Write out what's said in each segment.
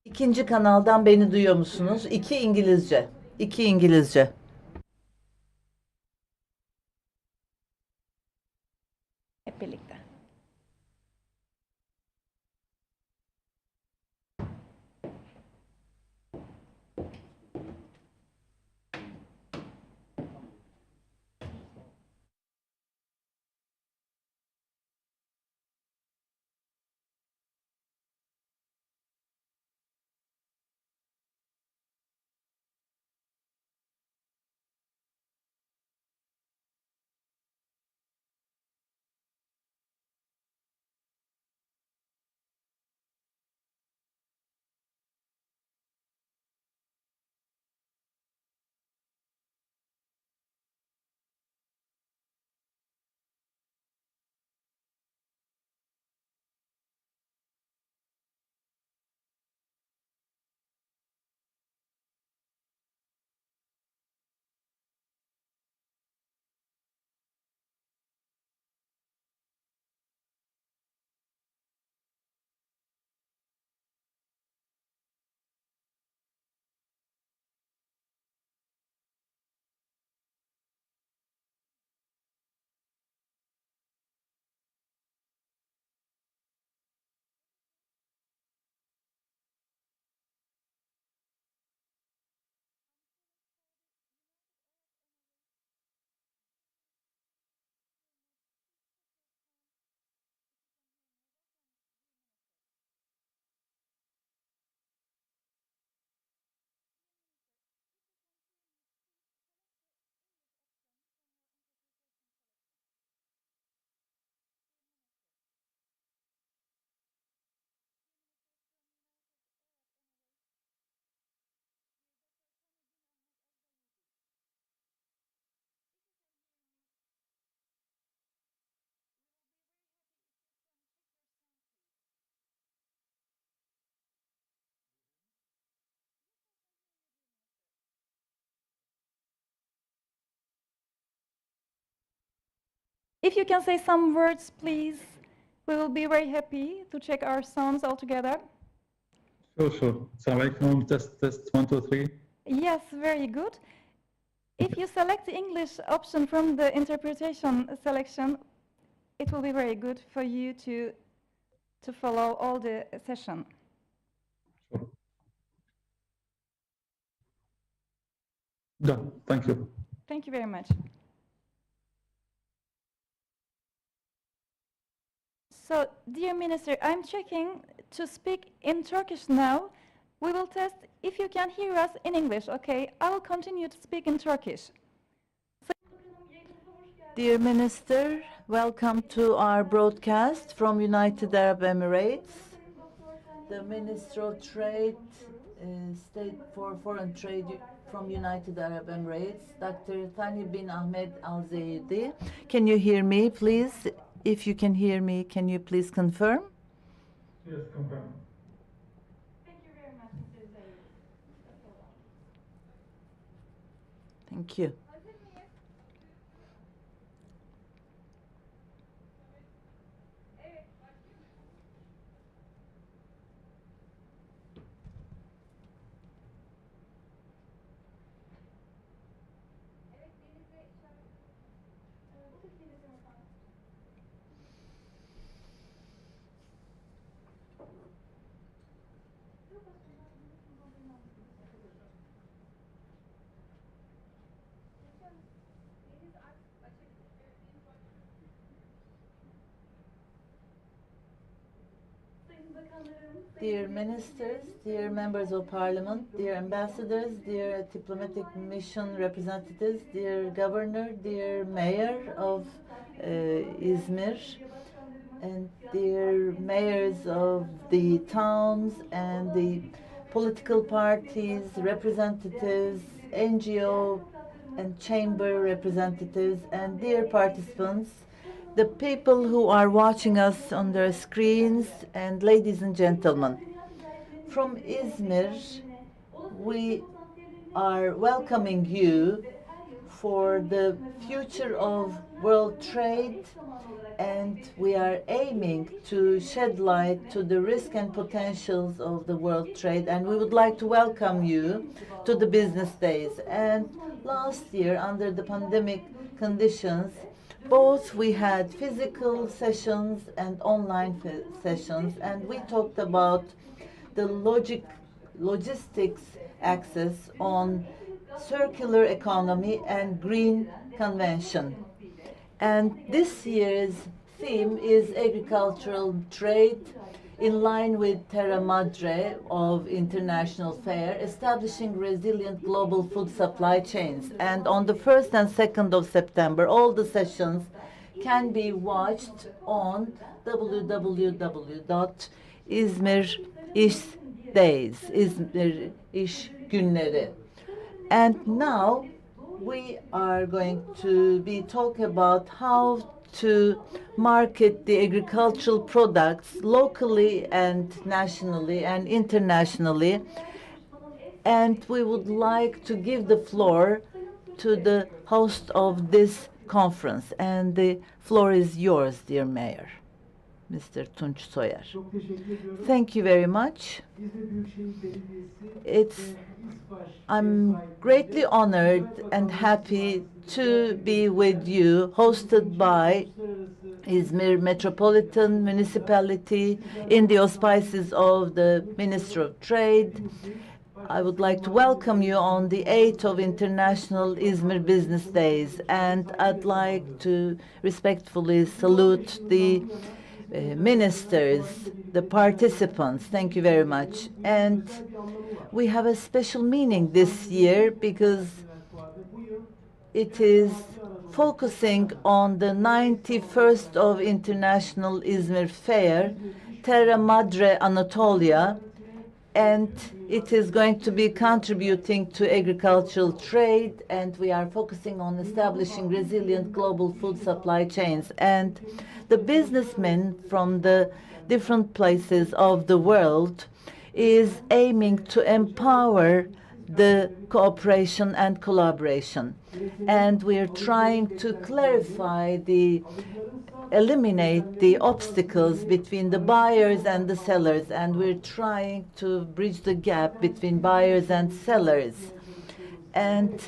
İkinci kanaldan beni duyuyor musunuz? İki İngilizce. İki İngilizce. Hep birlikte. If you can say some words, please, we will be very happy to check our sounds all together. Sure. Assalamualaikum. Test 1, 2, 3. Yes, very good. If you select the English option from the interpretation selection, it will be very good for you to follow all the session. Sure. Done. Thank you. Thank you very much. So, dear Minister, I'm checking to speak in Turkish now. We will test if you can hear us in English, okay? I will continue to speak in Turkish. Dear Minister, welcome to our broadcast from United Arab Emirates. The Minister of Trade, State for Foreign Trade from United Arab Emirates, Dr. Thani bin Ahmed Al Zayedi. Can you hear me, please? If you can hear me, can you please confirm? Yes, confirm. Thank you very much, Mr. Zayed. Thank you. Dear ministers, dear members of parliament, dear ambassadors, dear diplomatic mission representatives, dear governor, dear mayor of İzmir, and dear mayors of the towns and the political parties, representatives, NGO and chamber representatives, and dear participants, the people who are watching us on their screens, and ladies and gentlemen. From İzmir, we are welcoming you for the future of world trade, and we are aiming to shed light to the risk and potentials of the world trade, and we would like to welcome you to the business days. And last year, under the pandemic conditions, both we had physical sessions and online sessions, and we talked about the logistics access on circular economy and green convention. And this year's theme is agricultural trade in line with Terra Madre of International Fair, establishing resilient global food supply chains. And on the 1st and 2nd of September, all the sessions can be watched on www.İzmir İş Days, İzmir İş Günleri. And now we are going to be talking about how to market the agricultural products locally and nationally and internationally. And we would like to give the floor to the host of this conference. And the floor is yours, dear Mayor, Mr. Tunç Soyer. Thank you very much. I'm greatly honored and happy to be with you, hosted by İzmir Metropolitan Municipality in the auspices of the Minister of Trade. I would like to welcome you on the 8th of International İzmir Business Days, and I'd like to respectfully salute the ministers, the participants. Thank you very much. And we have a special meaning this year because it is focusing on the 91st of International İzmir Fair, Terra Madre Anatolia, and it is going to be contributing to agricultural trade, and we are focusing on establishing resilient global food supply chains. And the businessmen from the different places of the world is aiming to empower the cooperation and collaboration. And we are trying to eliminate the obstacles between the buyers and the sellers, and we're trying to bridge the gap between buyers and sellers. And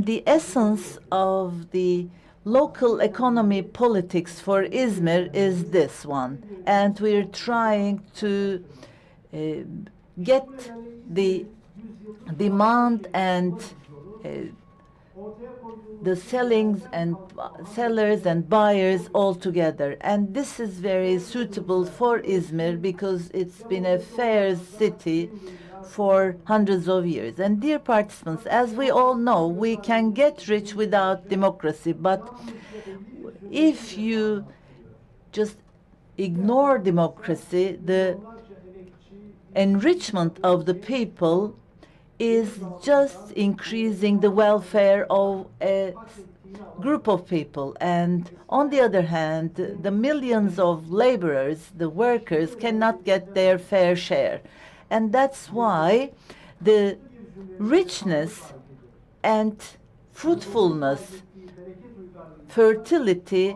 the essence of the local economy politics for İzmir is this one. And we're trying to get the demand and the sellers and buyers all together. And this is very suitable for İzmir because it's been a fair city for hundreds of years. And dear participants, as we all know, we can get rich without democracy, but if you just ignore democracy, the enrichment of the people is just increasing the welfare of a group of people. And on the other hand, the millions of laborers, the workers, cannot get their fair share. And that's why the richness and fruitfulness, fertility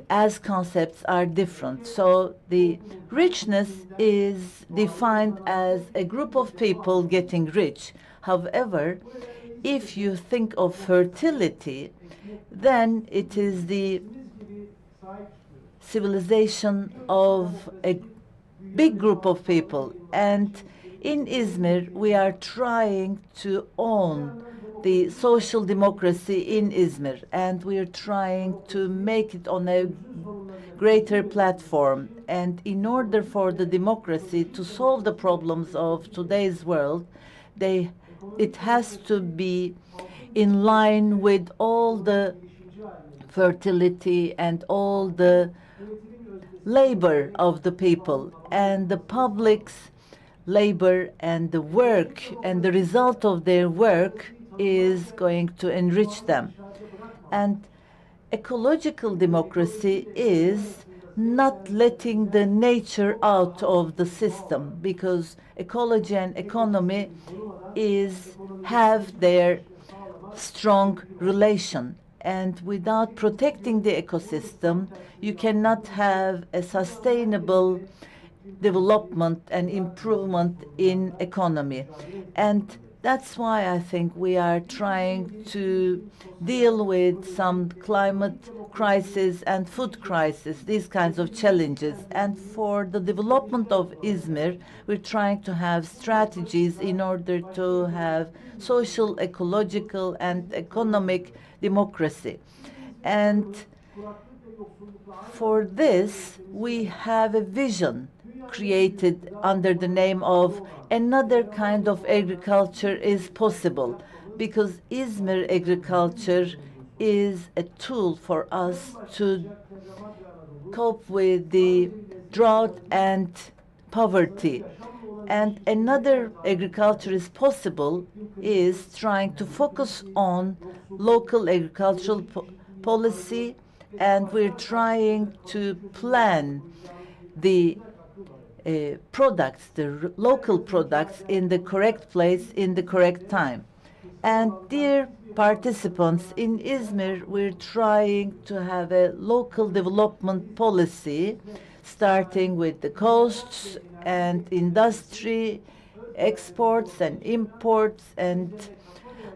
as concepts are different. So the richness is defined as a group of people getting rich. However, if you think of fertility, then it is the civilization of a big group of people. And in İzmir, we are trying to own the social democracy in İzmir, and we are trying to make it on a greater platform. And in order for the democracy to solve the problems of today's world, it has to be in line with all the fertility and all the labor of the people, and the public's labor and the work and the result of their work is going to enrich them. And ecological democracy is not letting the nature out of the system, because ecology and economy have their strong relation. And without protecting the ecosystem, you cannot have a sustainable development and improvement in economy. And that's why I think we are trying to deal with some climate crisis and food crisis, these kinds of challenges. And for the development of İZMİR, we're trying to have strategies in order to have social, ecological, and economic democracy. And for this, we have a vision created under the name of another kind of agriculture is possible, because İZMİR agriculture is a tool for us to cope with the drought and poverty. And another agriculture is possible is trying to focus on local agricultural policy, and we're trying to plan the products, the local products, in the correct place, in the correct time. And dear participants, in İZMİR, we're trying to have a local development policy, starting with the coasts and industry, exports and imports, and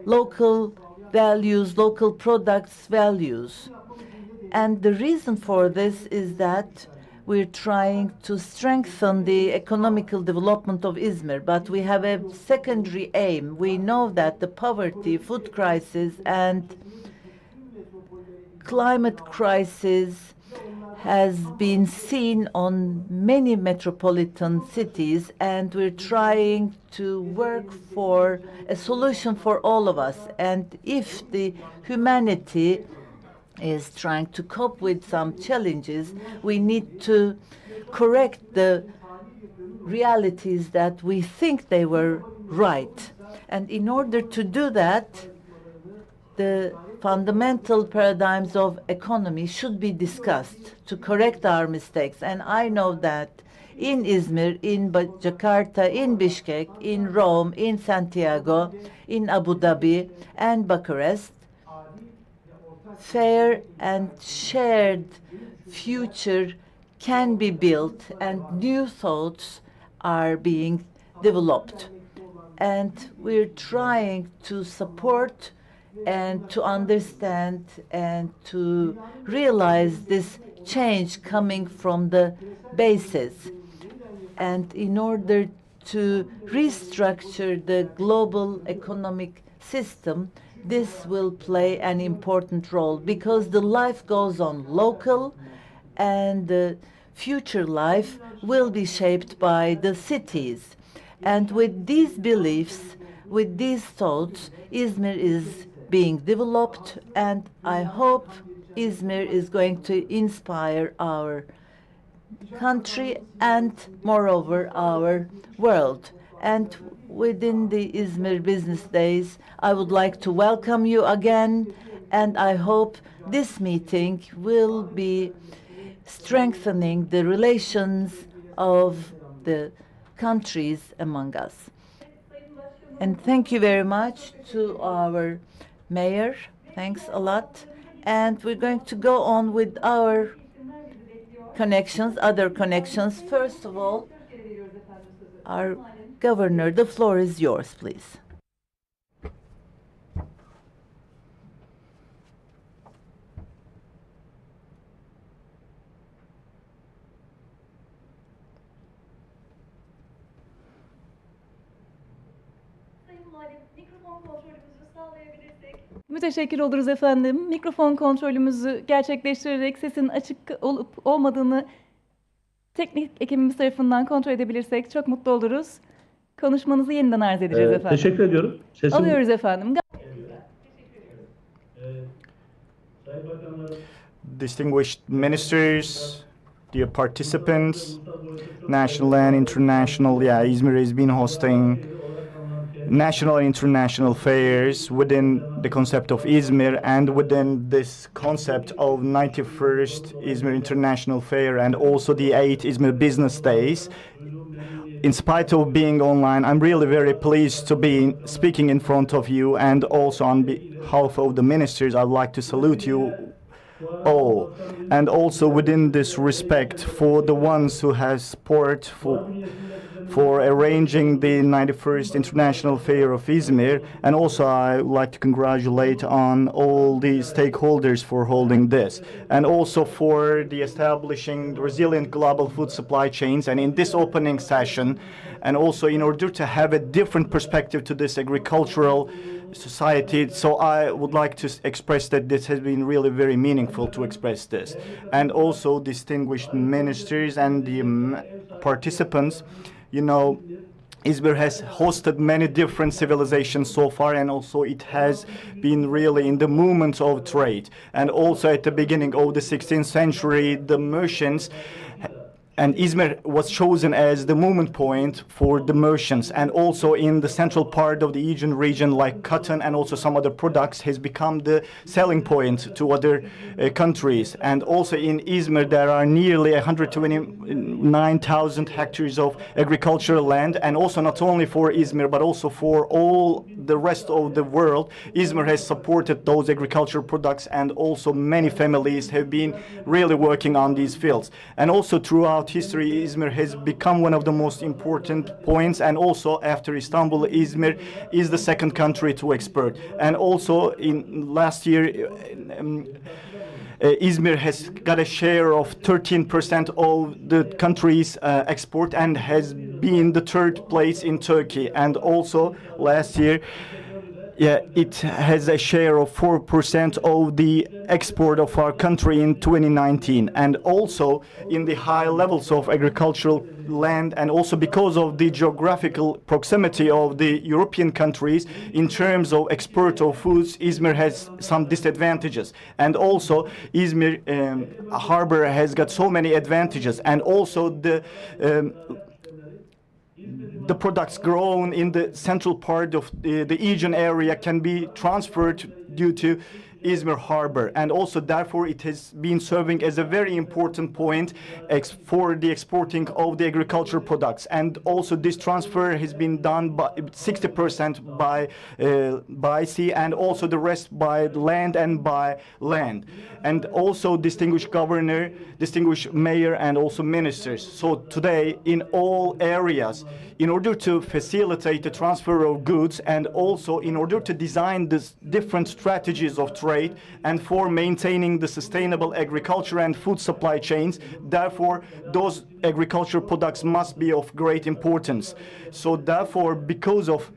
local values, local products values. And the reason for this is that we're trying to strengthen the economical development of İZMİR, but we have a secondary aim. We know that the poverty, food crisis, and climate crisis has been seen on many metropolitan cities, and we're trying to work for a solution for all of us. And if the humanity is trying to cope with some challenges, we need to correct the realities that we think they were right. And in order to do that, the fundamental paradigms of economy should be discussed to correct our mistakes. And I know that in İZMİR, in Jakarta, in Bishkek, in Rome, in Santiago, in Abu Dhabi, and Bucharest, fair and shared future can be built, and new thoughts are being developed. And we're trying to support and to understand and to realize this change coming from the basis. And in order to restructure the global economic system, this will play an important role, because the life goes on local, and the future life will be shaped by the cities. And with these beliefs, with these thoughts, İZMİR is being developed, and I hope İZMİR is going to inspire our country and, moreover, our world. And within the İZMİR Business Days, I would like to welcome you again, and I hope this meeting will be strengthening the relations of the countries among us. And thank you very much to our mayor. Thanks a lot. And we're going to go on with our connections, other connections. First of all, our governor, the floor is yours, please. Müteşekkir oluruz efendim. Mikrofon kontrolümüzü gerçekleştirerek sesin açık olup olmadığını teknik ekibimiz tarafından kontrol edebilirsek çok mutlu oluruz. Konuşmanızı yeniden arz edeceğiz efendim. Teşekkür ediyorum. Alıyoruz efendim. Distinguished ministers, dear participants, national and international, İZMİR has been hosting national and international fairs within the concept of İZMİR, and within this concept of 91st İZMİR International Fair and also the 8th İZMİR Business Days. In spite of being online, I'm really very pleased to be speaking in front of you, and also behalf of the ministers, I'd like to salute you all, and also within this respect for the ones who have support for arranging the 91st International Fair of İZMİR, and also I would like to congratulate on all the stakeholders for holding this, and also for the establishing resilient global food supply chains. And in this opening session, and also in order to have a different perspective to this agricultural society, so I would like to express that this has been really very meaningful to express this. And also distinguished ministers and the participants, you know, İZMİR has hosted many different civilizations so far, and also it has been really in the movement of trade. And also at the beginning of the 16th century, the merchants, and İZMİR was chosen as the movement point for the merchants. And also in the central part of the Aegean region, like cotton and also some other products, has become the selling point to other countries. And also in İZMİR, there are nearly 129,000 hectares of agricultural land. And also not only for İZMİR, but also for all the rest of the world, İZMİR has supported those agricultural products, and also many families have been really working on these fields. And also throughout history, İZMİR has become one of the most important points, and also after Istanbul, İZMİR is the second country to export. And also in last year, İZMİR has got a share of 13% of the country's export, and has been the third place in Turkey. And also last year, yeah, it has a share of 4% of the export of our country in 2019. And also in the high levels of agricultural land, and also because of the geographical proximity of the European countries in terms of export of foods, İZMİR has some disadvantages. And also İZMİR harbor has got so many advantages, and also the products grown in the central part of the Aegean area can be transferred due to İZMİR harbor, and also therefore it has been serving as a very important point for the exporting of the agricultural products. And also this transfer has been done by 60% by sea, and also the rest by land and by land. And also distinguished governor, distinguished mayor, and also ministers. So today in all areas, in order to facilitate the transfer of goods, and also in order to design these different strategies of trade, and for maintaining the sustainable agriculture and food supply chains, therefore those agricultural products must be of great importance. So therefore, because of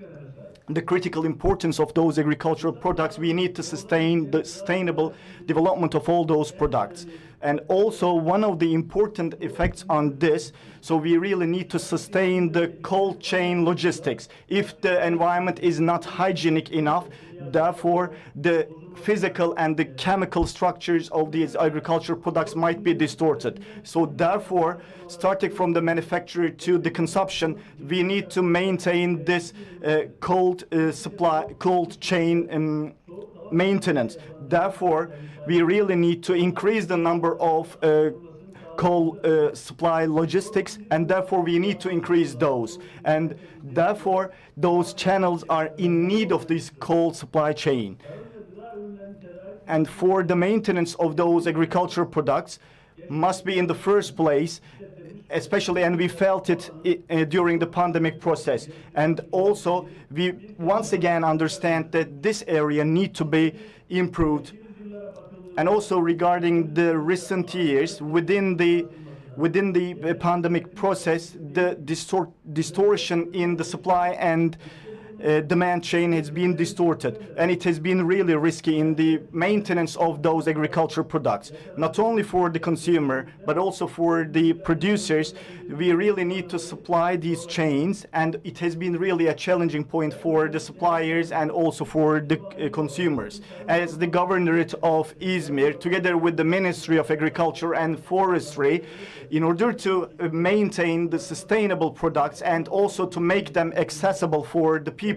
the critical importance of those agricultural products, we need to sustain the sustainable development of all those products. And also one of the important effects on this, so we really need to sustain the cold chain logistics. If the environment is not hygienic enough, therefore the physical and the chemical structures of these agricultural products might be distorted. So therefore, starting from the manufacturer to the consumption, we need to maintain this cold chain maintenance. Therefore, we really need to increase the number of coal supply logistics, and therefore we need to increase those. And therefore, those channels are in need of this coal supply chain. And for the maintenance of those agricultural products must be in the first place, especially, and we felt it during the pandemic process. And also, we once again understand that this area need to be improved. And also regarding the recent years, within the pandemic process, the distortion in the supply and demand chain has been distorted, and it has been really risky in the maintenance of those agricultural products, not only for the consumer but also for the producers. We really need to supply these chains, and it has been really a challenging point for the suppliers and also for the consumers. As the governorate of İZMİR, together with the Ministry of Agriculture and Forestry, in order to maintain the sustainable products and also to make them accessible for the people,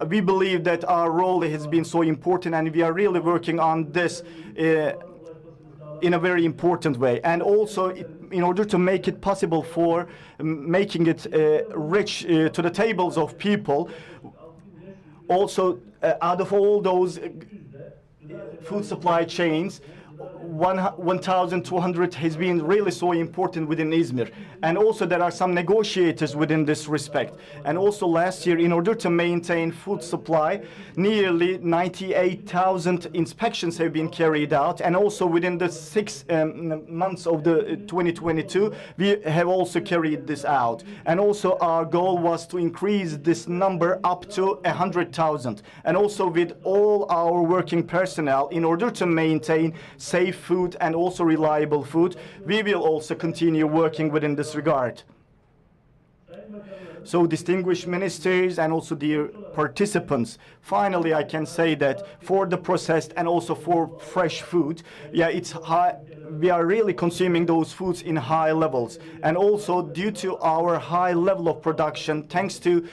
we believe that our role has been so important, and we are really working on this in a very important way. And also, in order to make it possible for making it rich to the tables of people, also out of all those food supply chains, 1,200 has been really so important within İZMİR. And also there are some negotiators within this respect. And also last year, in order to maintain food supply, nearly 98,000 inspections have been carried out. And also within the 6 months of the 2022, we have also carried this out. And also our goal was to increase this number up to 100,000. And also with all our working personnel, in order to maintain safe food and also reliable food, we will also continue working within this regard. So distinguished ministers and also dear participants, finally I can say that for the processed and also for fresh food, yeah, it's high. We are really consuming those foods in high levels, and also due to our high level of production, thanks to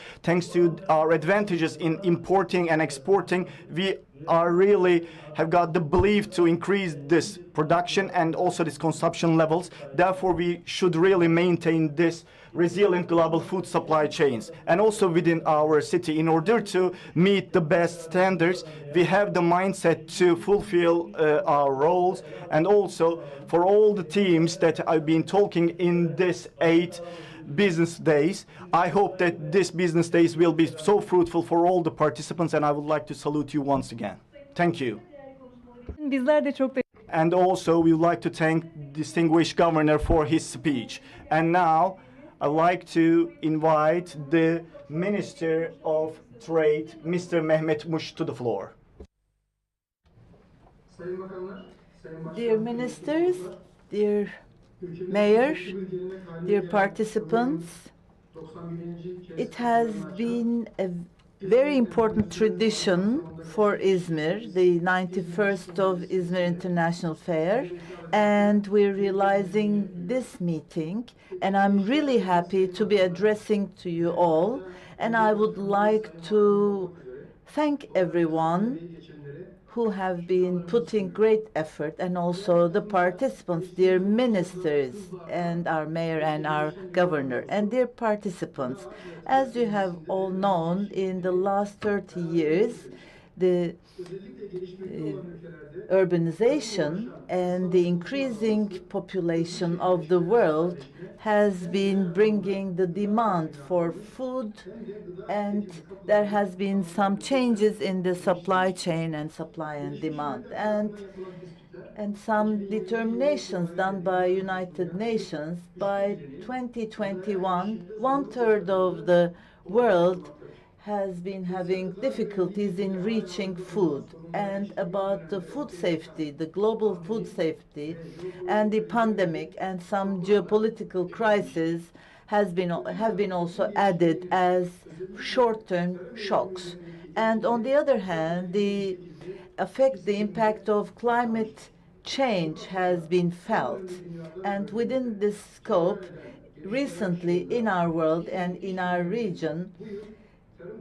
our advantages in importing and exporting, we are really have got the belief to increase this production and also this consumption levels. Therefore, we should really maintain this resilient global food supply chains. And also within our city, in order to meet the best standards, we have the mindset to fulfill our roles. And also for all the teams that I've been talking in this 8 business days, I hope that this business days will be so fruitful for all the participants, and I would like to salute you once again. Thank you. Bizler de çok And also we would like to thank distinguished governor for his speech. And now I'd like to invite the Minister of Trade, Mr. Mehmet Muş, to the floor. Dear ministers, dear mayor, dear participants, it has been a very important tradition for İZMİR, the 91st of İZMİR International Fair, and we're realizing this meeting, and I'm really happy to be addressing to you all, and I would like to thank everyone who have been putting great effort, and also the participants, dear ministers, and our mayor and our governor, and dear participants. As you have all known, in the last 30 years, the urbanization and the increasing population of the world has been bringing the demand for food, and there has been some changes in the supply chain and supply and demand, and some determinations done by United Nations. By 2021, 1/3 of the world has been having difficulties in reaching food, and about the food safety, the global food safety, and the pandemic and some geopolitical crises have been also added as short-term shocks. And on the other hand, the impact of climate change has been felt. And within this scope, recently in our world and in our region,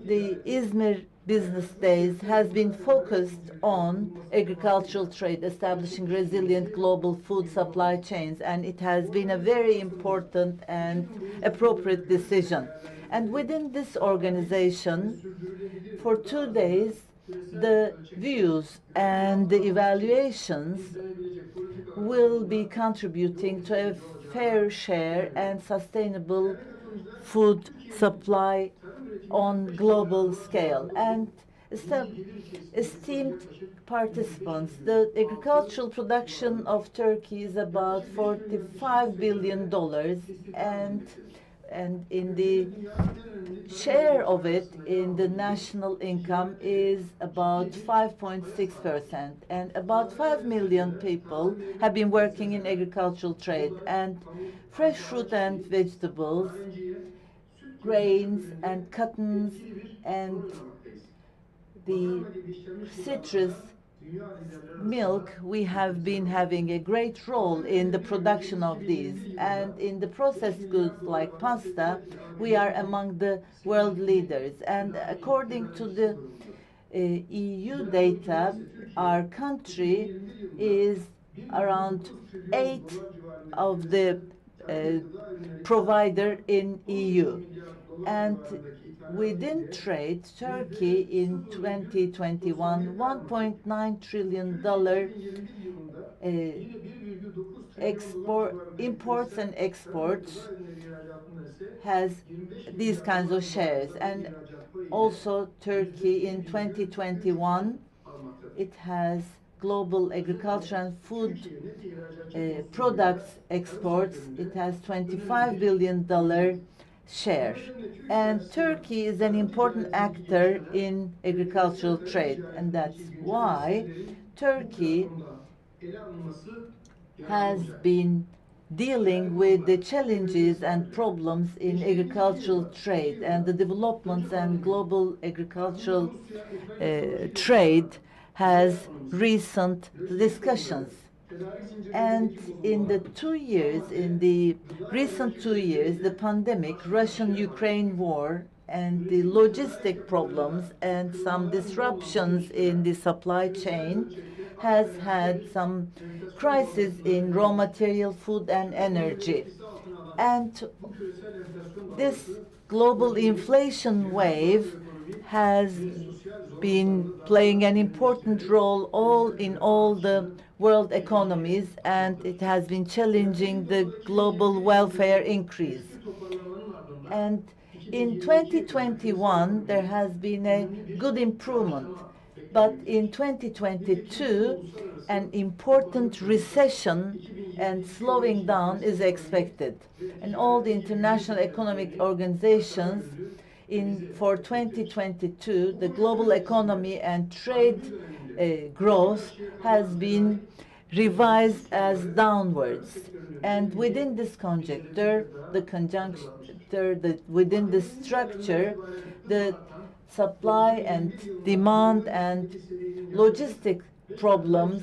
the İZMİR Business Days has been focused on agricultural trade, establishing resilient global food supply chains, and it has been a very important and appropriate decision. And within this organization, for 2 days, the views and the evaluations will be contributing to a fair share and sustainable food supply on global scale. And esteemed participants, the agricultural production of Turkey is about $45 billion, and in the share of it in the national income is about 5.6%, and about 5 million people have been working in agricultural trade, and fresh fruit and vegetables, grains and cottons, and the citrus milk, we have been having a great role in the production of these. And in the processed goods like pasta, we are among the world leaders. And according to the EU data, our country is around 8 of the provider in EU. And within trade, Turkey in 2021, $1.9 trillion imports and exports has these kinds of shares. And also Turkey in 2021, it has global agriculture and food products exports. It has $25 billion share. And Turkey is an important actor in agricultural trade, and that's why Turkey has been dealing with the challenges and problems in agricultural trade, and the developments and global agricultural trade has recent discussions. And in the recent 2 years, the pandemic, Russian-Ukraine war, and the logistic problems and some disruptions in the supply chain has had some crisis in raw material, food and energy. And this global inflation wave has been playing an important role in all the world economies, and it has been challenging the global welfare increase. And in 2021, there has been a good improvement. But in 2022, an important recession and slowing down is expected. And all the international economic organizations for 2022, the global economy and trade growth has been revised as downwards. And within this conjecture, within the structure, the supply and demand and logistic problems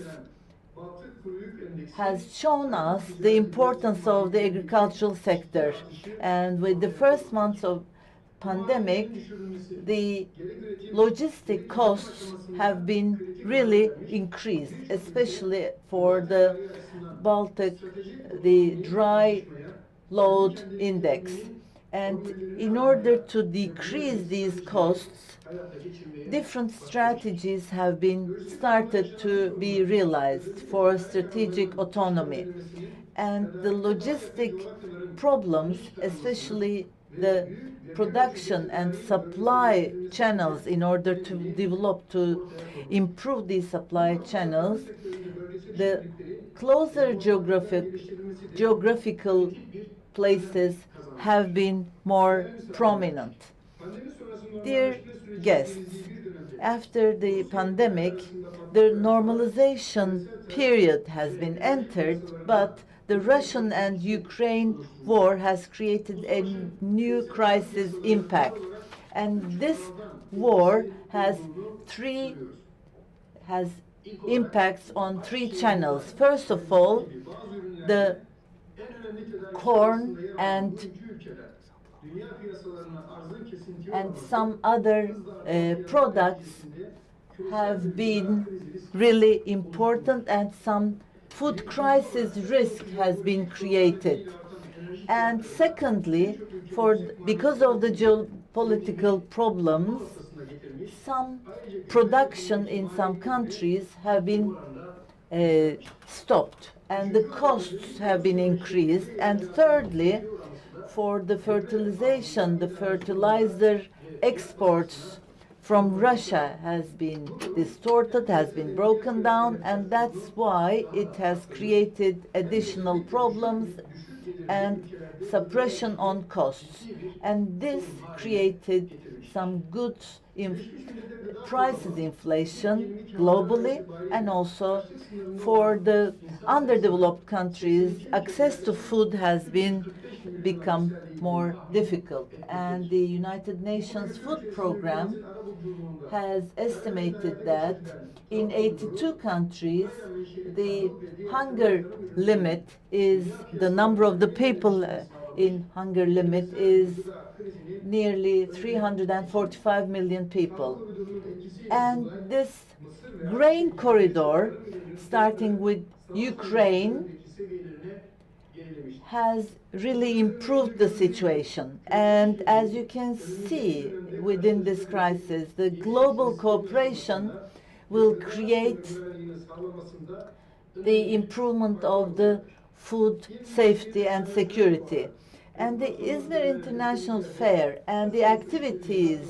has shown us the importance of the agricultural sector. And with the first months of pandemic, the logistic costs have been really increased, especially for the Baltic, the dry load index. And in order to decrease these costs, different strategies have been started to be realized for strategic autonomy. And the logistic problems, especially the production and supply channels, in order to improve these supply channels, the closer geographical places have been more prominent. Dear guests, after the pandemic, the normalization period has been entered, but the Russian and Ukraine war has created a new crisis impact. And this war has impacts on three channels. First of all, the corn and some other products have been really important, and some food crisis risk has been created. And secondly, because of the geopolitical problems, some production in some countries have been stopped, and the costs have been increased. And thirdly, for the fertilizer exports from Russia has been distorted, has been broken down, and that's why it has created additional problems and suppression on costs. And this created some good prices inflation globally, and also for the underdeveloped countries, access to food has become more difficult. And the United Nations Food Program has estimated that in 82 countries, the hunger limit is, the number of the people in hunger limit is nearly 345 million people. And this grain corridor, starting with Ukraine, has really improved the situation. And as you can see within this crisis, the global cooperation will create the improvement of the food safety and security. And the İZMİR International Fair and the activities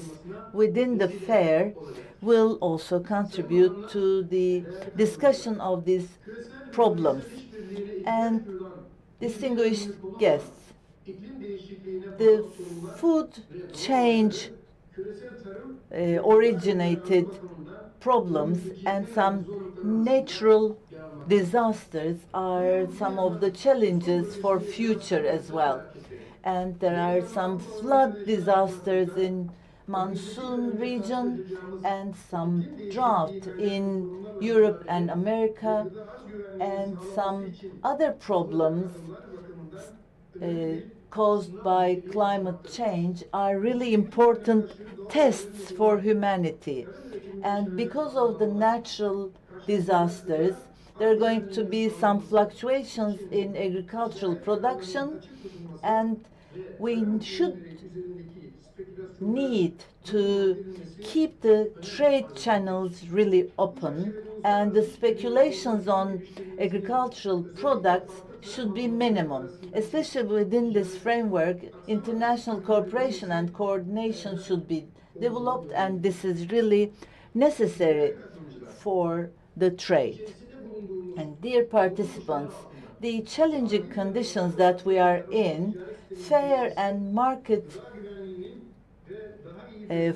within the fair will also contribute to the discussion of these problems. And distinguished guests, the food change originated problems and some natural disasters are some of the challenges for future as well. And there are some flood disasters in monsoon region and some drought in Europe and America and some other problems caused by climate change are really important tests for humanity. And because of the natural disasters, there are going to be some fluctuations in agricultural production, and we should need to keep the trade channels really open, and the speculations on agricultural products should be minimum. Especially within this framework, international cooperation and coordination should be developed, and this is really necessary for the trade. And dear participants, the challenging conditions that we are in, fair and market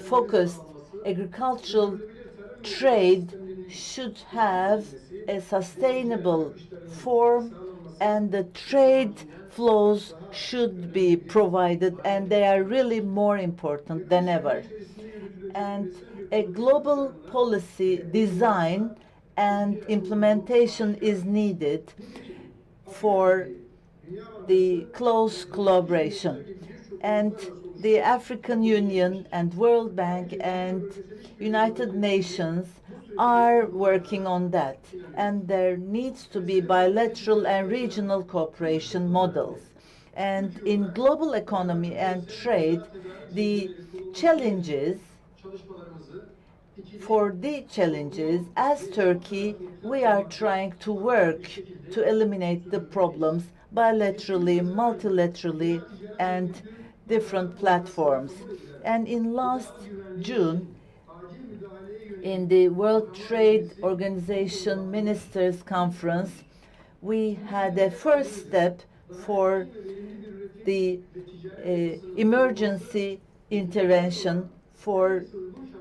focused agricultural trade should have a sustainable form, and the trade flows should be provided, and they are really more important than ever. And a global policy design and implementation is needed for the close collaboration. And the African Union and World Bank and United Nations are working on that. And there needs to be bilateral and regional cooperation models. And in global economy and trade, the challenges as Turkey, we are trying to work to eliminate the problems bilaterally, multilaterally, and different platforms. And in last June, in the World Trade Organization Ministers Conference, we had a first step for the emergency intervention for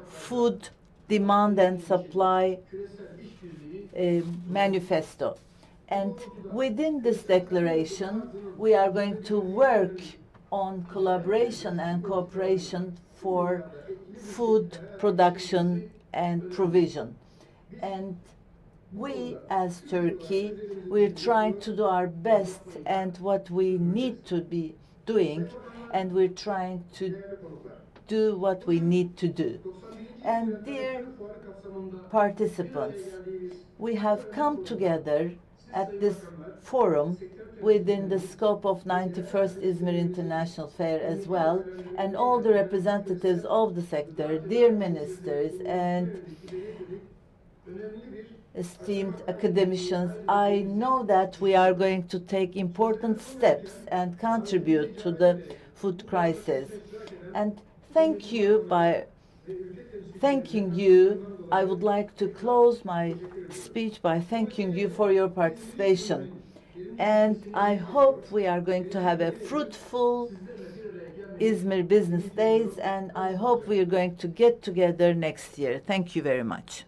food demand and supply manifesto. And within this declaration, we are going to work on collaboration and cooperation for food production and provision. And we, as Turkey, we're trying to do our best and what we need to be doing, and we're trying to do what we need to do. And dear participants, we have come together at this forum within the scope of 91st İZMİR International Fair as well, and all the representatives of the sector, dear ministers and esteemed academicians. I know that we are going to take important steps and contribute to the food crisis. And thank you. By thanking you, I would like to close my speech by thanking you for your participation. And I hope we are going to have a fruitful İzmir Business Days, and I hope we are going to get together next year. Thank you very much.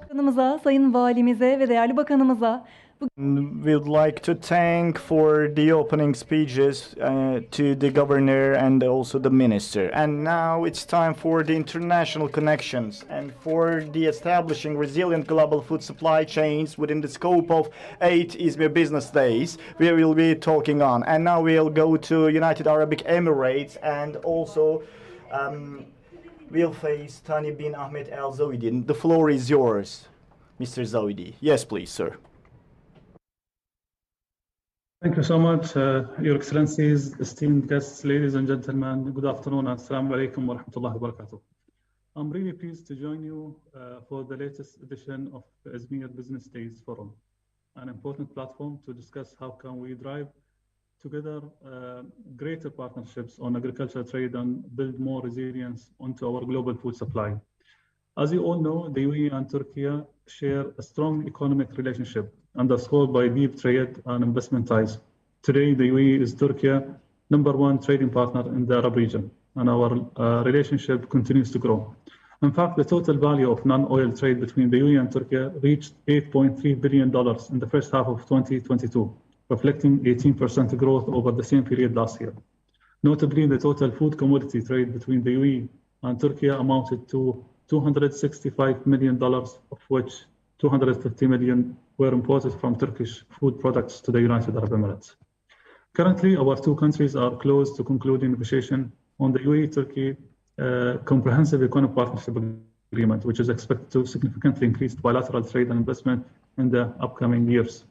Başkanımıza, Sayın Valimize ve değerli bakanımıza We would like to thank for the opening speeches to the governor and also the minister. And now it's time for the international connections and for the establishing resilient global food supply chains within the scope of 8 İzmir Business Days we will be talking on. And now we'll go to United Arab Emirates, and also we'll face Thani bin Ahmed Al Zawidi. The floor is yours, Mr. Zawidi. Yes, please, sir. Thank you so much, Your Excellencies, esteemed guests, ladies and gentlemen. Good afternoon, and assalamu alaikum wa rahmatullahi wa barakatuh. I'm really pleased to join you for the latest edition of the İZMİR Business Days Forum, an important platform to discuss how can we drive together greater partnerships on agricultural trade and build more resilience onto our global food supply. As you all know, the UAE and Turkey share a strong economic relationship underscored by deep trade and investment ties. Today, the UAE is Turkey's #1 trading partner in the Arab region, and our relationship continues to grow. In fact, the total value of non-oil trade between the UAE and Turkey reached $8.3 billion in the first half of 2022, reflecting 18% growth over the same period last year. Notably, the total food commodity trade between the UAE and Turkey amounted to $265 million, of which $250 million were imported from Turkish food products to the United Arab Emirates. Currently, our two countries are close to concluding negotiation on the UAE-Turkey Comprehensive Economic Partnership Agreement, which is expected to significantly increase bilateral trade and investment in the upcoming years.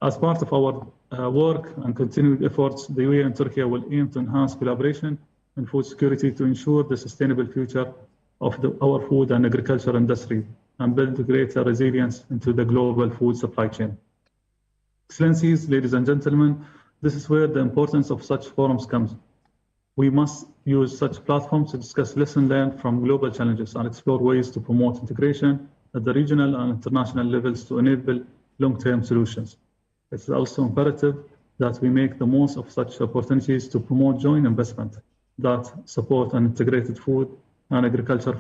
As part of our work and continued efforts, the UAE and Turkey will aim to enhance collaboration in food security to ensure the sustainable future of our food and agriculture industry and build greater resilience into the global food supply chain. Excellencies, ladies and gentlemen, this is where the importance of such forums comes. We must use such platforms to discuss lessons learned from global challenges and explore ways to promote integration at the regional and international levels to enable long-term solutions. It is also imperative that we make the most of such opportunities to promote joint investment that support an integrated food and agriculture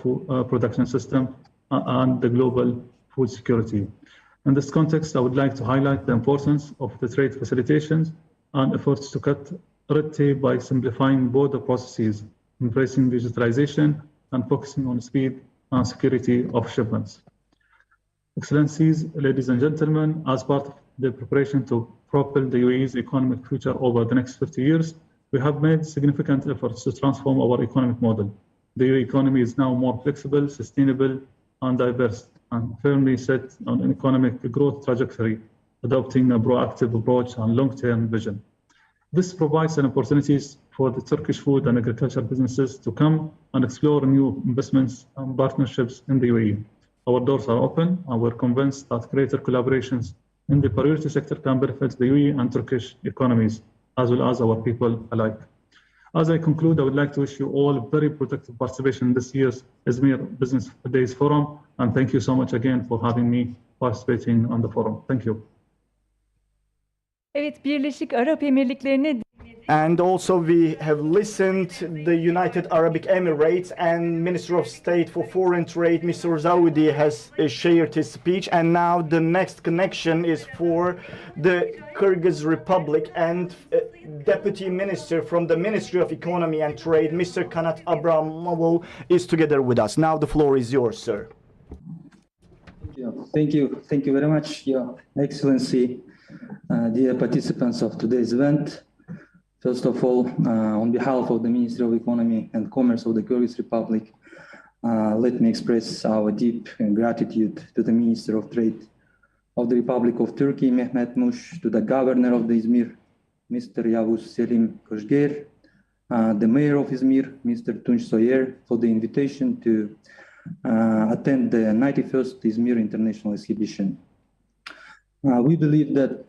production system and the global food security. In this context, I would like to highlight the importance of the trade facilitations and efforts to cut red tape by simplifying border processes, embracing digitalization, and focusing on speed and security of shipments. Excellencies, ladies and gentlemen, as part of the preparation to propel the UAE's economic future over the next 50 years, we have made significant efforts to transform our economic model. The UAE economy is now more flexible, sustainable, and diverse, and firmly set on an economic growth trajectory, adopting a proactive approach and long-term vision. This provides an opportunities for the Turkish food and agriculture businesses to come and explore new investments and partnerships in the UAE. Our doors are open, and we're convinced that greater collaborations in the priority sector can benefit the UAE and Turkish economies, as well as our people alike. As I conclude, I would like to wish you all very productive participation in this year's İZMİR Business Days Forum, and thank you so much again for having me participating on the forum. Thank you. Evet, Birleşik Arap Emirlikleri'ne And also we have listened the United Arab Emirates, and Minister of State for Foreign Trade, Mr. Zaudi, has shared his speech. And now the next connection is for the Kyrgyz Republic, and Deputy Minister from the Ministry of Economy and Trade, Mr. Kanat Abramovul, is together with us. Now the floor is yours, sir. Thank you very much, Your Excellency, dear participants of today's event. First of all, on behalf of the Ministry of Economy and Commerce of the Kyrgyz Republic, let me express our deep gratitude to the Minister of Trade of the Republic of Turkey, Mehmet Mush, to the Governor of the İZMİR, Mr. Yavuz Selim Kojger, the Mayor of İZMİR, Mr. Tunç Soyer, for the invitation to attend the 91st İZMİR International Exhibition. We believe that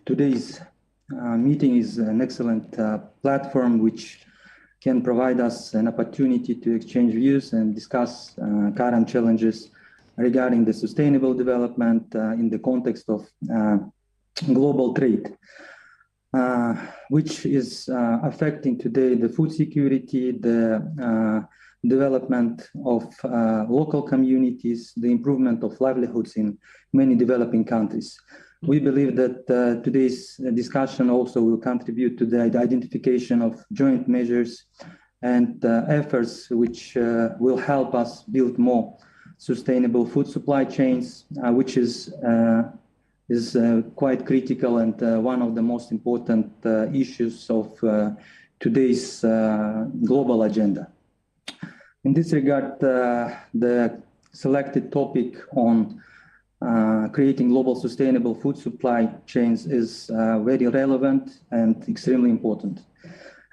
today's meeting is an excellent platform which can provide us an opportunity to exchange views and discuss current challenges regarding the sustainable development in the context of global trade, which is affecting today the food security, the development of local communities, the improvement of livelihoods in many developing countries. We believe that today's discussion also will contribute to the identification of joint measures and efforts which will help us build more sustainable food supply chains, which is quite critical and one of the most important issues of today's global agenda. In this regard, the selected topic on creating global sustainable food supply chains is very relevant and extremely important,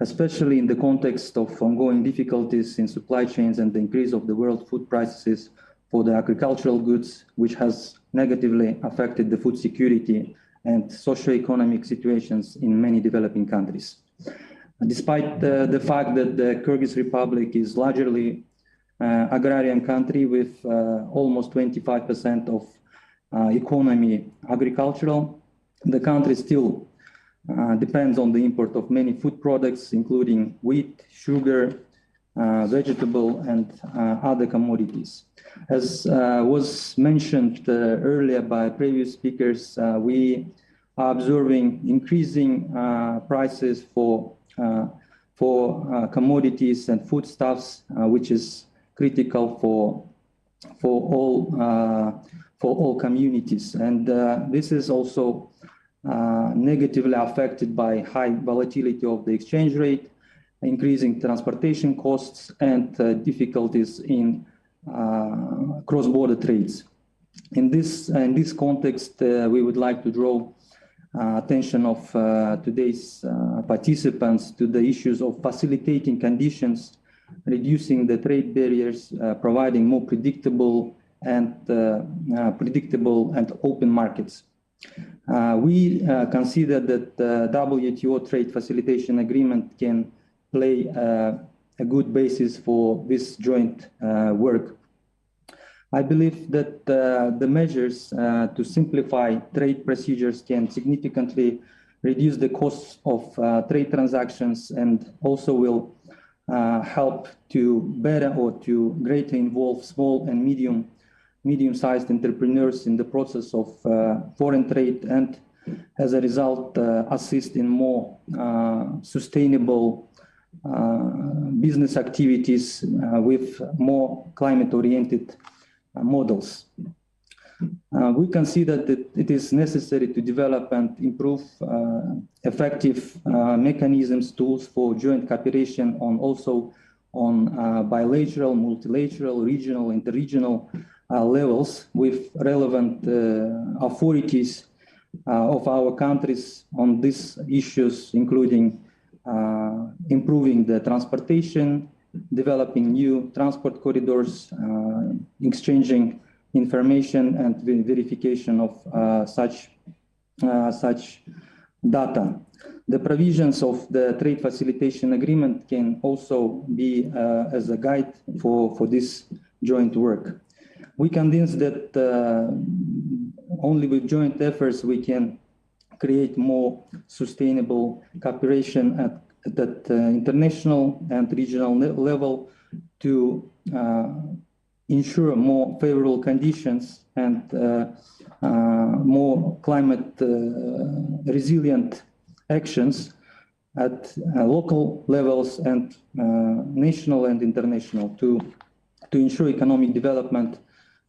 especially in the context of ongoing difficulties in supply chains and the increase of the world food prices for the agricultural goods, which has negatively affected the food security and socio-economic situations in many developing countries. Despite the fact that the Kyrgyz Republic is largely agrarian country with almost 25% of economy agricultural, the country still depends on the import of many food products, including wheat, sugar, vegetable, and other commodities. As was mentioned earlier by previous speakers, we are observing increasing prices for commodities and foodstuffs, which is critical for all communities. And this is also negatively affected by high volatility of the exchange rate, increasing transportation costs, and difficulties in cross-border trades. In this context, we would like to draw attention of today's participants to the issues of facilitating conditions, reducing the trade barriers, providing more predictable and open markets. We consider that the WTO trade facilitation agreement can play a good basis for this joint work. I believe that the measures to simplify trade procedures can significantly reduce the costs of trade transactions and also will help to better or to greater involve small and medium-sized entrepreneurs in the process of foreign trade, and as a result assist in more sustainable business activities with more climate-oriented models. We consider that it is necessary to develop and improve effective mechanisms, tools for joint cooperation on bilateral, multilateral, regional, interregional levels with relevant authorities of our countries on these issues, including improving the transportation, developing new transport corridors, exchanging information and verification of such data. The provisions of the trade facilitation agreement can also be as a guide for this joint work. We convinced that only with joint efforts we can create more sustainable cooperation at international and regional level to ensure more favorable conditions and more climate resilient actions at local levels and national and international to ensure economic development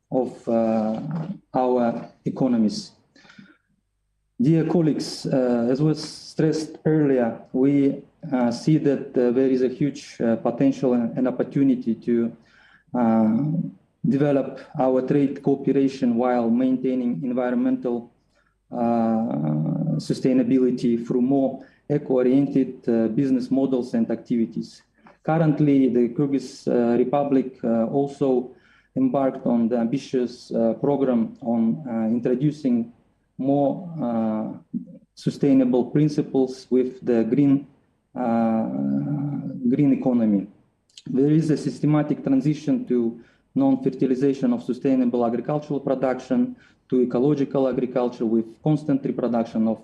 of our economies. Dear colleagues, as was stressed earlier, we see that there is a huge potential and opportunity to develop our trade cooperation while maintaining environmental sustainability through more eco-oriented business models and activities. Currently, the Kyrgyz Republic also embarked on the ambitious program on introducing more sustainable principles with the green economy. There is a systematic transition to non-fertilization of sustainable agricultural production to ecological agriculture with constant reproduction of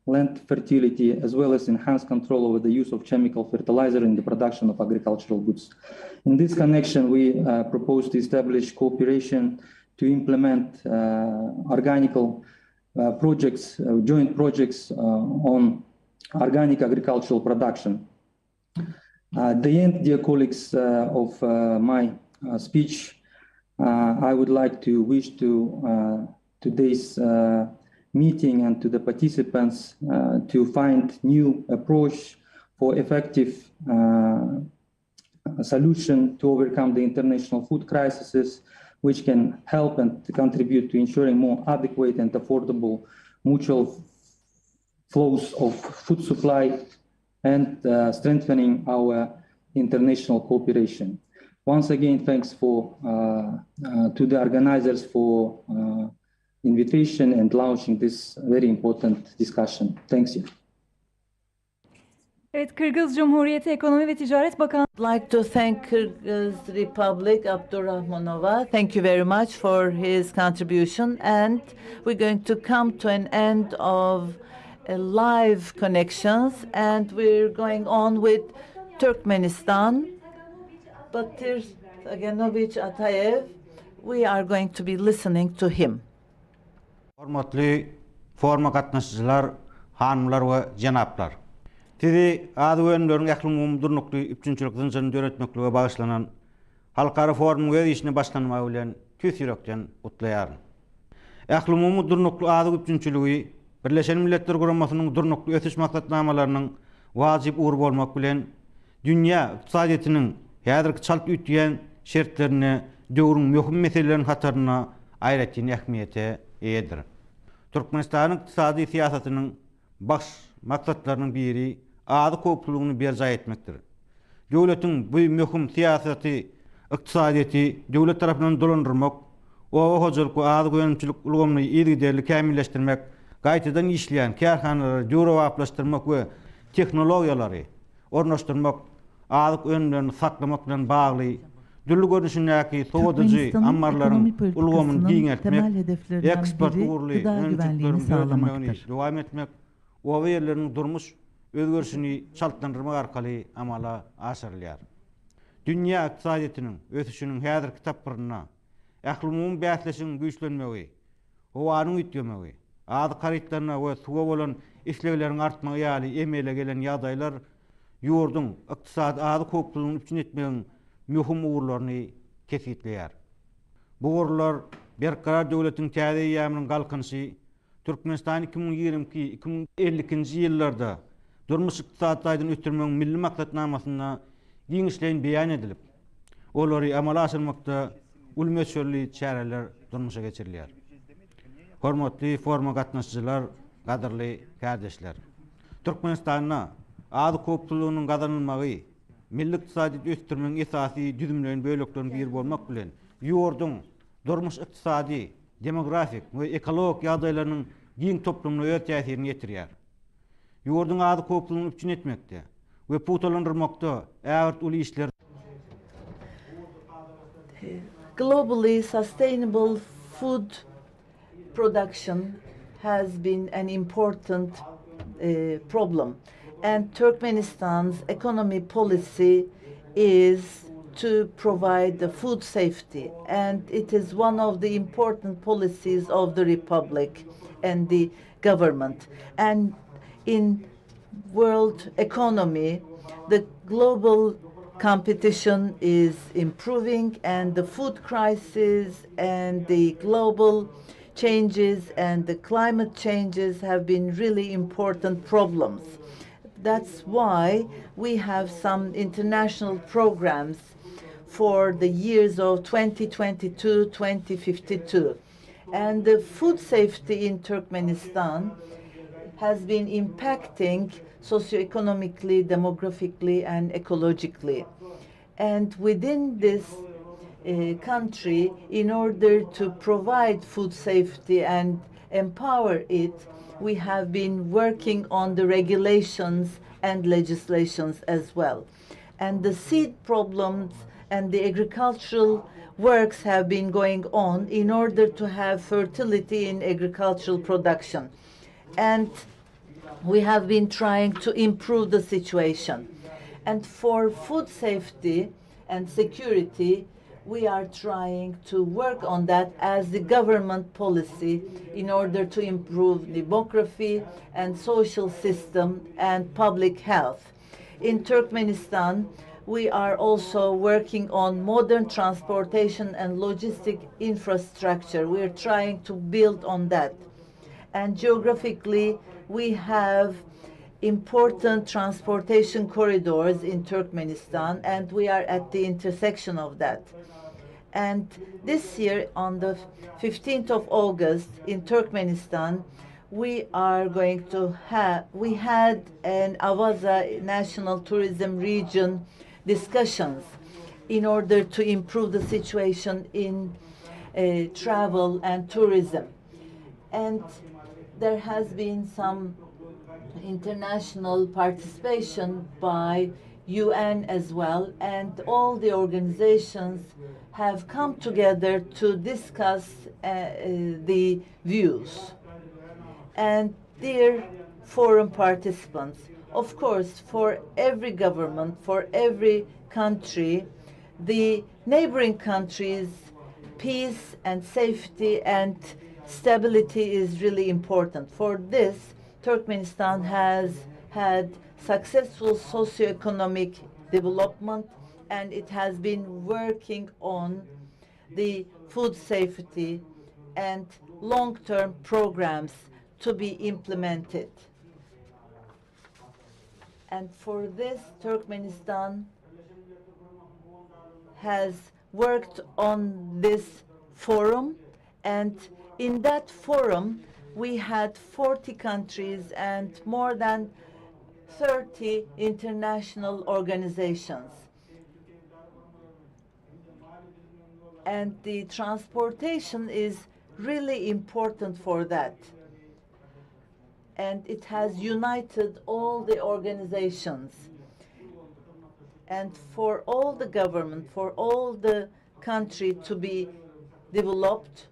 land fertility, as well as enhanced control over the use of chemical fertilizer in the production of agricultural goods. In this connection, we propose to establish cooperation to implement projects, joint projects on organic agricultural production. At the end, dear colleagues, of my speech, I would like to wish to today's meeting and to the participants to find new approach for effective solution to overcome the international food crisis which can help and contribute to ensuring more adequate and affordable mutual flows of food supply and strengthening our international cooperation. Once again, thanks to the organizers for invitation and launching this very important discussion. Thanks you. Evet, Kırgız Cumhuriyeti Ekonomi ve Ticaret Bakanlığı. I'd like to thank Kyrgyz Republic, Abdurrahmanova. Thank you very much for his contribution. And we're going to come to an end of live connections. And we're going on with Turkmenistan. Batir Aganovich Atayev, we are going to be listening to him. Hormatly forma katnaşçılar, hanımlar ve janaplar. Sizi adı önlerin ähli umumdurlukly üçünçülükden jany öğretmeklige bağışlanan halkara forum işine başlanma bilen tüs yürekden utlaýaryn. Ähli umumdurlukly adı üçünçüligi Birleşen Milletler Guramasynyň durnukly ötüş maksatnamalarynyň wajyp ugur bolmak bilen dünýä ykdysadyetiniň häzirki çalp ütýän şertlerini döwrüň möhüm meselelerini hataryna aýratyn ähmiýete eýedir. Türkmenistanyň ykdysady siýasatynyň baş maksatlarynyň biri adı köpçüligini berja etmekdir. Döwletiň bu möhüm siýasaty, ykdysadyety döwlet tarapyndan dolandyrmak, o hojalyk adı goýançylyk ulgamyny ýerli kämilleşdirmek, gaýtadan işleýän kärhanalary döwrawaplaşdyrmak we tehnologiýalary ornaşdyrmak, adı önlerini saklamak bilen bagly dürli görnüşündäki sowadyjy ammarlaryň ulgamyny giňeltmek, eksport uğurly öňçülüklerini sağlamak, dowam etmek, o ýerleriň durmuş özgörüşini çaltlandyrmak arkaly amala aşyrylýar. Dünýä ykdysadyetiniň ösüşiniň häzirki tapyryna ähli umum bäsleşiň güýçlenmegi, howanyň ütgemegi, adı garytlaryna we suwa bolan işlewleriň artmagy ýaly emele gelen ýagdaýlar ýurdun ykdysady adı köpçüligini üçin etmegiň möhüm uğurlaryny kesitleýär. Bu uğurlar berkarar döwletiň täze ýamynyň galkynşy Türkmenistan 2022-2052-nji ýyllarda durmuş ykdysadyny ötürmegiň milli maksatnamasyna giňişleýin beýan edilip, olary amala aşyrmakda ulmeçörli çäreler durmuşa geçirilýär. Hormatly forma gatnaşçylar, gadyrly kardeşler. Türkmenistanyň adı köpçüliginiň gazanylmagy, milli ykdysadyny ötürmegiň esasy düzümlerini böleklerini bir bolmak bilen ýurdun durmuş ykdysady, demografik we ekologik ýagdaýlarynyň giň toplumna öz täsirini ýetirýär. Ýurdun ady köpçüligini üçin etmekde we putalandyrmakda ägirt uly işler. Globally, sustainable food production has been an important problem. And Turkmenistan's economy policy is to provide the food safety, and it is one of the important policies of the Republic and the government. And in world economy, the global competition is improving, and the food crisis and the global changes and the climate changes have been really important problems. That's why we have some international programs for the years of 2022-2052. And the food safety in Turkmenistan has been impacting socioeconomically, demographically, and ecologically. And within this country, in order to provide food safety and empower it, we have been working on the regulations and legislations as well. And the seed problems and the agricultural works have been going on in order to have fertility in agricultural production. And we have been trying to improve the situation. And for food safety and security, we are trying to work on that as the government policy in order to improve demography and social system and public health. In Turkmenistan, we are also working on modern transportation and logistic infrastructure. We are trying to build on that. And geographically, we have important transportation corridors in Turkmenistan, and we are at the intersection of that. And this year, on the 15th of August in Turkmenistan, we are going to we had an Avaza National Tourism Region discussions in order to improve the situation in travel and tourism. And there has been some international participation by UN as well, and all the organizations have come together to discuss the views. And dear forum participants, of course, for every government, for every country, the neighboring countries' peace and safety and stability is really important. For this, Turkmenistan has had successful socioeconomic development, and it has been working on the food safety and long-term programs to be implemented. And for this, Turkmenistan has worked on this forum, and in that forum we had 40 countries and more than 30 international organizations. And the transportation is really important for that. And it has united all the organizations. And for all the government, for all the country to be developed,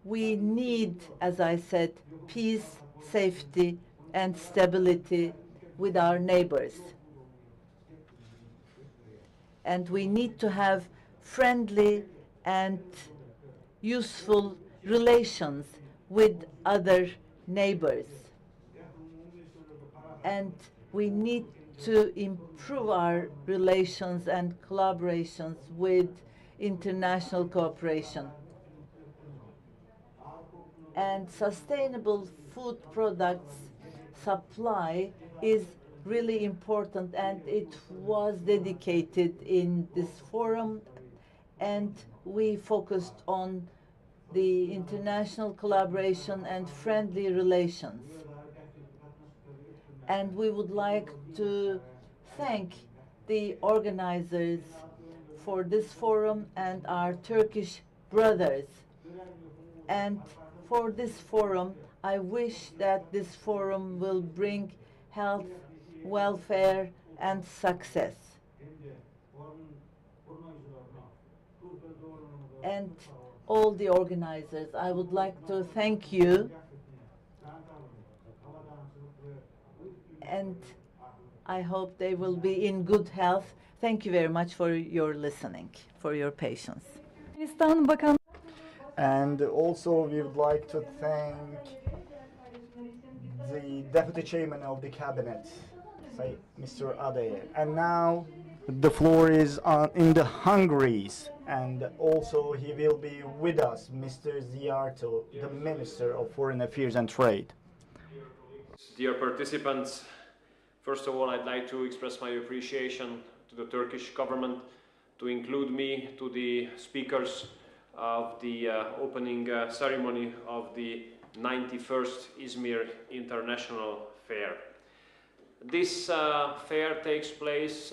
we need, as I said, peace, safety, and stability with our neighbors. And we need to have friendly and useful relations with other neighbors. And we need to improve our relations and collaborations with international cooperation. And sustainable food products supply is really important, and it was dedicated in this forum, and we focused on the international collaboration and friendly relations. And we would like to thank the organizers for this forum and our Turkish brothers. And for this forum, I wish that this forum will bring health, welfare, and success. And all the organizers, I would like to thank you. And I hope they will be in good health. Thank you very much for your listening, for your patience. Türkmenistan Bakan And also we would like to thank the Deputy Chairman of the Cabinet, Mr. Adair. And now the floor is in the Hungary's, and also he will be with us, Mr. Ziarto, the Minister of Foreign Affairs and Trade. Dear participants, first of all, I'd like to express my appreciation to the Turkish government to include me to the speakers of the opening ceremony of the 91st İZMİR International Fair. This fair takes place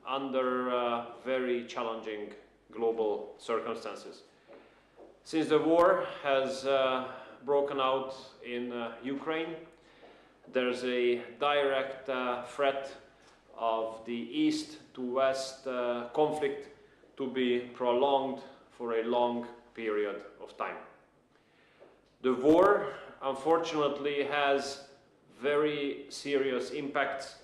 under very challenging global circumstances. Since the war has broken out in Ukraine, there's a direct threat of the east to west conflict to be prolonged for a long period of time. The war, unfortunately, has very serious impacts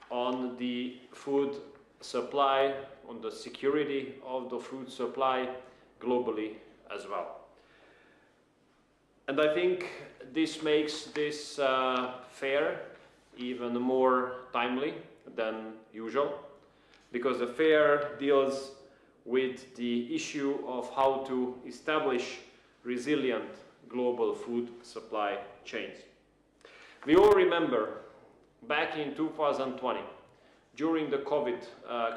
on the food supply, on the security of the food supply globally as well. And I think this makes this fair even more timely than usual, because the fair deals with the issue of how to establish resilient global food supply chains. We all remember back in 2020, during the COVID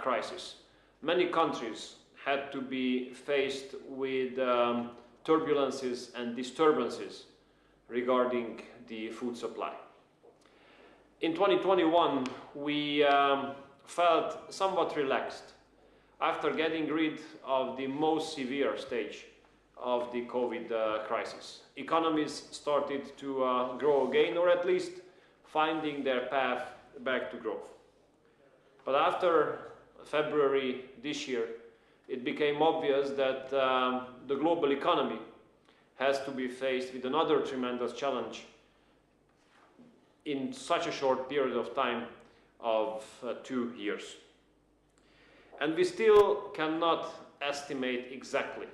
crisis, many countries had to be faced with turbulences and disturbances regarding the food supply. In 2021, we felt somewhat relaxed after getting rid of the most severe stage of the COVID crisis. Economies started to grow again, or at least finding their path back to growth. But after February this year, it became obvious that the global economy has to be faced with another tremendous challenge in such a short period of time of 2 years. And we still cannot estimate exactly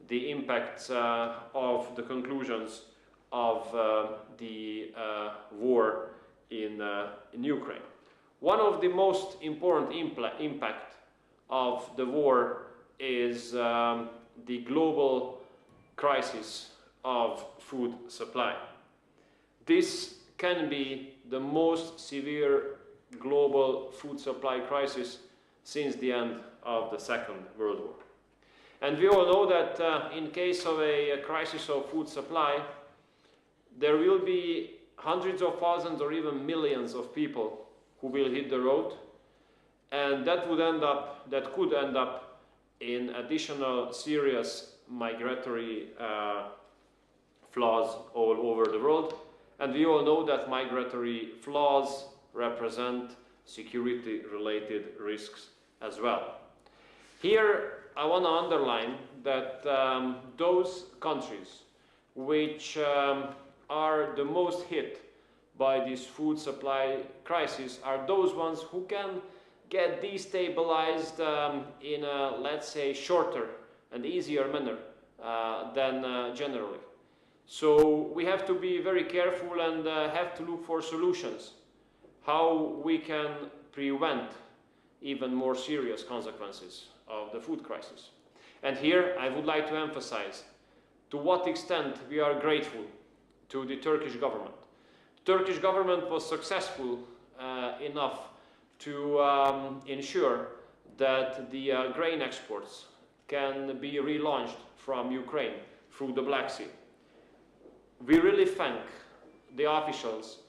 the impacts of the conclusions of the war in Ukraine. One of the most important impact of the war is the global crisis of food supply. This can be the most severe global food supply crisis since the end of the Second World War. And we all know that in case of a crisis of food supply, there will be hundreds of thousands or even millions of people who will hit the road, and that could end up in additional serious migratory flows all over the world. And we all know that migratory flows represent security-related risks as well. Here, I want to underline that those countries which are the most hit by this food supply crisis are those ones who can get destabilized in a, let's say, shorter and easier manner than generally. So we have to be very careful and have to look for solutions, how we can prevent even more serious consequences of the food crisis. And here I would like to emphasize to what extent we are grateful to the Turkish government. The Turkish government was successful enough to ensure that the grain exports can be relaunched from Ukraine through the Black Sea. We really thank the officials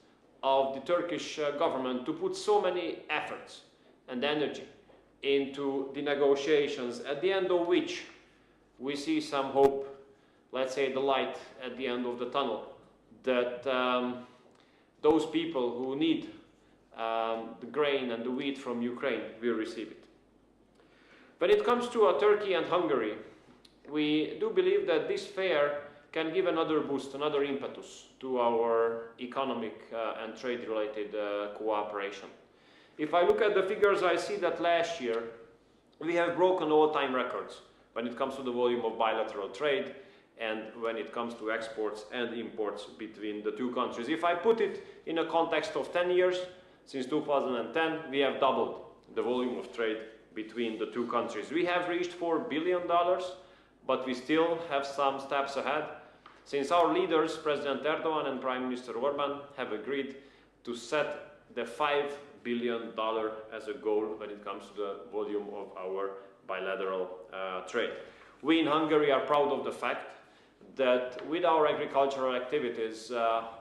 of the Turkish government to put so many efforts and energy into the negotiations, at the end of which we see some hope, let's say the light at the end of the tunnel, that those people who need the grain and the wheat from Ukraine will receive it. When it comes to Turkey and Hungary, we do believe that this fair can give another boost, another impetus to our economic and trade-related cooperation. If I look at the figures, I see that last year we have broken all-time records when it comes to the volume of bilateral trade and when it comes to exports and imports between the two countries. If I put it in a context of 10 years, since 2010, we have doubled the volume of trade between the two countries. We have reached $4 billion, but we still have some steps ahead, since our leaders, President Erdogan and Prime Minister Orban, have agreed to set the $5 billion as a goal when it comes to the volume of our bilateral trade. We in Hungary are proud of the fact that with our agricultural activities,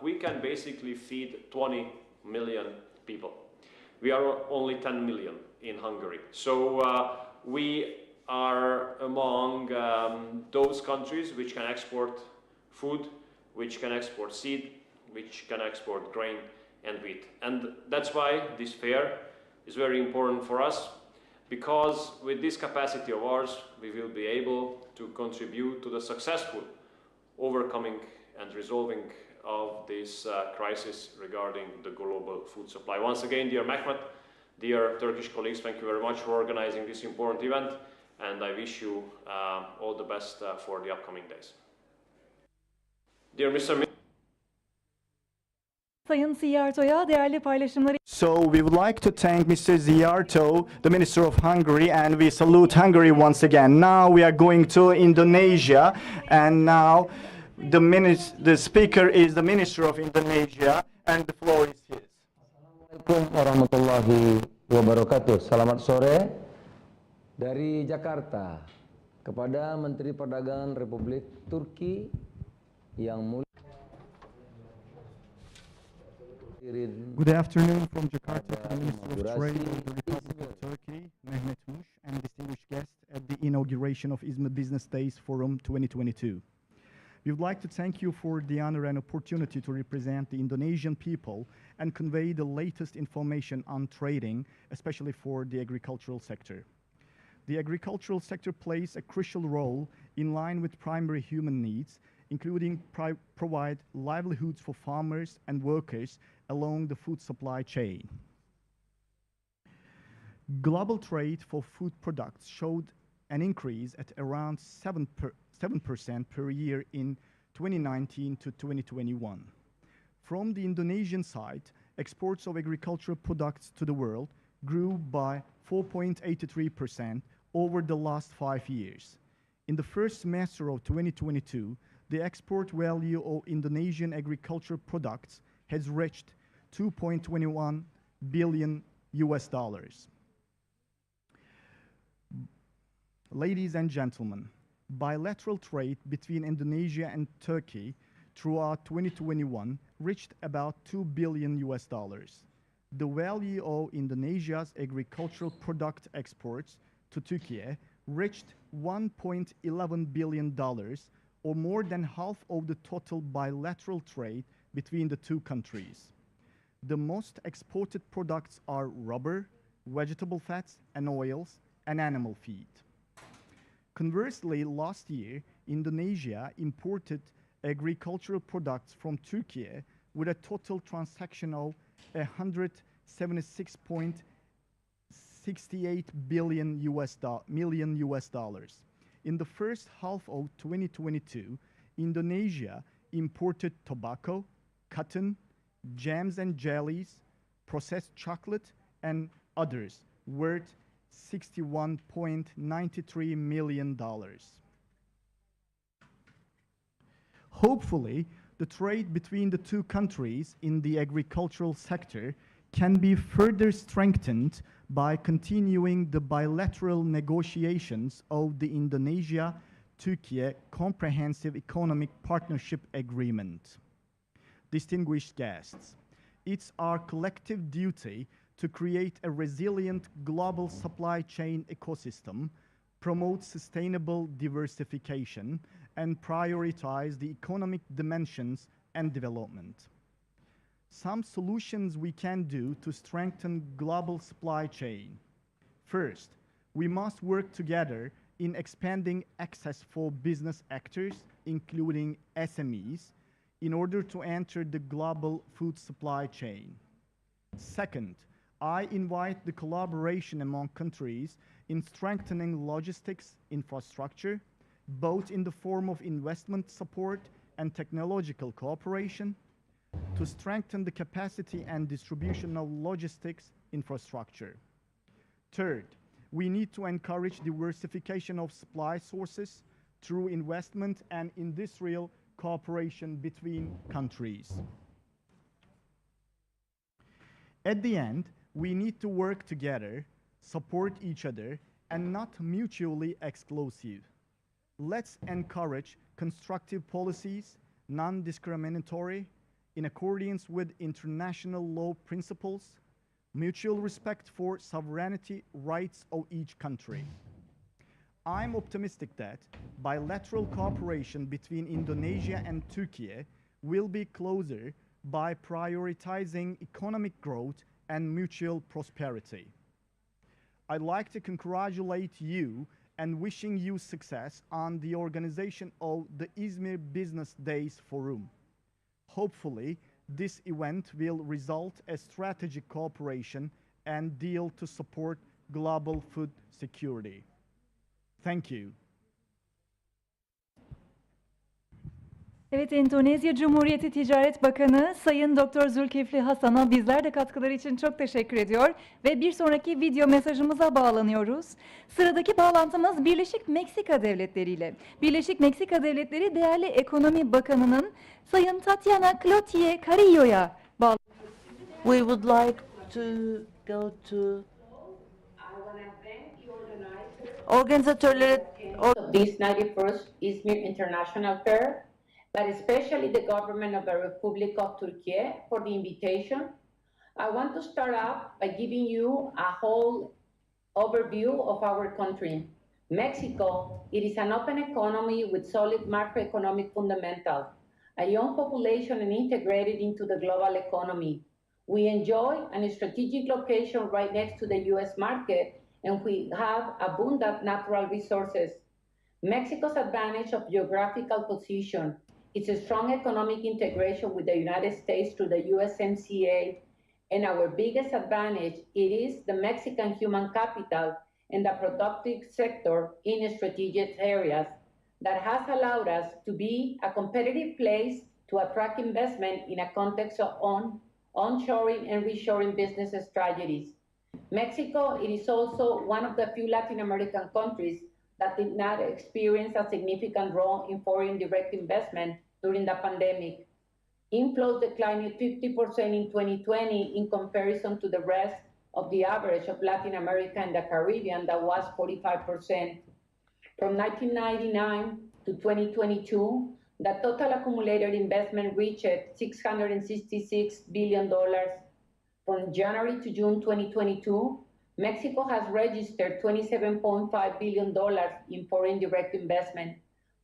we can basically feed 20 million people. We are only 10 million in Hungary. So we are among those countries which can export food, which can export seed, which can export grain and wheat. And that's why this fair is very important for us, because with this capacity of ours, we will be able to contribute to the successful overcoming and resolving of this crisis regarding the global food supply. Once again, dear Mehmet, dear Turkish colleagues, thank you very much for organizing this important event, and I wish you all the best for the upcoming days. Dear Mr. Sayın Ziyarto'ya değerli paylaşımları. So we would like to thank Mr. Ziyarto, the Minister of Hungary, and we salute Hungary once again. Now we are going to Indonesia, and now the speaker is the Minister of Indonesia, and the floor is his. Assalamualaikum warahmatullahi wabarakatuh. Selamat sore dari Jakarta kepada Menteri Perdagangan Republik Turki yang mulia. Good afternoon from Jakarta to the Minister of Trade of the Republic of Turkey, Mehmet Muş, and distinguished guests at the inauguration of İZMİR Business Days Forum 2022. We would like to thank you for the honor and opportunity to represent the Indonesian people and convey the latest information on trading, especially for the agricultural sector. The agricultural sector plays a crucial role in line with primary human needs, including provide livelihoods for farmers and workers along the food supply chain. Global trade for food products showed an increase at around 7% per year in 2019 to 2021. From the Indonesian side, exports of agricultural products to the world grew by 4.83% over the last 5 years. In the first semester of 2022, the export value of Indonesian agricultural products has reached $2.21 billion. Ladies and gentlemen, bilateral trade between Indonesia and Turkey throughout 2021 reached about $2 billion. The value of Indonesia's agricultural product exports to Turkey reached $1.11 billion, or more than half of the total bilateral trade between the two countries. The most exported products are rubber, vegetable fats and oils, and animal feed. Conversely, last year, Indonesia imported agricultural products from Turkey with a total transaction of $176.68 million. In the first half of 2022, Indonesia imported tobacco, cotton, jams and jellies, processed chocolate, and others worth $61.93 million. Hopefully, the trade between the two countries in the agricultural sector can be further strengthened by continuing the bilateral negotiations of the Indonesia-Turkey Comprehensive Economic Partnership Agreement. Distinguished guests, it's our collective duty to create a resilient global supply chain ecosystem, promote sustainable diversification, and prioritize the economic dimensions and development. Some solutions we can do to strengthen global supply chain. First, we must work together in expanding access for business actors, including SMEs, in order to enter the global food supply chain. Second, I invite the collaboration among countries in strengthening logistics infrastructure, both in the form of investment support and technological cooperation, to strengthen the capacity and distribution of logistics infrastructure. Third, we need to encourage diversification of supply sources through investment and industrial cooperation between countries. At the end, we need to work together, support each other, and not mutually exclusive. Let's encourage constructive policies, non-discriminatory, in accordance with international law principles, mutual respect for sovereignty rights of each country. I'm optimistic that bilateral cooperation between Indonesia and Turkey will be closer by prioritizing economic growth and mutual prosperity. I'd like to congratulate you and wishing you success on the organization of the İZMİR Business Days Forum. Hopefully, this event will result in strategic cooperation and deal to support global food security. Thank you. Evet, Endonezya Cumhuriyeti Ticaret Bakanı Sayın Dr. Zulkifli Hasan'a bizler de katkıları için çok teşekkür ediyor ve bir sonraki video mesajımıza bağlanıyoruz. Sıradaki bağlantımız Birleşik Meksika Devletleri ile. Birleşik Meksika Devletleri Değerli Ekonomi Bakanı'nın Sayın Tatiana Cloutier Carrillo'ya bağlanıyoruz. We would like to go to Organizatörleri of this 91st İZMİR International Fair, but especially the government of the Republic of Turkey for the invitation. I want to start off by giving you a whole overview of our country. Mexico, it is an open economy with solid macroeconomic fundamentals, a young population and integrated into the global economy. We enjoy a strategic location right next to the US market, and we have abundant natural resources. Mexico's advantage of geographical position, its strong economic integration with the United States through the USMCA, and our biggest advantage, it is the Mexican human capital and the productive sector in strategic areas that has allowed us to be a competitive place to attract investment in a context of onshoring and reshoring business strategies. Mexico, it is also one of the few Latin American countries that did not experience a significant draw in foreign direct investment during the pandemic. Inflows declined 50% in 2020 in comparison to the rest of the average of Latin America and the Caribbean that was 45%. From 1999 to 2022, the total accumulated investment reached $666 billion. From January to June 2022, Mexico has registered $27.5 billion in foreign direct investment,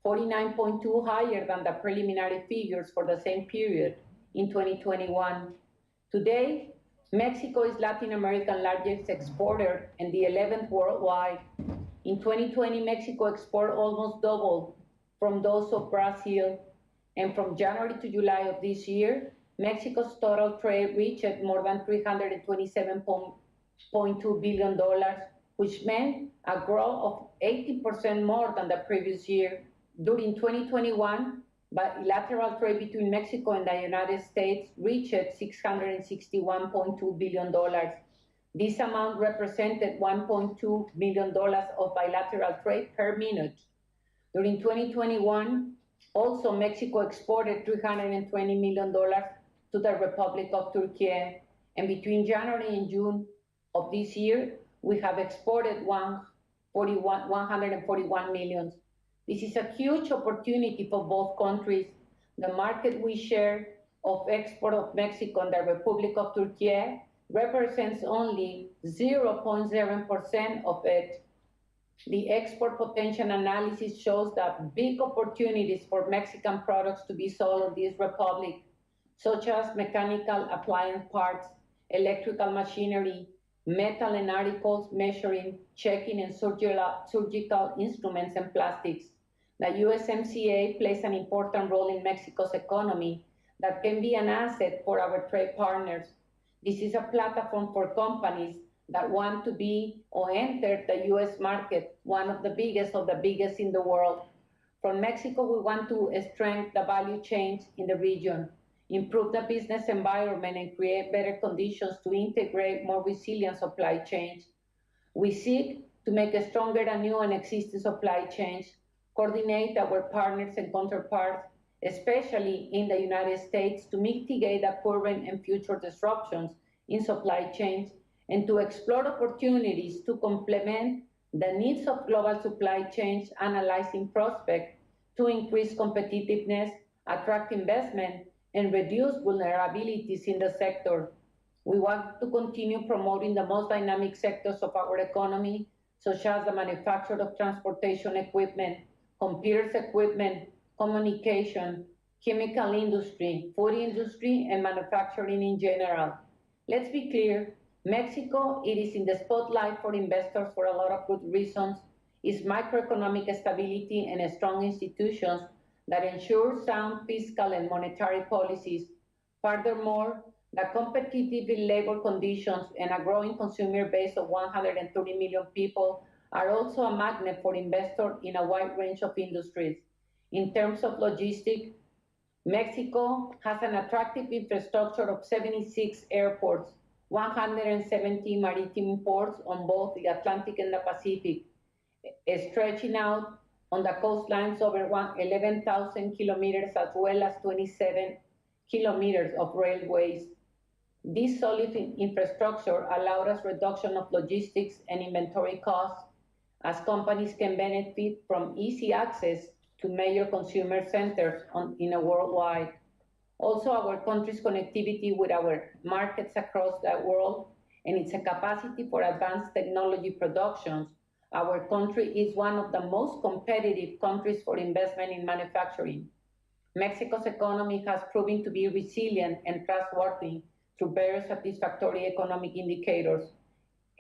49.2 higher than the preliminary figures for the same period in 2021. Today, Mexico is Latin America's largest exporter and the 11th worldwide. In 2020, Mexico export almost doubled from those of Brazil, and from January to July of this year, Mexico's total trade reached more than $327.2 billion, which meant a growth of 80% more than the previous year. During 2021, bilateral trade between Mexico and the United States reached $661.2 billion. This amount represented $1.2 million of bilateral trade per minute. During 2021, also Mexico exported $320 million to the Republic of Turkey, and between January and June of this year, we have exported 141 million. This is a huge opportunity for both countries. The market we share of export of Mexico and the Republic of Turkey represents only 0.0% of it. The export potential analysis shows that big opportunities for Mexican products to be sold in this republic, such as mechanical appliance parts, electrical machinery, metal and articles, measuring, checking, and surgical instruments and plastics. The USMCA plays an important role in Mexico's economy that can be an asset for our trade partners. This is a platform for companies that want to be or enter the US market, one of the biggest in the world. From Mexico, we want to strengthen the value chains in the region, improve the business environment, and create better conditions to integrate more resilient supply chains. We seek to make a stronger and new and existing supply chains, coordinate our partners and counterparts, especially in the United States, to mitigate the current and future disruptions in supply chains, and to explore opportunities to complement the needs of global supply chains, analyzing prospects to increase competitiveness, attract investment, and reduce vulnerabilities in the sector. We want to continue promoting the most dynamic sectors of our economy, such as the manufacture of transportation equipment, computers equipment, communication, chemical industry, food industry, and manufacturing in general. Let's be clear, Mexico, it is in the spotlight for investors for a lot of good reasons. Its macroeconomic stability and strong institutions that ensure sound fiscal and monetary policies. Furthermore, the competitive labor conditions and a growing consumer base of 130 million people are also a magnet for investors in a wide range of industries. In terms of logistics, Mexico has an attractive infrastructure of 76 airports, 170 maritime ports on both the Atlantic and the Pacific, stretching out on the coastlines over 11,000 kilometers, as well as 27 kilometers of railways. This solid infrastructure allowed us reduction of logistics and inventory costs, as companies can benefit from easy access to major consumer centers in a worldwide. Also, our country's connectivity with our markets across the world and its capacity for advanced technology productions. Our country is one of the most competitive countries for investment in manufacturing. Mexico's economy has proven to be resilient and trustworthy through very satisfactory economic indicators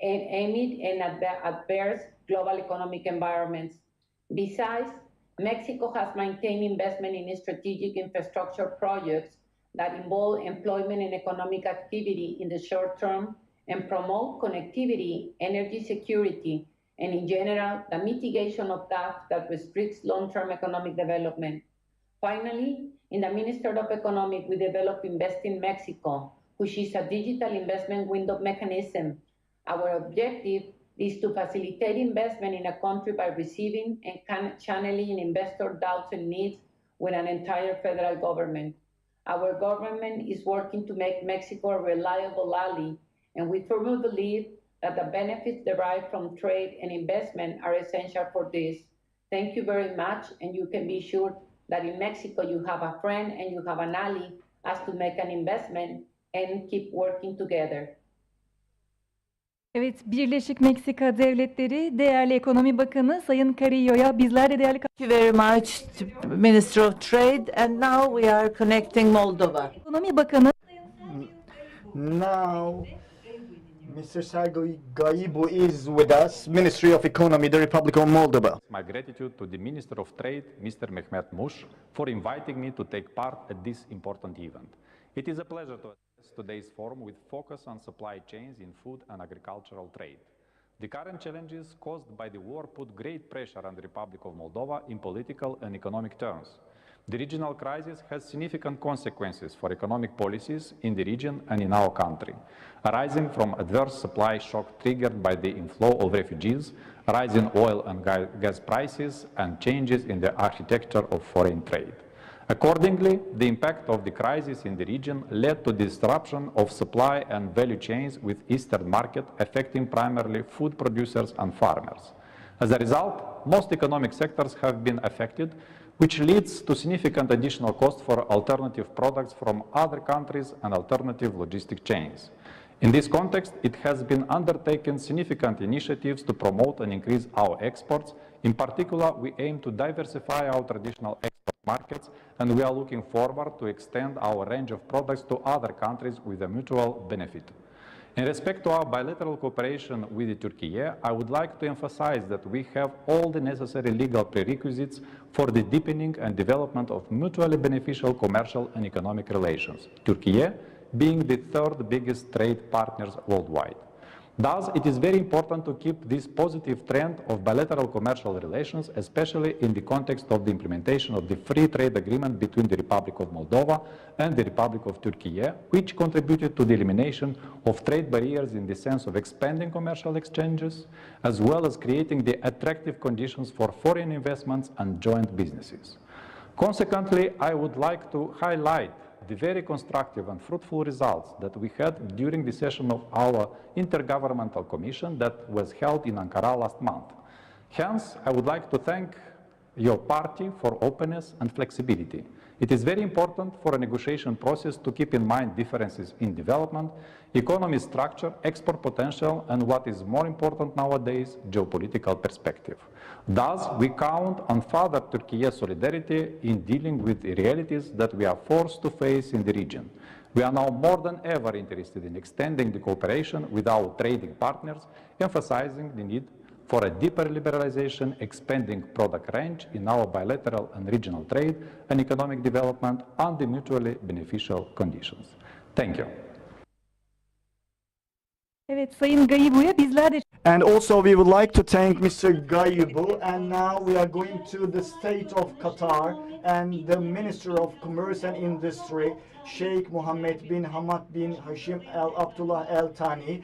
amid an adverse global economic environments. Besides, Mexico has maintained investment in strategic infrastructure projects that involve employment and economic activity in the short term and promote connectivity, energy security, and in general, the mitigation of that restricts long-term economic development. Finally, in the Ministry of Economic, we developed Invest in Mexico, which is a digital investment window mechanism. Our objective is to facilitate investment in a country by receiving and channeling investor doubts and needs with an entire federal government. Our government is working to make Mexico a reliable ally, and we firmly believe that the benefits derived from trade and investment are essential for this. Thank you very much, and you can be sure that in Mexico you have a friend and you have an ally as to make an investment and keep working together. Evet, Birleşik Meksika Devletleri Değerli Ekonomi Bakanı Sayın Carrillo'ya bizler de değerli... Thank you very much, to Minister of Trade. And now we are connecting Moldova. Ekonomi Bakanı... Now, Mr. Sergey Gaibu is with us, Ministry of Economy, the Republic of Moldova. My gratitude to the Minister of Trade, Mr. Mehmet Mush, for inviting me to take part at this important event. It is a pleasure to address today's forum with focus on supply chains in food and agricultural trade. The current challenges caused by the war put great pressure on the Republic of Moldova in political and economic terms. The regional crisis has significant consequences for economic policies in the region and in our country, arising from adverse supply shock triggered by the inflow of refugees, rising oil and gas prices, and changes in the architecture of foreign trade. Accordingly, the impact of the crisis in the region led to the disruption of supply and value chains with Eastern market, affecting primarily food producers and farmers. As a result, most economic sectors have been affected, which leads to significant additional cost for alternative products from other countries and alternative logistic chains. In this context, it has been undertaken significant initiatives to promote and increase our exports. In particular, we aim to diversify our traditional export markets, and we are looking forward to extend our range of products to other countries with a mutual benefit. In respect to our bilateral cooperation with Turkey, I would like to emphasize that we have all the necessary legal prerequisites for the deepening and development of mutually beneficial commercial and economic relations, Turkey being the third biggest trade partners worldwide. Thus, it is very important to keep this positive trend of bilateral commercial relations, especially in the context of the implementation of the free trade agreement between the Republic of Moldova and the Republic of Turkey, which contributed to the elimination of trade barriers in the sense of expanding commercial exchanges, as well as creating the attractive conditions for foreign investments and joint businesses. Consequently, I would like to highlight the very constructive and fruitful results that we had during the session of our Intergovernmental Commission that was held in Ankara last month. Hence, I would like to thank your party for openness and flexibility. It is very important for a negotiation process to keep in mind differences in development, economy structure, export potential, and what is more important nowadays, geopolitical perspective. Thus, we count on further Turkey's solidarity in dealing with the realities that we are forced to face in the region. We are now more than ever interested in extending the cooperation with our trading partners, emphasizing the need for a deeper liberalization, expanding product range in our bilateral and regional trade and economic development under mutually beneficial conditions. Thank you. Evet, Sayın Gaibu'ya bizler de... And also we would like to thank Mr. Gaibu, and now we are going to the state of Qatar and the Minister of Commerce and Industry, Sheikh Mohammed bin Hamad bin Hashim Al Abdullah Al Thani.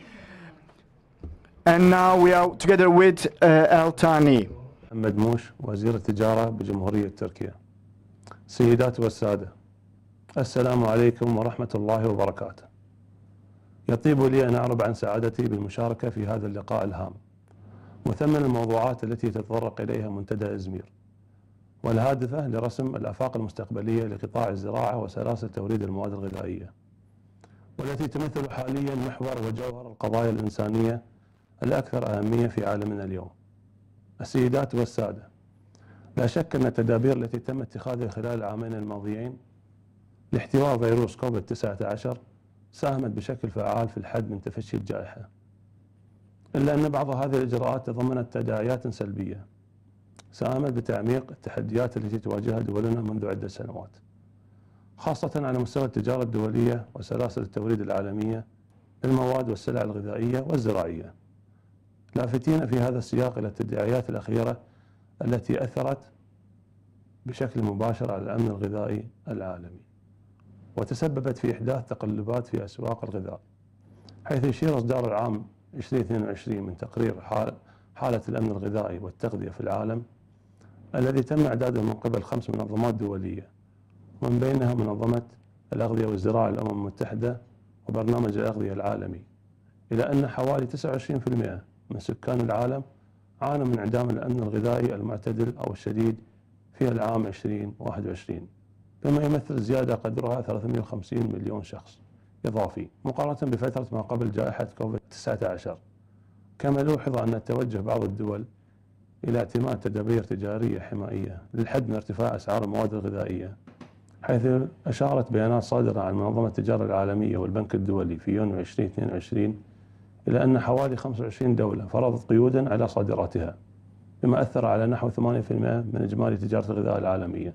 And now we are together with Al Thani. محمد موش وزير التجارة بجمهورية تركيا. سيدات والسادة، السلام عليكم ورحمة الله وبركاته. يطيب لي أن أعرب عن سعادتي بالمشاركة في هذا اللقاء الهام مثمن الموضوعات التي تتطرق إليها منتدى إزمير، والهادفة لرسم الآفاق المستقبلية لقطاع الزراعة وسلاسل توريد المواد الغذائية، والتي تمثل حاليا محور وجوهر القضايا الإنسانية الأكثر أهمية في عالمنا اليوم. السيدات والسادة، لا شك أن التدابير التي تم اتخاذها خلال العامين الماضيين لاحتواء فيروس كوفيد-19 ساهمت بشكل فعال في الحد من تفشي الجائحة، إلا أن بعض هذه الإجراءات تضمنت تداعيات سلبية ساهمت بتعميق التحديات التي تواجهها دولنا منذ عدة سنوات، خاصة على مستوى التجارة الدولية وسلاسل التوريد العالمية للمواد والسلع الغذائية والزراعية، لافتين في هذا السياق إلى التداعيات الأخيرة التي أثرت بشكل مباشر على الأمن الغذائي العالمي، وتسببت في إحداث تقلبات في أسواق الغذاء، حيث يشير إصدار العام 2022 من تقرير حالة الأمن الغذائي والتغذية في العالم الذي تم إعداده من قبل 5 منظمات دولية، ومن بينها منظمة الأغذية والزراعة للأمم المتحدة وبرنامج الأغذية العالمي، إلى أن حوالي 29% من سكان العالم عانوا من انعدام الأمن الغذائي المعتدل أو الشديد في العام 2021، بما يمثل زيادة قدرها 350 مليون شخص إضافي مقارنة بفترة ما قبل جائحة كوفيد-19. كما لوحظ أن توجه بعض الدول إلى اعتماد تدابير تجارية حمائية للحد من ارتفاع أسعار المواد الغذائية، حيث أشارت بيانات صادرة عن منظمة التجارة العالمية والبنك الدولي في يونيو 2022 إلى أن حوالي 25 دولة فرضت قيودا على صادراتها، بما أثر على نحو 8% من إجمالي تجارة الغذاء العالمية.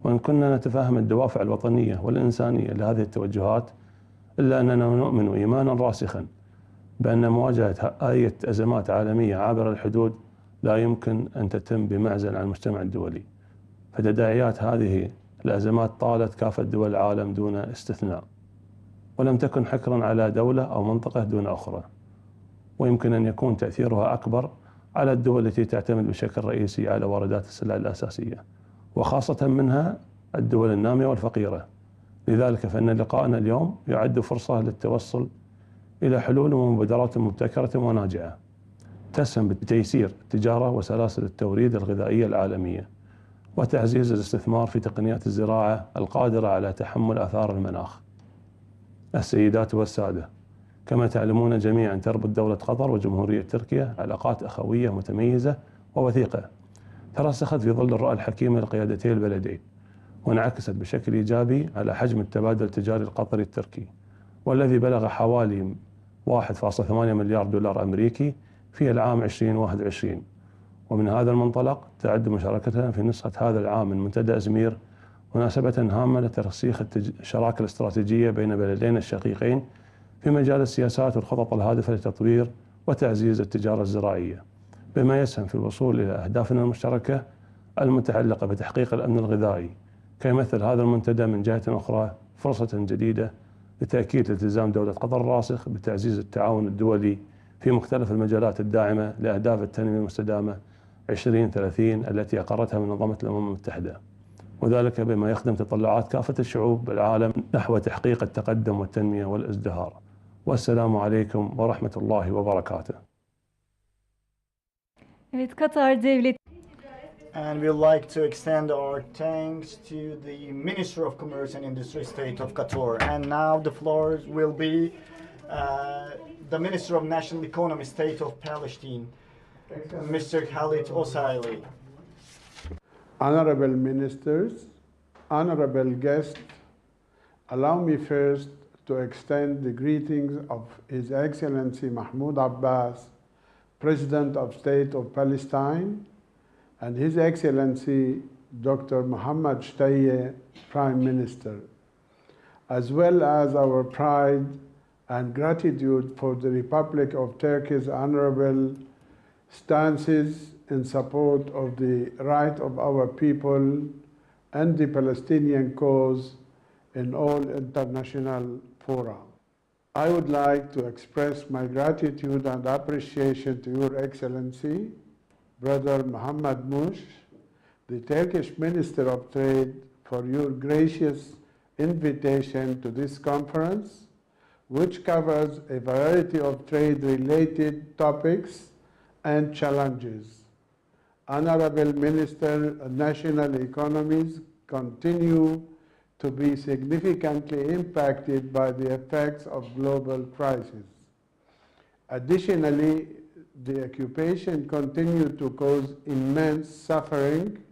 وإن كنا نتفهم الدوافع الوطنية والإنسانية لهذه التوجهات، إلا أننا نؤمن إيمانا راسخا بأن مواجهة أي أزمات عالمية عابرة الحدود لا يمكن أن تتم بمعزل عن المجتمع الدولي، فتداعيات هذه الأزمات طالت كافة دول العالم دون استثناء، ولم تكن حكرا على دولة أو منطقة دون أخرى، ويمكن أن يكون تأثيرها أكبر على الدول التي تعتمد بشكل رئيسي على واردات السلع الأساسية، وخاصة منها الدول النامية والفقيرة. لذلك فإن لقاءنا اليوم يعد فرصة للتوصل إلى حلول ومبادرات مبتكرة وناجعة تسهم بتيسير التجارة وسلاسل التوريد الغذائية العالمية، وتعزيز الاستثمار في تقنيات الزراعة القادرة على تحمل آثار المناخ. السيدات والسادة، كما تعلمون جميعا تربط دولة قطر وجمهورية تركيا علاقات أخوية متميزة ووثيقة ترسخت في ظل الرؤى الحكيمة لقيادتي البلدين، وانعكست بشكل إيجابي على حجم التبادل التجاري القطري التركي، والذي بلغ حوالي 1.8 مليار دولار أمريكي في العام 2021. ومن هذا المنطلق تعد مشاركتنا في نسخة هذا العام من منتدى إزمير مناسبة هامة لترسيخ الشراكة الاستراتيجية بين بلدين الشقيقين في مجال السياسات والخطط الهادفة لتطوير وتعزيز التجارة الزراعية، بما يسهم في الوصول إلى أهدافنا المشتركة المتعلقة بتحقيق الأمن الغذائي. كيمثل هذا المنتدى من جهة أخرى فرصة جديدة لتأكيد التزام دولة قطر الراسخ بتعزيز التعاون الدولي في مختلف المجالات الداعمة لأهداف التنمية المستدامة 2030 التي أقرتها منظمة الأمم المتحدة، وذلك بما يخدم تطلعات كافة الشعوب بالعالم نحو تحقيق التقدم والتنمية والازدهار. والسلام عليكم ورحمة الله وبركاته. Evet, Katar Devlet. And we'd like to extend our thanks to the Minister of Commerce and Industry State of Qatar. And now the floor will be the Minister of National Economy State of Palestine, Mr. Khalid Osaili. Honorable Ministers, honorable guests, allow me first to extend the greetings of His Excellency Mahmoud Abbas, President of State of Palestine, and His Excellency Dr. Mohammad Shtayyeh, Prime Minister, as well as our pride and gratitude for the Republic of Turkey's honorable stances in support of the right of our people and the Palestinian cause in all international fora. I would like to express my gratitude and appreciation to Your Excellency, Brother Mohammad Mush, the Turkish Minister of Trade, for your gracious invitation to this conference, which covers a variety of trade-related topics and challenges. Honorable Minister, national economies continue to be significantly impacted by the effects of global crisis. Additionally, the occupation continued to cause immense suffering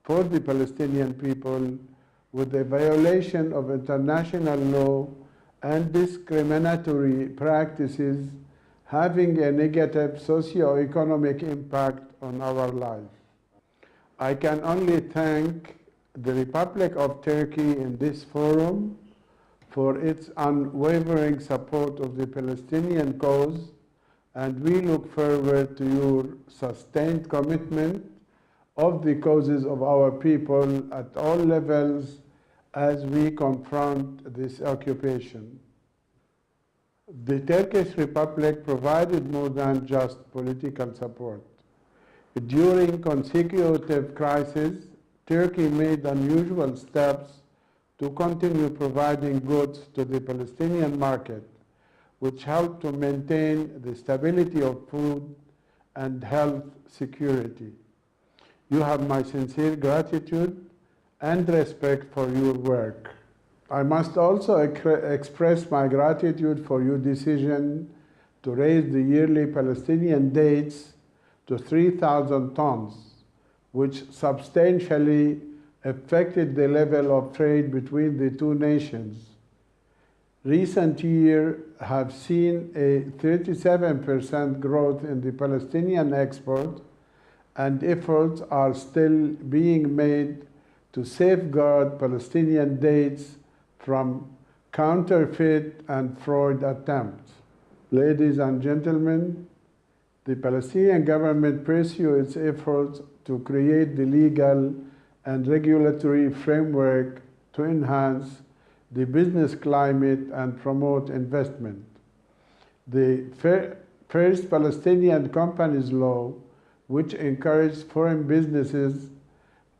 for the Palestinian people, with the violation of international law and discriminatory practices having a negative socio-economic impact on our lives. I can only thank the Republic of Turkey in this forum for its unwavering support of the Palestinian cause, and we look forward to your sustained commitment of the causes of our people at all levels as we confront this occupation. The Turkish Republic provided more than just political support. During consecutive crises, Turkey made unusual steps to continue providing goods to the Palestinian market, which helped to maintain the stability of food and health security. You have my sincere gratitude and respect for your work. I must also express my gratitude for your decision to raise the yearly Palestinian dates to 3,000 tons, which substantially affected the level of trade between the two nations. Recent years have seen a 37% growth in the Palestinian export, and efforts are still being made to safeguard Palestinian dates from counterfeit and fraud attempts. Ladies and gentlemen, the Palestinian government pursues its efforts to create the legal and regulatory framework to enhance the business climate and promote investment. The first Palestinian companies law, which encouraged foreign businesses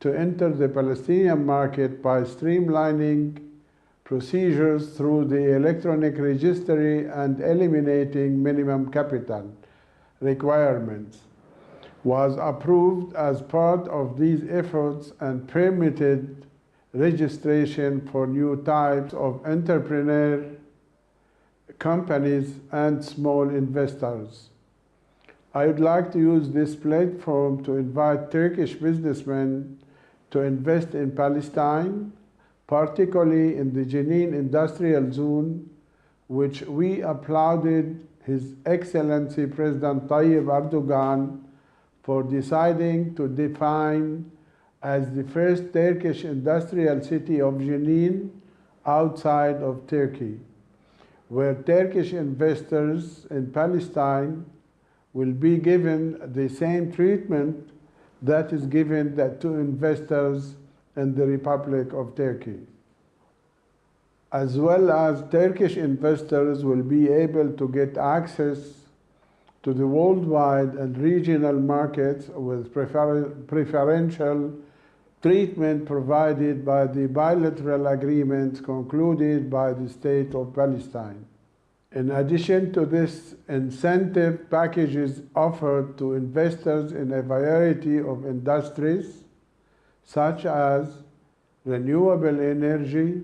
to enter the Palestinian market by streamlining procedures through the electronic registry and eliminating minimum capital requirements, was approved as part of these efforts and permitted registration for new types of entrepreneur companies and small investors. I would like to use this platform to invite Turkish businessmen to invest in Palestine, particularly in the Jenin Industrial Zone, which we applauded His Excellency President Tayyip Erdogan for deciding to define as the first Turkish industrial city of Jenin outside of Turkey, where Turkish investors in Palestine will be given the same treatment that is given to investors in the Republic of Turkey. As well as Turkish investors will be able to get access to the worldwide and regional markets with preferential treatment provided by the bilateral agreements concluded by the State of Palestine. In addition to this, incentive packages offered to investors in a variety of industries, such as renewable energy,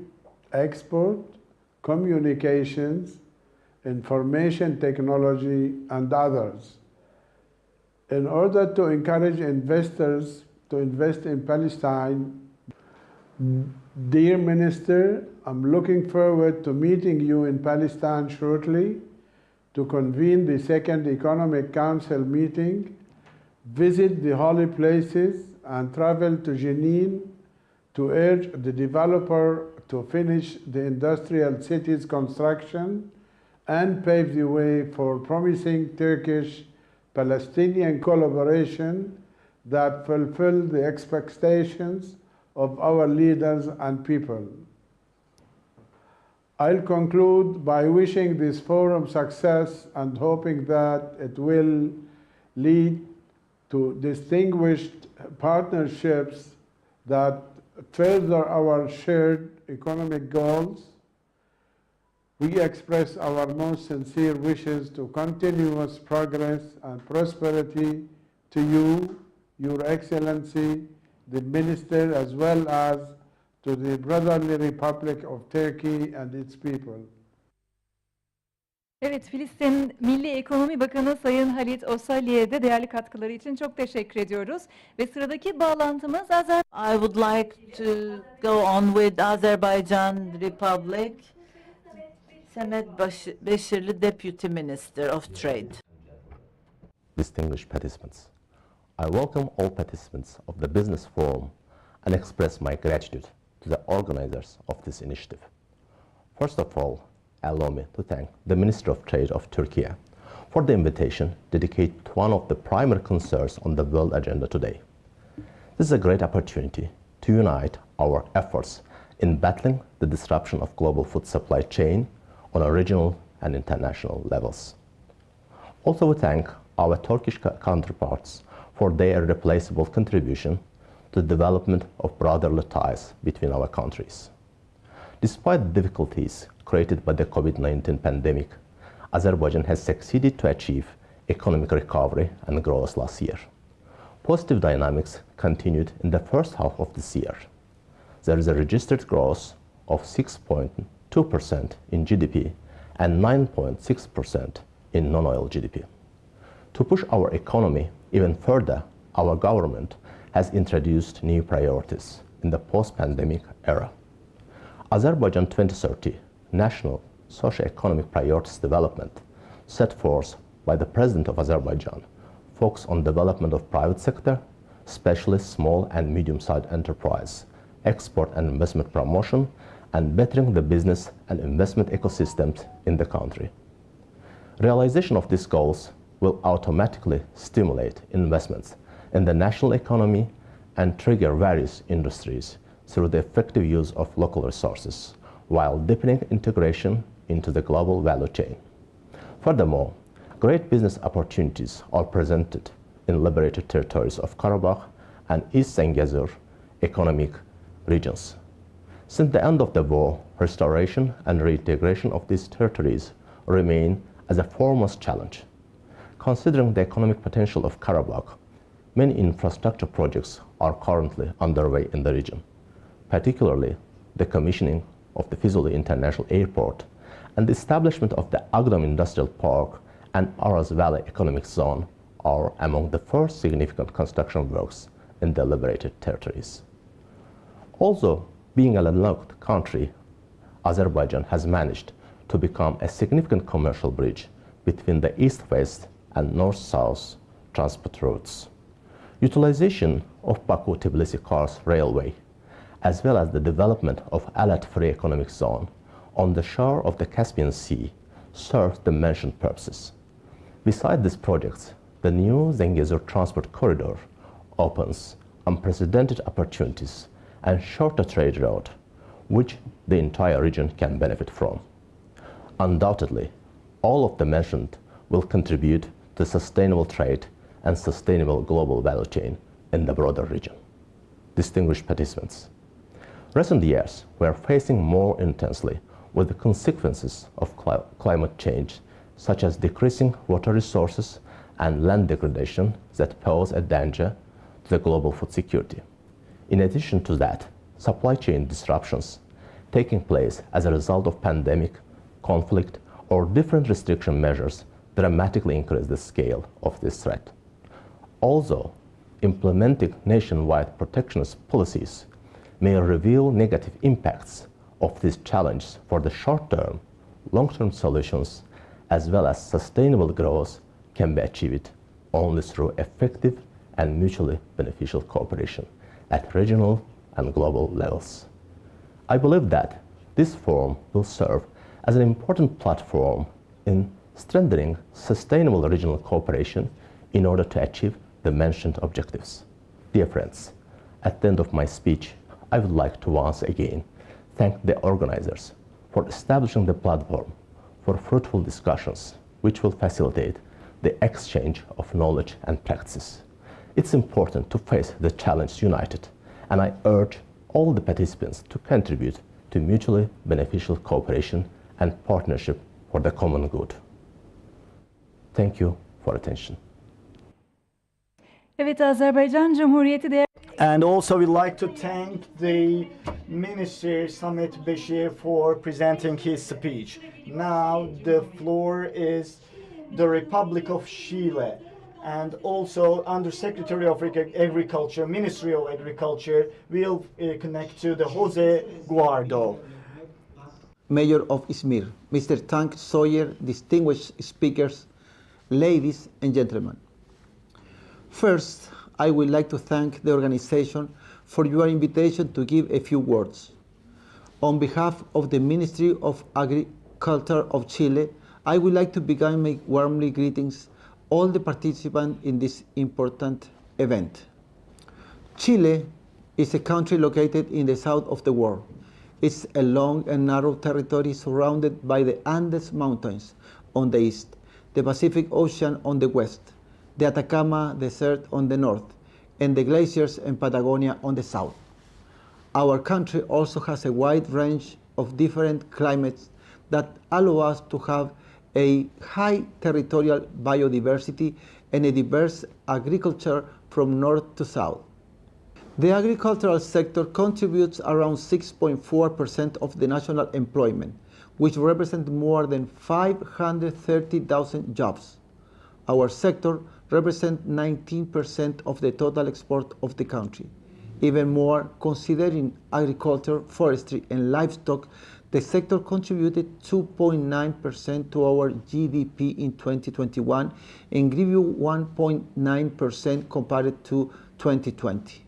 export, communications, information technology, and others. In order to encourage investors to invest in Palestine, dear Minister, I'm looking forward to meeting you in Palestine shortly to convene the second Economic Council meeting, visit the holy places, and travel to Jenin to urge the developer to finish the industrial city's construction and pave the way for promising Turkish-Palestinian collaboration that fulfill the expectations of our leaders and people. I'll conclude by wishing this forum success and hoping that it will lead to distinguished partnerships that further our shared economic goals. We express our most sincere wishes to continuous progress and prosperity to you, Your Excellency, the Minister, as well as to the Brotherly Republic of Turkey and its people. Evet, Filistin Milli Ekonomi Bakanı Sayın Halit Osali'ye de değerli katkıları için çok teşekkür ediyoruz. Ve sıradaki bağlantımız I would like to go on with Azerbaijan Republic. Semet Beşirli, Deputy Minister of Trade. Distinguished participants, I welcome all participants of the Business Forum and express my gratitude to the organizers of this initiative. First of all, allow me to thank the Minister of Trade of Turkey for the invitation dedicated to one of the primary concerns on the world agenda today. This is a great opportunity to unite our efforts in battling the disruption of global food supply chain on a regional and international levels. Also, we thank our Turkish counterparts for their irreplaceable contribution to the development of brotherly ties between our countries. Despite the difficulties created by the COVID-19 pandemic, Azerbaijan has succeeded to achieve economic recovery and growth last year. Positive dynamics continued in the first half of this year. There is a registered growth of 6.2% in GDP and 9.6% in non-oil GDP. To push our economy even further, our government has introduced new priorities in the post-pandemic era. Azerbaijan 2030 National Socio-Economic Priorities Development, set forth by the President of Azerbaijan, focus on development of private sector, especially small and medium-sized enterprise, export and investment promotion, and bettering the business and investment ecosystems in the country. Realization of these goals will automatically stimulate investments in the national economy and trigger various industries through the effective use of local resources, while deepening integration into the global value chain. Furthermore, great business opportunities are presented in liberated territories of Karabakh and East Zangezur economic regions. Since the end of the war, restoration and reintegration of these territories remain as a foremost challenge. Considering the economic potential of Karabakh, many infrastructure projects are currently underway in the region, particularly the commissioning of the Fizuli International Airport and the establishment of the Agdam Industrial Park and Aras Valley Economic Zone are among the first significant construction works in the liberated territories. Also, being a landlocked country, Azerbaijan has managed to become a significant commercial bridge between the east-west and north-south transport routes. Utilization of Baku-Tbilisi-Kars Railway, as well as the development of Alat Free Economic Zone on the shore of the Caspian Sea, serves the mentioned purposes. Beside these projects, the new Zangezur transport corridor opens unprecedented opportunities and shorter trade route, which the entire region can benefit from. Undoubtedly, all of the mentioned will contribute to sustainable trade and sustainable global value chain in the broader region. Distinguished participants, recent years we are facing more intensely with the consequences of climate change, such as decreasing water resources and land degradation that pose a danger to the global food security. In addition to that, supply chain disruptions taking place as a result of pandemic, conflict, or different restriction measures dramatically increase the scale of this threat. Also, implementing nationwide protectionist policies may reveal negative impacts of these challenges for the short-term, long-term solutions, as well as sustainable growth can be achieved only through effective and mutually beneficial cooperation at regional and global levels. I believe that this forum will serve as an important platform in strengthening sustainable regional cooperation in order to achieve the mentioned objectives. Dear friends, at the end of my speech, I would like to once again thank the organizers for establishing the platform for fruitful discussions which will facilitate the exchange of knowledge and practices. It's important to face the challenge united, and I urge all the participants to contribute to mutually beneficial cooperation and partnership for the common good. Thank you for attention. Evet, Azerbaycan Cumhuriyeti değer. And also we'd like to thank the Minister Samet Bashir for presenting his speech. Now the floor is the Republic of Chile, and also Undersecretary of Agriculture, Ministry of Agriculture, will connect to the Jose Guardo. Mayor of İZMİR, Mr. Tank Sawyer, distinguished speakers, ladies and gentlemen. First, I would like to thank the organization for your invitation to give a few words. On behalf of the Ministry of Agriculture of Chile, I would like to begin my warmly greetings all the participants in this important event. Chile is a country located in the south of the world. It's a long and narrow territory surrounded by the Andes Mountains on the east, the Pacific Ocean on the west, the Atacama Desert on the north, and the glaciers in Patagonia on the south. Our country also has a wide range of different climates that allow us to have a high territorial biodiversity and a diverse agriculture from north to south. The agricultural sector contributes around 6.4% of the national employment, which represents more than 530,000 jobs. Our sector represents 19% of the total export of the country. Even more, considering agriculture, forestry, and livestock, the sector contributed 2.9% to our GDP in 2021 and grew 1.9% compared to 2020.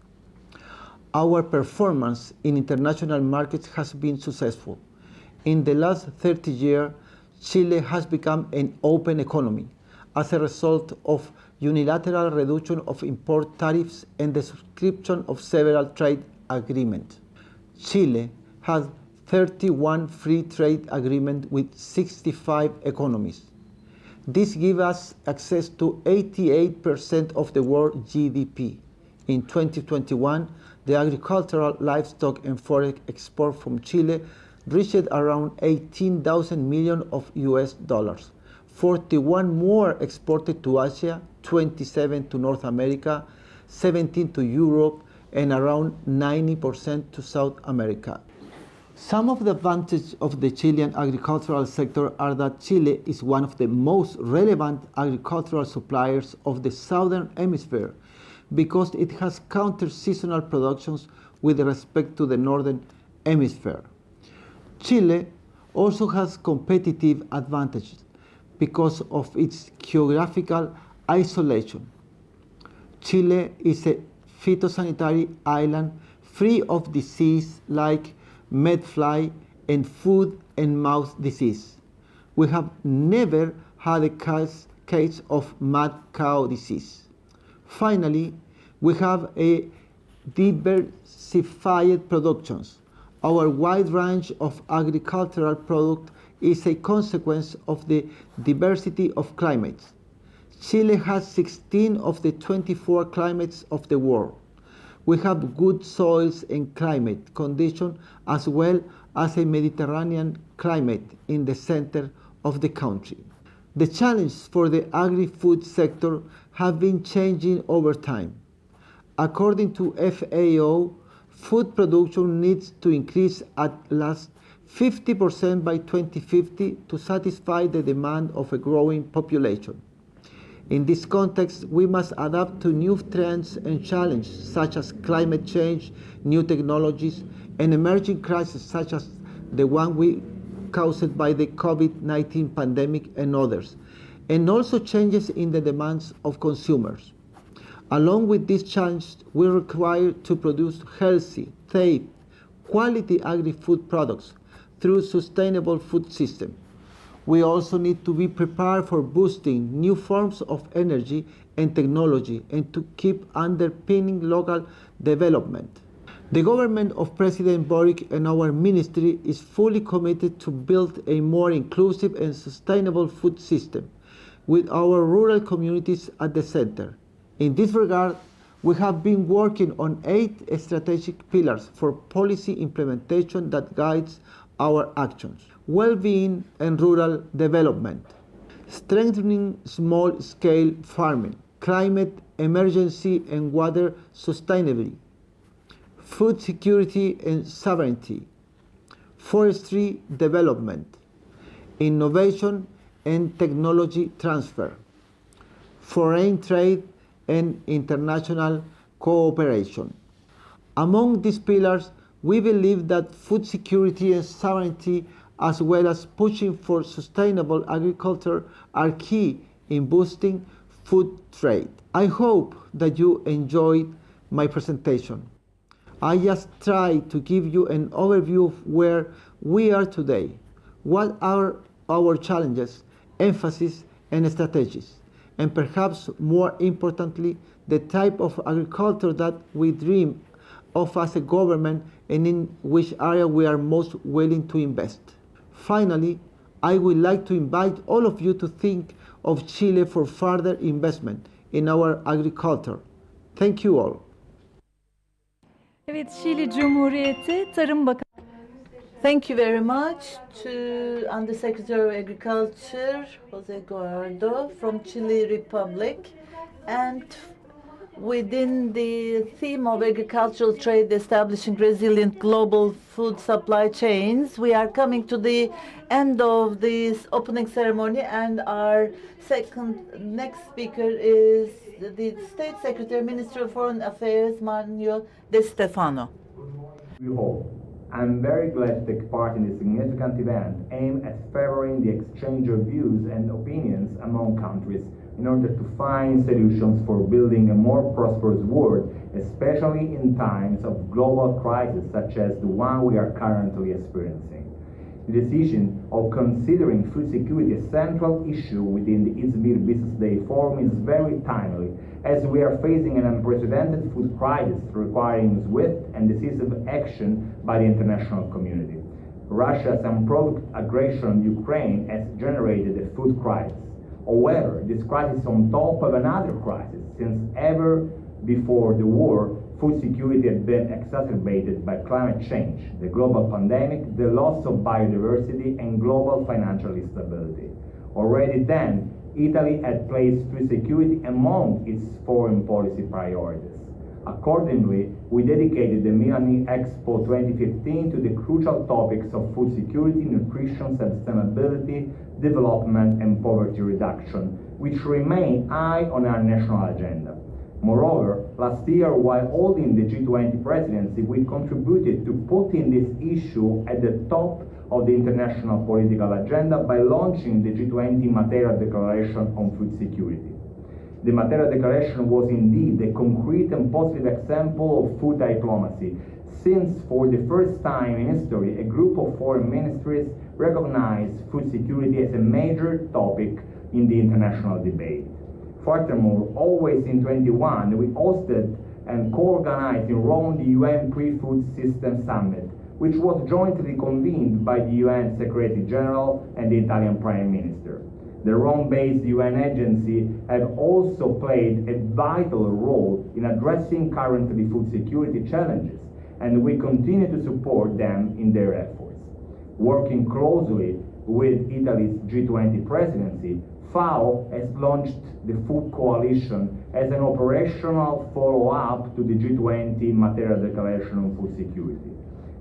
Our performance in international markets has been successful. In the last 30 years, Chile has become an open economy as a result of unilateral reduction of import tariffs and the subscription of several trade agreements. Chile has 31 free trade agreements with 65 economies. This gives us access to 88% of the world GDP. In 2021, the agricultural, livestock, and forest export from Chile reached around 18,000 million of US dollars. 41 more exported to Asia, 27 to North America, 17 to Europe, and around 90% to South America. Some of the advantages of the Chilean agricultural sector are that Chile is one of the most relevant agricultural suppliers of the Southern Hemisphere because it has counter-seasonal productions with respect to the Northern Hemisphere. Chile also has competitive advantages because of its geographical isolation. Chile is a phytosanitary island free of disease like medfly and foot and mouth disease. We have never had a case of mad cow disease. Finally, we have a diversified productions. Our wide range of agricultural products is a consequence of the diversity of climates. Chile has 16 of the 24 climates of the world. We have good soils and climate conditions as well as a Mediterranean climate in the center of the country. The challenges for the agri-food sector have been changing over time. According to FAO, food production needs to increase at least 50% by 2050 to satisfy the demand of a growing population. In this context, we must adapt to new trends and challenges such as climate change, new technologies, and emerging crises such as the one caused by the COVID-19 pandemic and others, and also changes in the demands of consumers. Along with these challenges, we require to produce healthy, safe, quality agri-food products through sustainable food systems. We also need to be prepared for boosting new forms of energy and technology and to keep underpinning local development. The government of President Boric and our ministry is fully committed to build a more inclusive and sustainable food system with our rural communities at the center. In this regard, we have been working on 8 strategic pillars for policy implementation that guides our actions. well-being and rural development, strengthening small-scale farming, climate emergency and water sustainability, food security and sovereignty, forestry development, innovation and technology transfer, foreign trade and international cooperation. Among these pillars, we believe that food security and sovereignty, as well as pushing for sustainable agriculture, are key in boosting food trade. I hope that you enjoyed my presentation. I just tried to give you an overview of where we are today, what are our challenges, emphasis, and strategies, and perhaps more importantly, the type of agriculture that we dream of as a government and in which area we are most willing to invest. Finally, I would like to invite all of you to think of Chile for further investment in our agriculture. Thank you all. Evet, Şili Cumhuriyeti Tarım Bakanı. Thank you very much to Undersecretary of Agriculture, Jose Guardo from Chile Republic. And within the theme of agricultural trade, establishing resilient global food supply chains, we are coming to the end of this opening ceremony, and our next speaker is the State Secretary, Minister of Foreign Affairs, Manuel De Stefano. I'm very glad to take part in this significant event aimed at favoring the exchange of views and opinions among countries in order to find solutions for building a more prosperous world, especially in times of global crisis such as the one we are currently experiencing. The decision of considering food security a central issue within the İZMİR Business Day Forum is very timely, as we are facing an unprecedented food crisis requiring swift and decisive action by the international community. Russia's unprovoked aggression on Ukraine has generated a food crisis. However, this crisis is on top of another crisis, since ever before the war, food security had been exacerbated by climate change, the global pandemic, the loss of biodiversity, and global financial instability. Already then, Italy had placed food security among its foreign policy priorities. Accordingly, we dedicated the Milan Expo 2015 to the crucial topics of food security, nutrition, sustainability, development, and poverty reduction, which remain high on our national agenda. Moreover, last year, while holding the G20 presidency, we contributed to putting this issue at the top of the international political agenda by launching the G20 Material Declaration on Food Security. The Material Declaration was indeed a concrete and positive example of food diplomacy, since for the first time in history, a group of foreign ministries recognized food security as a major topic in the international debate. Furthermore, always in 2021, we hosted and co-organized in Rome the UN Pre-Food System Summit, which was jointly convened by the UN Secretary General and the Italian Prime Minister. The Rome-based UN agency have also played a vital role in addressing currently food security challenges, and we continue to support them in their efforts. Working closely with Italy's G20 presidency, FAO has launched the Food Coalition as an operational follow-up to the G20 Material Declaration on Food Security.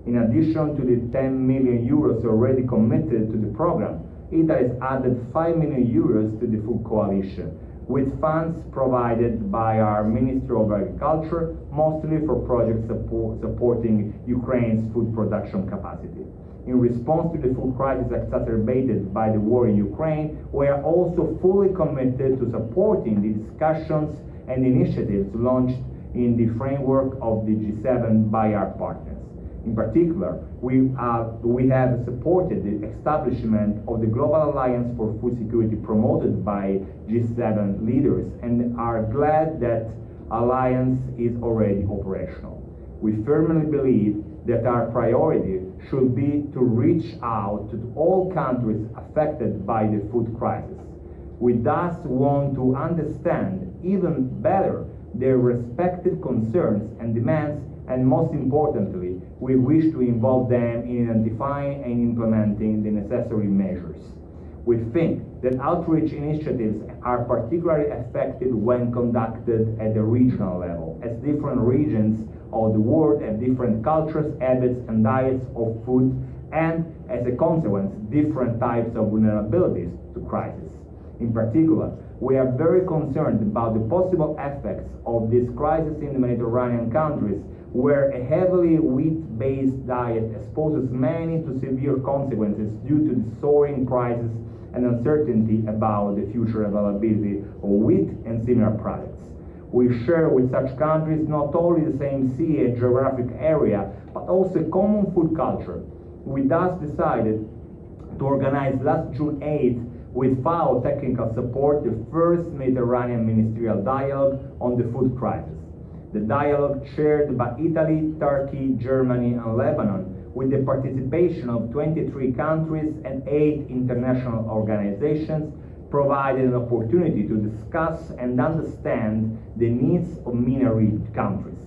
In addition to the 10 million euros already committed to the program, Italy has added 5 million euros to the Food Coalition, with funds provided by our Ministry of Agriculture, mostly for projects supporting Ukraine's food production capacity. In response to the food crisis exacerbated by the war in Ukraine, we are also fully committed to supporting the discussions and initiatives launched in the framework of the G7 by our partners. In particular, we have supported the establishment of the Global Alliance for Food Security promoted by G7 leaders and are glad that alliance is already operational. We firmly believe that our priority should be to reach out to all countries affected by the food crisis. We thus want to understand even better their respective concerns and demands, and most importantly, we wish to involve them in identifying and implementing the necessary measures. We think that outreach initiatives are particularly effective when conducted at the regional level, as different regions of the world have different cultures, habits, and diets of food, and as a consequence, different types of vulnerabilities to crisis. In particular, we are very concerned about the possible effects of this crisis in the Mediterranean countries, where a heavily wheat-based diet exposes many to severe consequences due to the soaring prices and uncertainty about the future availability of wheat and similar products. We share with such countries not only the same sea and geographic area, but also common food culture. We thus decided to organize last June 8th with FAO technical support the first Mediterranean ministerial dialogue on the food crisis. The dialogue chaired by Italy, Turkey, Germany, and Lebanon, with the participation of 23 countries and 8 international organizations, provided an opportunity to discuss and understand the needs of MENA countries.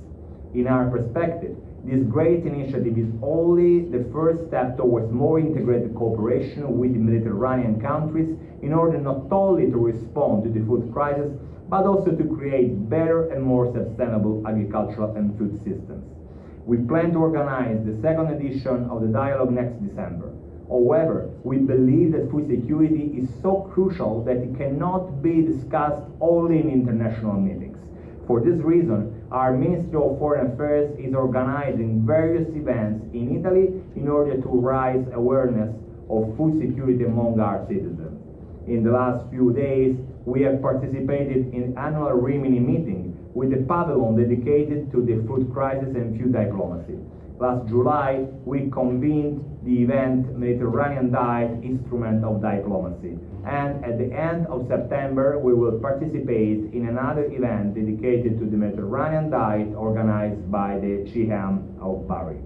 In our perspective, this great initiative is only the first step towards more integrated cooperation with the Mediterranean countries in order not only to respond to the food crisis, but also to create better and more sustainable agricultural and food systems. We plan to organize the second edition of the dialogue next December. However, we believe that food security is so crucial that it cannot be discussed only in international meetings. For this reason, our Ministry of Foreign Affairs is organizing various events in Italy in order to raise awareness of food security among our citizens. In the last few days, we have participated in annual Rimini meeting with a pavilion dedicated to the food crisis and food diplomacy. Last July, we convened the event Mediterranean Diet Instrument of Diplomacy. And at the end of September, we will participate in another event dedicated to the Mediterranean diet organized by the GM of Bari.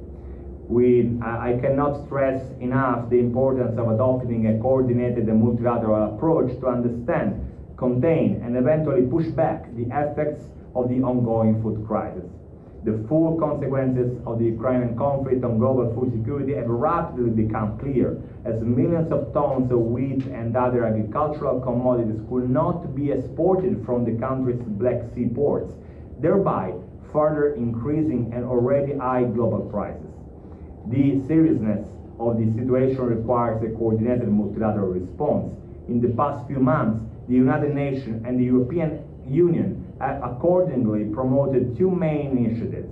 I cannot stress enough the importance of adopting a coordinated and multilateral approach to understand, contain, and eventually push back the effects of the ongoing food crisis. The full consequences of the Ukrainian conflict on global food security have rapidly become clear, as millions of tons of wheat and other agricultural commodities could not be exported from the country's Black Sea ports, thereby further increasing an already high global prices. The seriousness of the situation requires a coordinated multilateral response. In the past few months, the United Nations and the European Union have accordingly promoted 2 main initiatives.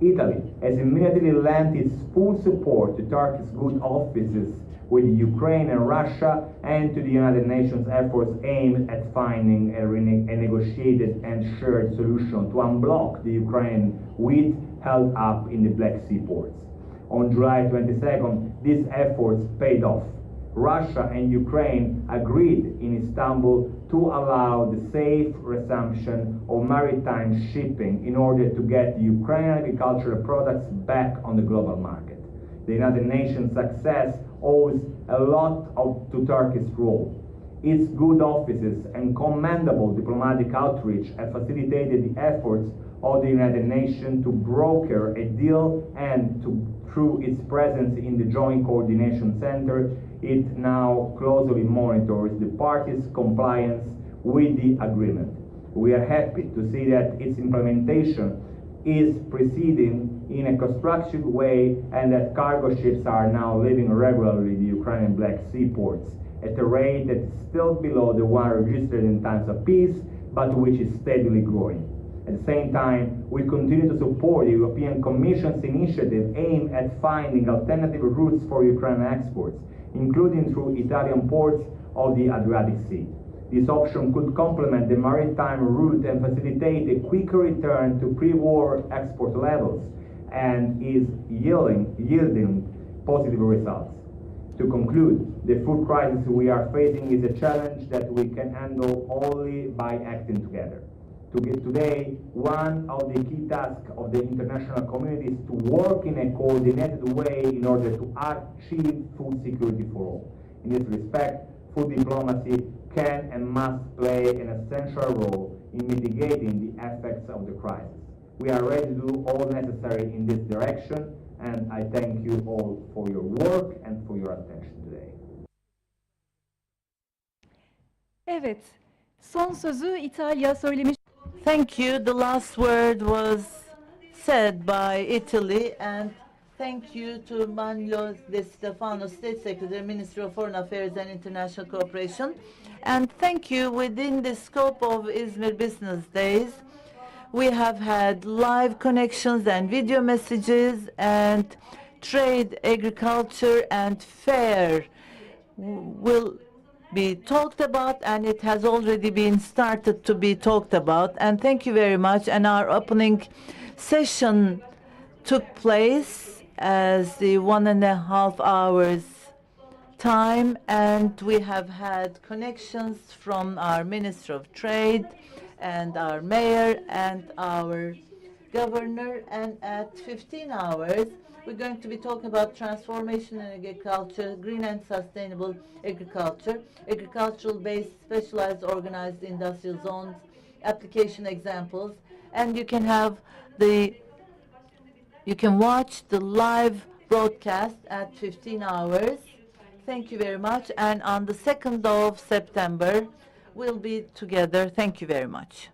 Italy has immediately lent its full support to Turkey's good offices with Ukraine and Russia and to the United Nations efforts aimed at finding a negotiated and shared solution to unblock the Ukrainian wheat held up in the Black Sea ports. On July 22nd, these efforts paid off. Russia and Ukraine agreed in Istanbul to allow the safe resumption of maritime shipping in order to get Ukrainian agricultural products back on the global market. The United Nations' success owes a lot to Turkey's role. Its good offices and commendable diplomatic outreach have facilitated the efforts of the United Nations to broker a deal, and through its presence in the Joint Coordination Center, it now closely monitors the parties' compliance with the agreement. We are happy to see that its implementation is proceeding in a constructive way and that cargo ships are now leaving regularly the Ukrainian Black Sea ports at a rate that is still below the one registered in times of peace, but which is steadily growing. At the same time, we continue to support the European Commission's initiative aimed at finding alternative routes for Ukrainian exports, including through Italian ports of the Adriatic Sea. This option could complement the maritime route and facilitate a quicker return to pre-war export levels, and is yielding positive results. To conclude, the food crisis we are facing is a challenge that we can handle only by acting together. Today, one of the key tasks of the international community is to work in a coordinated way in order to achieve food security for all. In this respect, food diplomacy can and must play an essential role in mitigating the effects of the crisis. We are ready to do all necessary in this direction. And I thank you all for your work and for your attention today. Evet, son sözü İtalya söylemiş. Thank you. The last word was said by Italy, and thank you to Manlio De Stefano, State Secretary, Ministry of Foreign Affairs and International Cooperation. And thank you. Within the scope of İZMİR Business Days, we have had live connections and video messages, and trade, agriculture, and fair will be talked about, and it has already been started to be talked about. And thank you very much. And our opening session took place as the 1.5 hours time, and we have had connections from our Minister of Trade and our mayor and our governor. And at 15 hours, we're going to be talking about transformation in agriculture, green and sustainable agriculture, agricultural-based specialized organized industrial zones, application examples, and you can watch the live broadcast at 15 hours. Thank you very much. And on the 2nd of September, we'll be together. Thank you very much.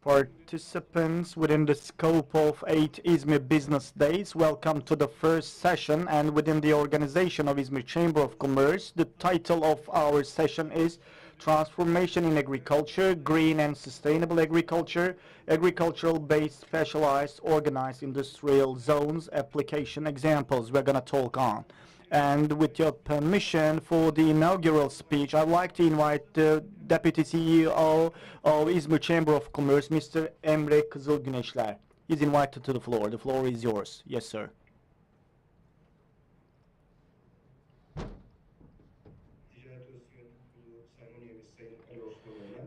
Participants within the scope of 8 İZMİR Business Days, welcome to the first session, and within the organization of İZMİR Chamber of Commerce, the title of our session is Transformation in Agriculture, Green and Sustainable Agriculture, Agricultural-Based Specialized Organized Industrial Zones, Application Examples we're going to talk on. And with your permission for the inaugural speech, I'd like to invite the Deputy CEO of İZMİR Chamber of Commerce, Mr. Emre Kızılgüneşler. He's invited to the floor. The floor is yours. Yes, sir.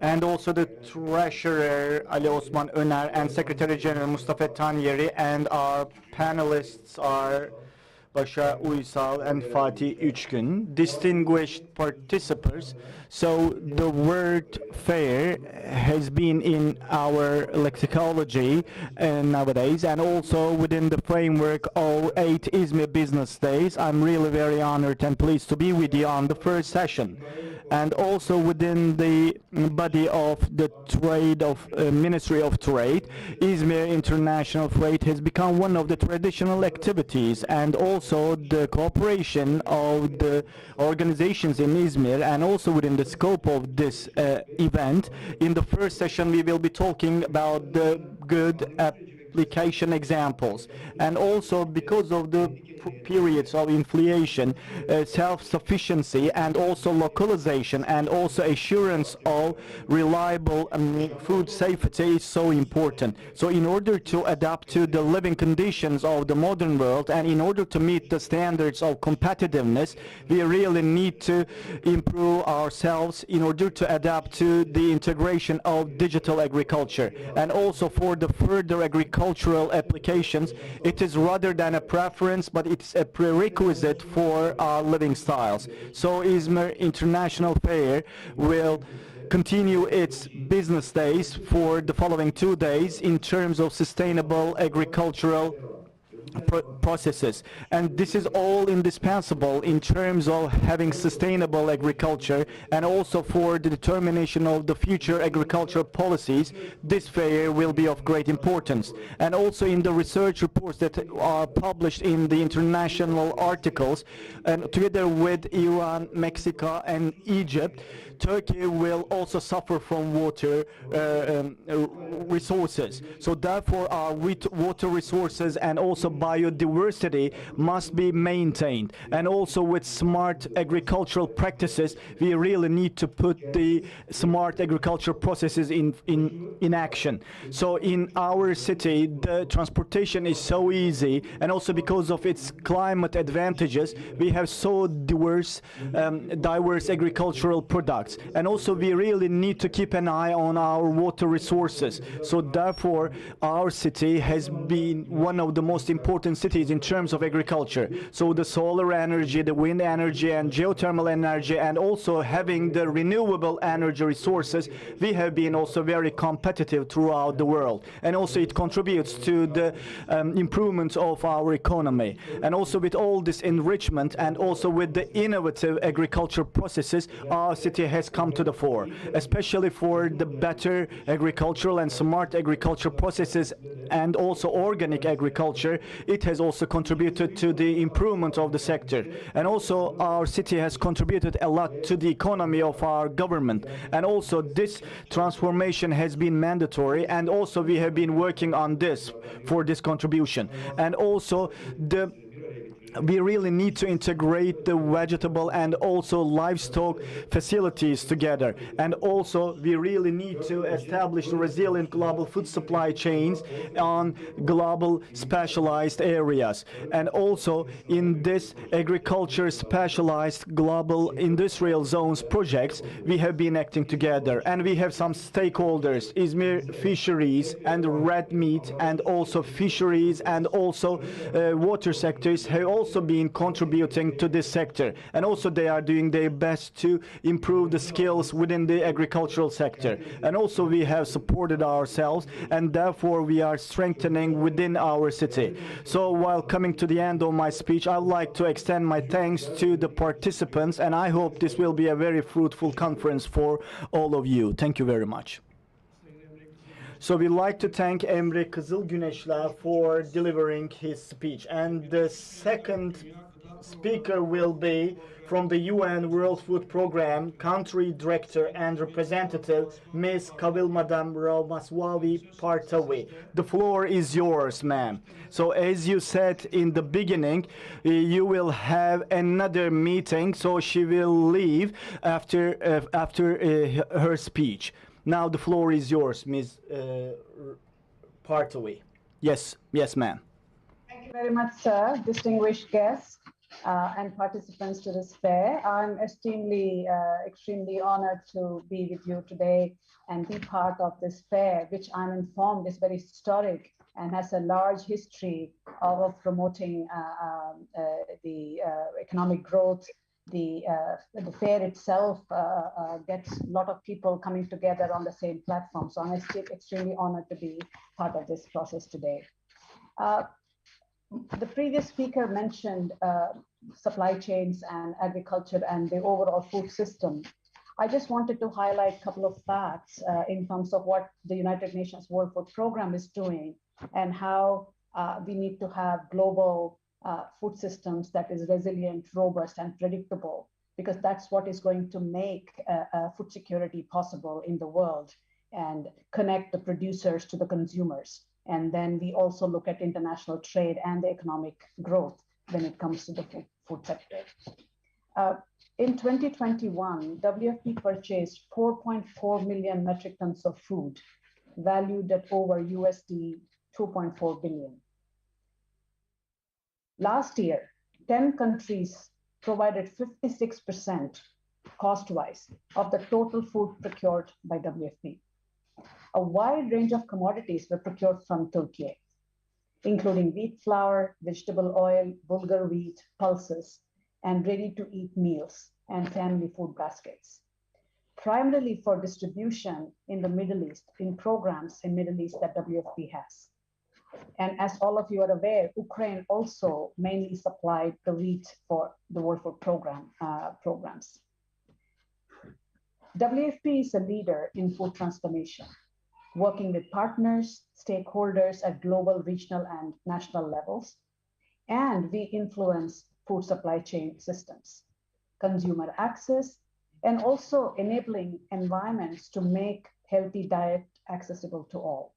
And also the Treasurer Ali Osman Öner and Secretary General Mustafa Tanyeri, and our panelists are Başar Uysal and Fatih Üçgün, distinguished participants. So the word fair has been in our lexicology nowadays, and also within the framework of 8 İZMİR Business Days. I'm really very honored and pleased to be with you on the first session. And also within the body of the trade of Ministry of Trade, İZMİR International Freight has become one of the traditional activities, and also the cooperation of the organizations in İZMİR, and also within the scope of this event. In the first session we will be talking about the good application examples, and also because of the periods of inflation, self-sufficiency, and also localization, and also assurance of reliable food safety is so important. So in order to adapt to the living conditions of the modern world, and in order to meet the standards of competitiveness, we really need to improve ourselves in order to adapt to the integration of digital agriculture. And also for the further agricultural applications, it is rather than a preference, but it's a prerequisite for our living styles. So İZMİR International Fair will continue its business days for the following 2 days in terms of sustainable agricultural processes, and this is all indispensable in terms of having sustainable agriculture, and also for the determination of the future agricultural policies. This fair will be of great importance, and also in the research reports that are published in the international articles, and together with Iran, Mexico and Egypt, Turkey will also suffer from water resources. So therefore our water resources and also biodiversity must be maintained. And also with smart agricultural practices, we really need to put the smart agricultural processes in action. So in our city, the transportation is so easy, and also because of its climate advantages, we have so diverse agricultural products. And also we really need to keep an eye on our water resources. So therefore our city has been one of the most important cities in terms of agriculture. So the solar energy, the wind energy and geothermal energy, and also having the renewable energy resources, we have been also very competitive throughout the world. And also it contributes to the improvement of our economy. And also with all this enrichment and also with the innovative agriculture processes, our city has come to the fore, especially for the better agricultural and smart agriculture processes, and also organic agriculture. It has also contributed to the improvement of the sector, and also our city has contributed a lot to the economy of our government. And also this transformation has been mandatory, and also we have been working on this for this contribution. And also we really need to integrate the vegetable and also livestock facilities together. And also we really need to establish resilient global food supply chains on global specialized areas. And also in this agriculture specialized global industrial zones projects, we have been acting together, and we have some stakeholders, İZMİR Fisheries and Red Meat, and also fisheries and also water sectors have also been contributing to this sector, and also they are doing their best to improve the skills within the agricultural sector. And also we have supported ourselves, and therefore we are strengthening within our city. So while coming to the end of my speech, I would like to extend my thanks to the participants, and I hope this will be a very fruitful conference for all of you. Thank you very much. So we'd like to thank Emre Kızılgüneşler for delivering his speech. And the second speaker will be from the UN World Food Programme, Country Director and Representative, Ms. Kavilmadam Ramaswawi Partawi. The floor is yours, ma'am. So as you said in the beginning, you will have another meeting, so she will leave after her speech. Now the floor is yours, Ms. Partawi. Yes, ma'am. Thank you very much, sir, distinguished guests and participants to this fair. I'm extremely honored to be with you today and be part of this fair, which I'm informed is very historic and has a large history of promoting the economic growth. The fair itself gets a lot of people coming together on the same platform. So I'm extremely honored to be part of this process today. The previous speaker mentioned supply chains and agriculture and the overall food system. I just wanted to highlight a couple of facts in terms of what the United Nations World Food Programme is doing and how we need to have global food systems that is resilient, robust, and predictable, because that's what is going to make food security possible in the world and connect the producers to the consumers. And then we also look at international trade and the economic growth when it comes to the food sector. In 2021, WFP purchased 4.4 million metric tons of food, valued at over USD 2.4 billion. Last year, 10 countries provided 56% cost-wise of the total food procured by WFP. A wide range of commodities were procured from Turkey, including wheat flour, vegetable oil, bulgur wheat, pulses, and ready-to-eat meals and family food baskets, primarily for distribution in the Middle East, in programs in Middle East that WFP has. And as all of you are aware, Ukraine also mainly supplied the wheat for the World Food Programme programs. WFP is a leader in food transformation, working with partners, stakeholders at global, regional, and national levels. And we influence food supply chain systems, consumer access, and also enabling environments to make healthy diet accessible to all.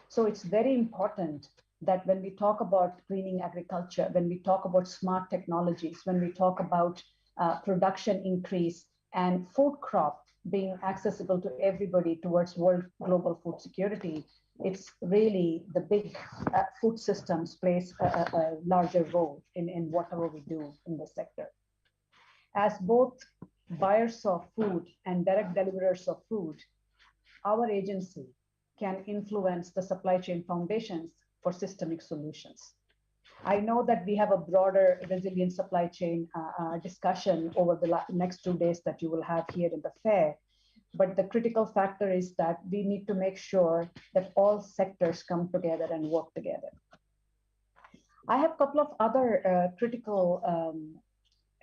So it's very important that when we talk about greening agriculture, when we talk about smart technologies, when we talk about production increase and food crop being accessible to everybody towards world global food security, it's really the big food systems plays a larger role in whatever we do in the sector. As both buyers of food and direct deliverers of food, our agency can influence the supply chain foundations for systemic solutions. I know that we have a broader resilient supply chain discussion over the next 2 days that you will have here in the fair, but the critical factor is that we need to make sure that all sectors come together and work together. I have a couple of other critical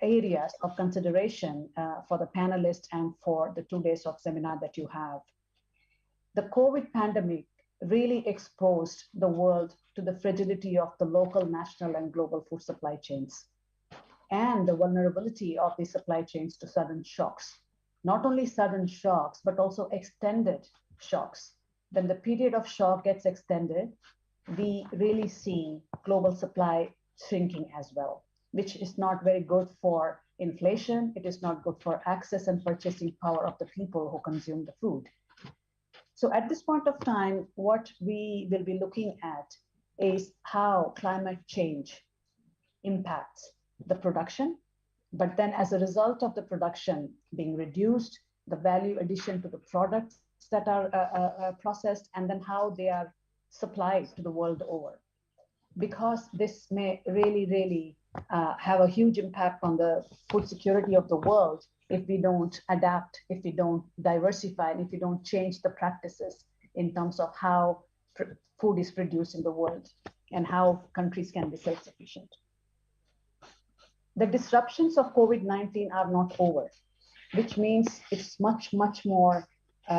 areas of consideration for the panelists and for the 2 days of seminar that you have. The COVID pandemic really exposed the world to the fragility of the local, national, and global food supply chains and the vulnerability of the supply chains to sudden shocks. Not only sudden shocks, but also extended shocks. When the period of shock gets extended, we really see global supply shrinking as well, which is not very good for inflation. It is not good for access and purchasing power of the people who consume the food. So at this point of time, what we will be looking at is how climate change impacts the production, but then as a result of the production being reduced, the value addition to the products that are processed, and then how they are supplied to the world over. Because this may really have a huge impact on the food security of the world if we don't adapt, if we don't diversify, and if we don't change the practices in terms of how food is produced in the world and how countries can be self-sufficient. The disruptions of COVID-19 are not over, which means it's much more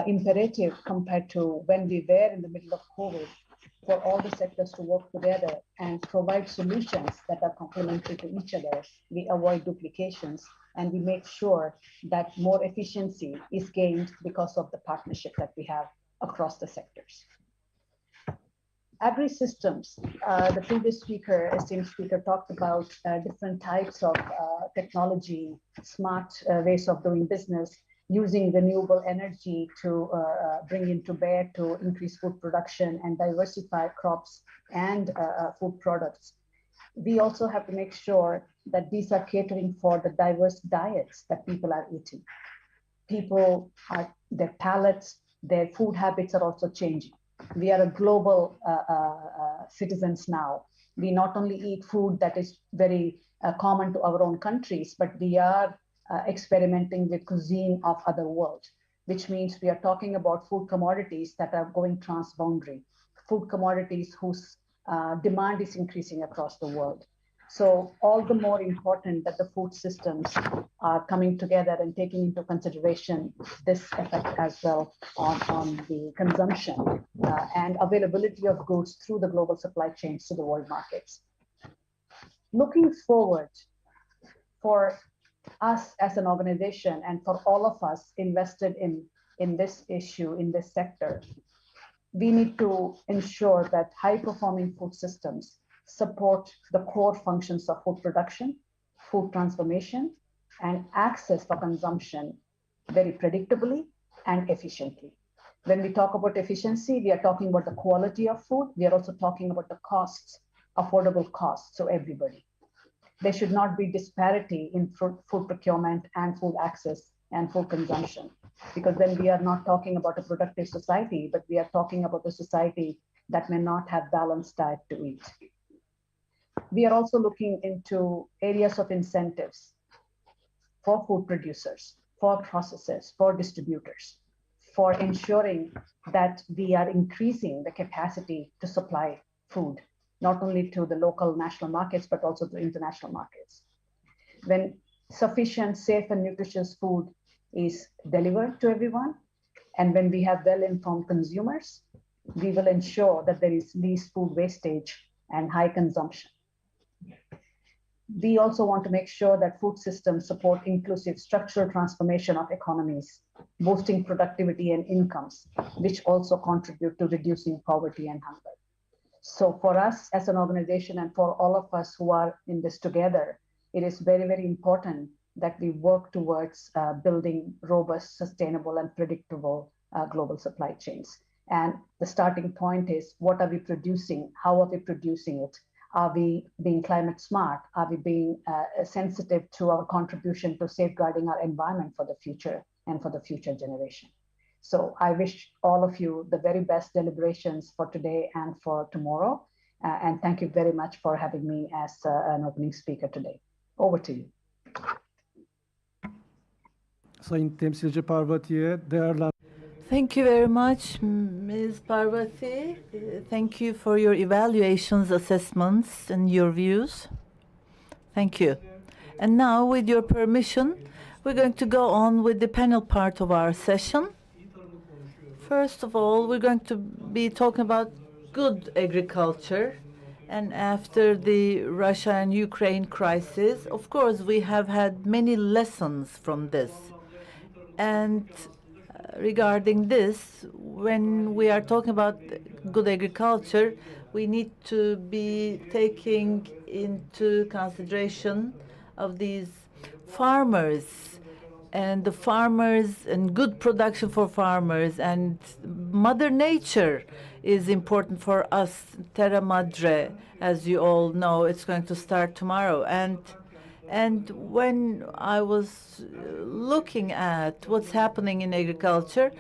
imperative compared to when we were in the middle of COVID, for all the sectors to work together and provide solutions that are complementary to each other. We avoid duplications and we make sure that more efficiency is gained because of the partnership that we have across the sectors. Agri-systems, the previous speaker, esteemed speaker, talked about different types of technology, smart ways of doing business, using renewable energy to bring into bear to increase food production and diversify crops and food products. We also have to make sure that these are catering for the diverse diets that people are eating. People are, their palates, their food habits are also changing. We are a global citizens now. We not only eat food that is very common to our own countries, but we are experimenting with cuisine of other worlds, which means we are talking about food commodities that are going transboundary, food commodities whose demand is increasing across the world. So all the more important that the food systems are coming together and taking into consideration this effect as well on the consumption and availability of goods through the global supply chains to the world markets. Looking forward, for us as an organization and for all of us invested in this issue, in this sector, we need to ensure that high-performing food systems support the core functions of food production, food transformation, and access for consumption very predictably and efficiently. When we talk about efficiency, we are talking about the quality of food. We are also talking about the costs, affordable costs to everybody. There should not be disparity in food procurement and food access and food consumption, because then we are not talking about a productive society, but we are talking about a society that may not have balanced diet to eat. We are also looking into areas of incentives for food producers, for processors, for distributors, for ensuring that we are increasing the capacity to supply food, not only to the local national markets, but also to international markets. When sufficient, safe, and nutritious food is delivered to everyone, and when we have well-informed consumers, we will ensure that there is least food wastage and high consumption. We also want to make sure that food systems support inclusive structural transformation of economies, boosting productivity and incomes, which also contribute to reducing poverty and hunger. So for us as an organization and for all of us who are in this together, it is very, very important that we work towards building robust, sustainable, and predictable global supply chains. And the starting point is, what are we producing? How are we producing it? Are we being climate smart? Are we being sensitive to our contribution to safeguarding our environment for the future and for the future generation? So I wish all of you the very best deliberations for today and for tomorrow. And thank you very much for having me as an opening speaker today. Over to you. Sayın Temsilci Parvati'ye değerli. Thank you very much, Ms. Parvati. Thank you for your evaluations, assessments, and your views. Thank you. And now, with your permission, we're going to go on with the panel part of our session. First of all, we're going to be talking about good agriculture. And after the Russia and Ukraine crisis, of course, we have had many lessons from this. And regarding this, when we are talking about good agriculture, we need to be taking into consideration of these farmers and the farmers and good production for farmers, and Mother Nature is important for us. Terra Madre, as you all know, it's going to start tomorrow. And when I was looking at what's happening in agriculture,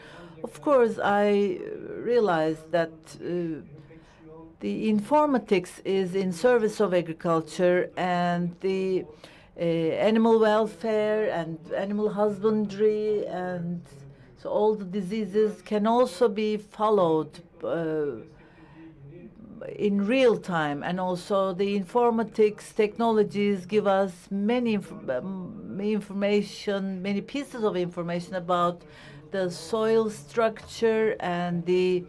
of course, I realized that the informatics is in service of agriculture, and the animal welfare and animal husbandry, and so all the diseases can also be followed in real time. And also the informatics technologies give us many information, many pieces of information about the soil structure and the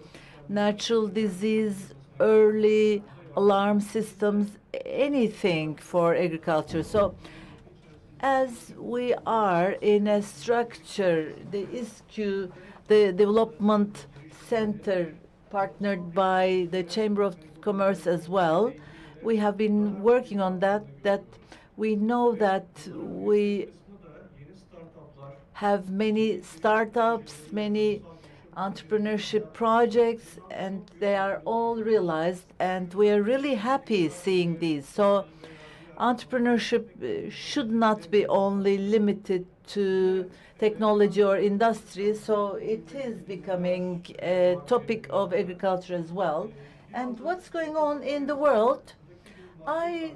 natural disease, early alarm systems, anything for agriculture. So as we are in a structure, the ISQ, the Development Center, partnered by the Chamber of Commerce as well, we have been working on that we know that we have many startups, many entrepreneurship projects, and they are all realized, and we are really happy seeing these. So entrepreneurship should not be only limited to technology or industry, so it is becoming a topic of agriculture as well. And what's going on in the world? I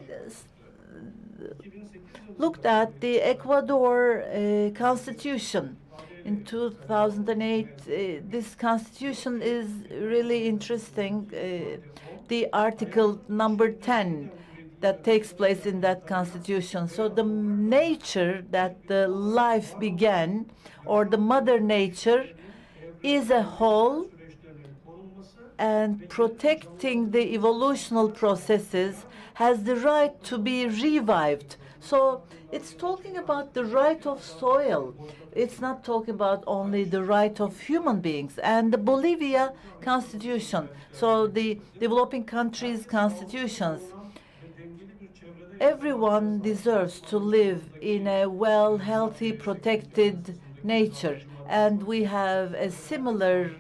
looked at the Ecuador constitution in 2008. This constitution is really interesting. The article number 10 that takes place in that constitution. So the nature that the life began, or the mother nature, is a whole, and protecting the evolutional processes has the right to be revived. So it's talking about the right of soil. It's not talking about only the right of human beings. And the Bolivia constitution, so the developing countries' constitutions, everyone deserves to live in a well, healthy, protected nature. And we have a similar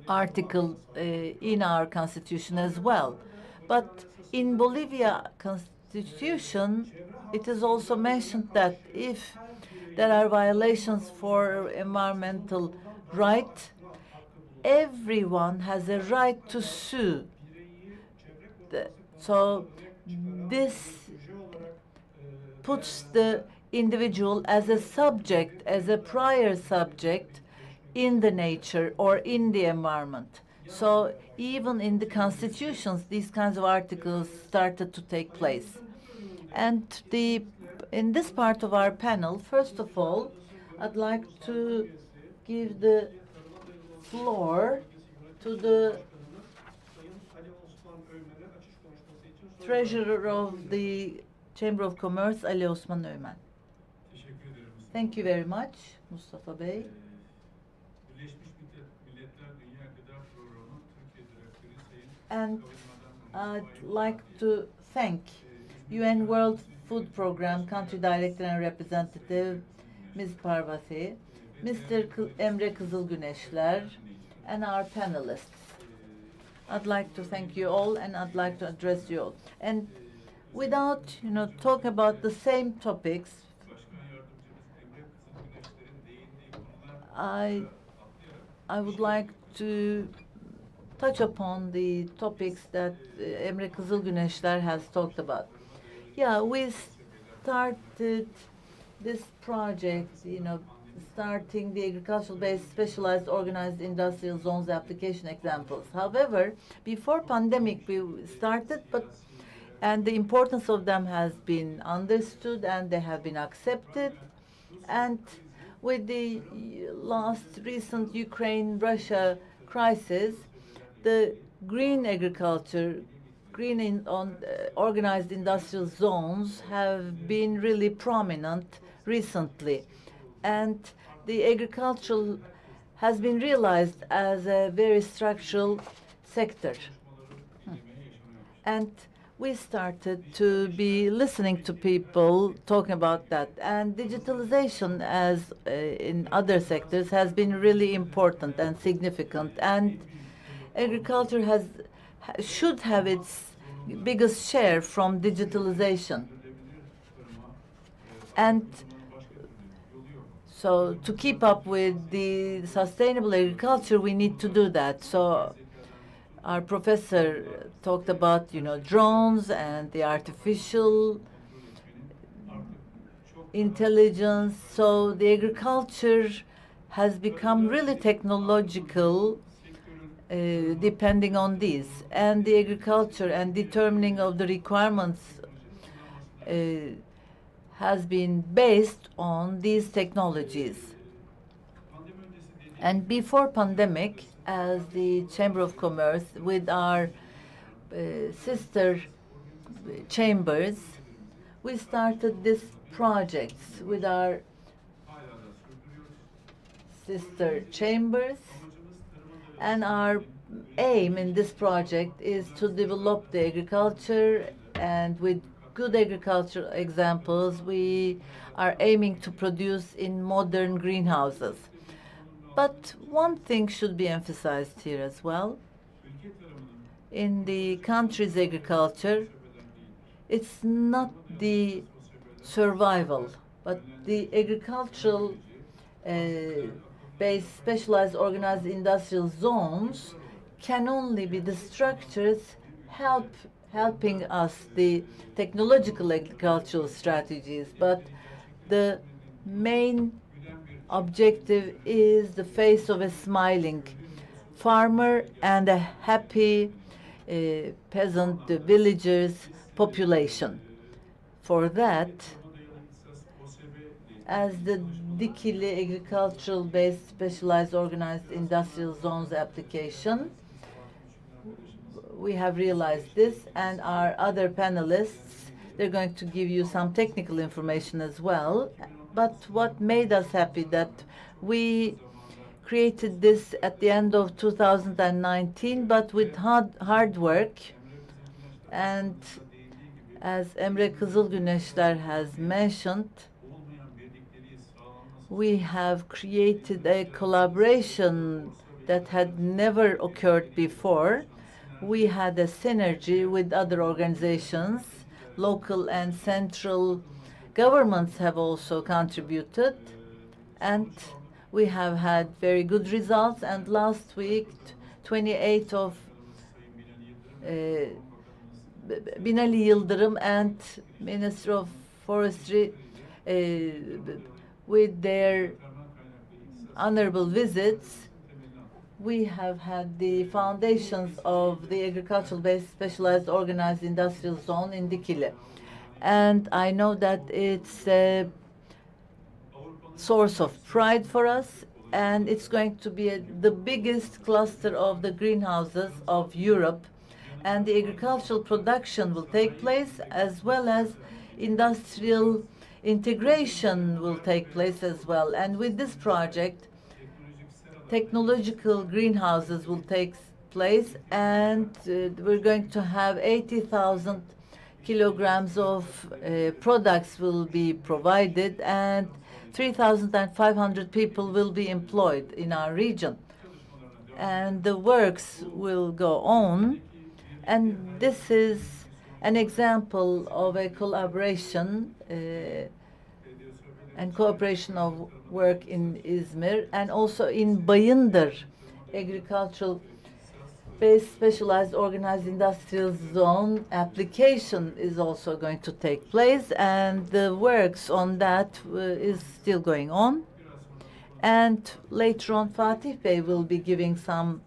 article in our constitution as well. But in Bolivia constitution, it is also mentioned that if there are violations for environmental right, everyone has a right to sue. So this puts the individual as a subject, as a prior subject in the nature or in the environment. So even in the constitutions, these kinds of articles started to take place. And in this part of our panel, first of all, I'd like to give the floor to the Treasurer of the Chamber of Commerce, Ali Osman Öğmen. Thank you very much, Mustafa Bey. And I'd like to thank UN World Food Program Country Director and Representative, Ms. Parvati, Mr. Emre Kızılgüneşler, and our panelists. I'd like to thank you all, and I'd like to address you all. And without, talk about the same topics, I would like to touch upon the topics that Emre Kızılgüneşler has talked about. Yeah, we started this project, starting the agricultural-based specialized organized industrial zones application examples. However, before pandemic we started, and the importance of them has been understood and they have been accepted. And with the recent Ukraine-Russia crisis, the green agriculture, organized industrial zones have been really prominent recently. And the agricultural has been realized as a very structural sector. And we started to be listening to people talking about that. And digitalization, as in other sectors, has been really important and significant. And agriculture should have its biggest share from digitalization. And so to keep up with the sustainable agriculture, we need to do that. So our professor talked about, drones and the artificial intelligence. So the agriculture has become really technological, depending on these. And the agriculture and determining of the requirements has been based on these technologies. And before pandemic, as the Chamber of Commerce, with our sister chambers, we started this projects with our sister chambers, and our aim in this project is to develop the agriculture, and with good agricultural examples, we are aiming to produce in modern greenhouses. But one thing should be emphasized here as well. In the country's agriculture, it's not the survival, but the agricultural based specialized organized industrial zones can only be the structures helping us the technological agricultural strategies, but the main objective is the face of a smiling farmer and a happy peasant, the villagers' population. For that, as the Dikili agricultural-based specialized organized industrial zones application, we have realized this, and our other panelists, they're going to give you some technical information as well. But what made us happy that we created this at the end of 2019, but with hard work. And as Emre Kızılgüneşler has mentioned, we have created a collaboration that had never occurred before. We had a synergy with other organizations. Local and central governments have also contributed, and we have had very good results. And last week, 28th of Binali Yıldırım and Minister of Forestry, with their honorable visits, we have had the foundations of the agricultural-based specialized organized industrial zone in Dikili. And I know that it's a source of pride for us, and it's going to be the biggest cluster of the greenhouses of Europe. And the agricultural production will take place, as well as industrial integration will take place as well. And with this project, technological greenhouses will take place, and we're going to have 80,000 kilograms of products will be provided, and 3,500 people will be employed in our region. And the works will go on, and this is an example of a collaboration and cooperation of work in İZMİR, and also in Bayındır agricultural based specialized organized industrial zone application is also going to take place, and the works on that is still going on. And later on, Fatih Bey will be giving some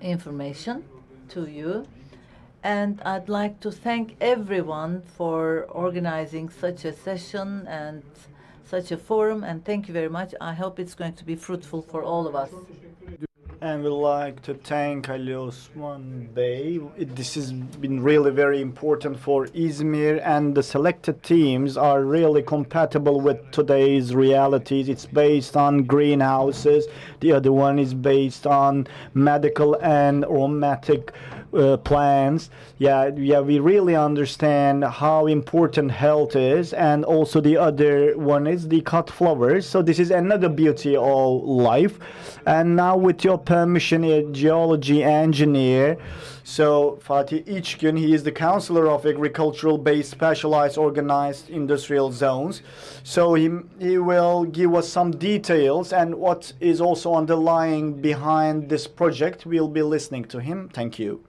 information to you. And I'd like to thank everyone for organizing such a session and such a forum, and thank you very much. I hope it's going to be fruitful for all of us. And we'd like to thank Ali Osman Bey. This has been really very important for İZMİR, and the selected teams are really compatible with today's realities. It's based on greenhouses. The other one is based on medical and aromatic plants. Yeah, we really understand how important health is, and also the other one is the cut flowers. So this is another beauty of life. And now, with your permission, a geology engineer. So Fatih İçgün, he is the counselor of agricultural-based specialized organized industrial zones. So he will give us some details, and what is also underlying behind this project. We'll be listening to him. Thank you.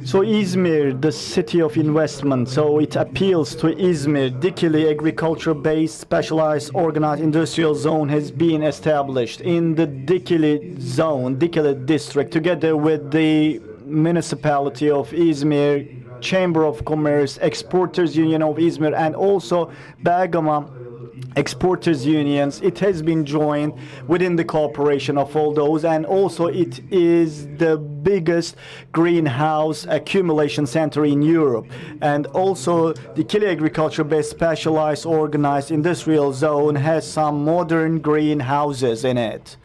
So İZMİR, the city of investment, so it appeals to İZMİR. Dikili agriculture-based specialized organized industrial zone has been established in the Dikili zone, Dikili district, together with the municipality of İZMİR Chamber of Commerce, Exporters Union of İzmir, and also Bergama Exporters Unions. It has been joined within the cooperation of all those, and also it is the biggest greenhouse accumulation center in Europe. And also the Kili agriculture-based specialized organized industrial zone has some modern greenhouses in it.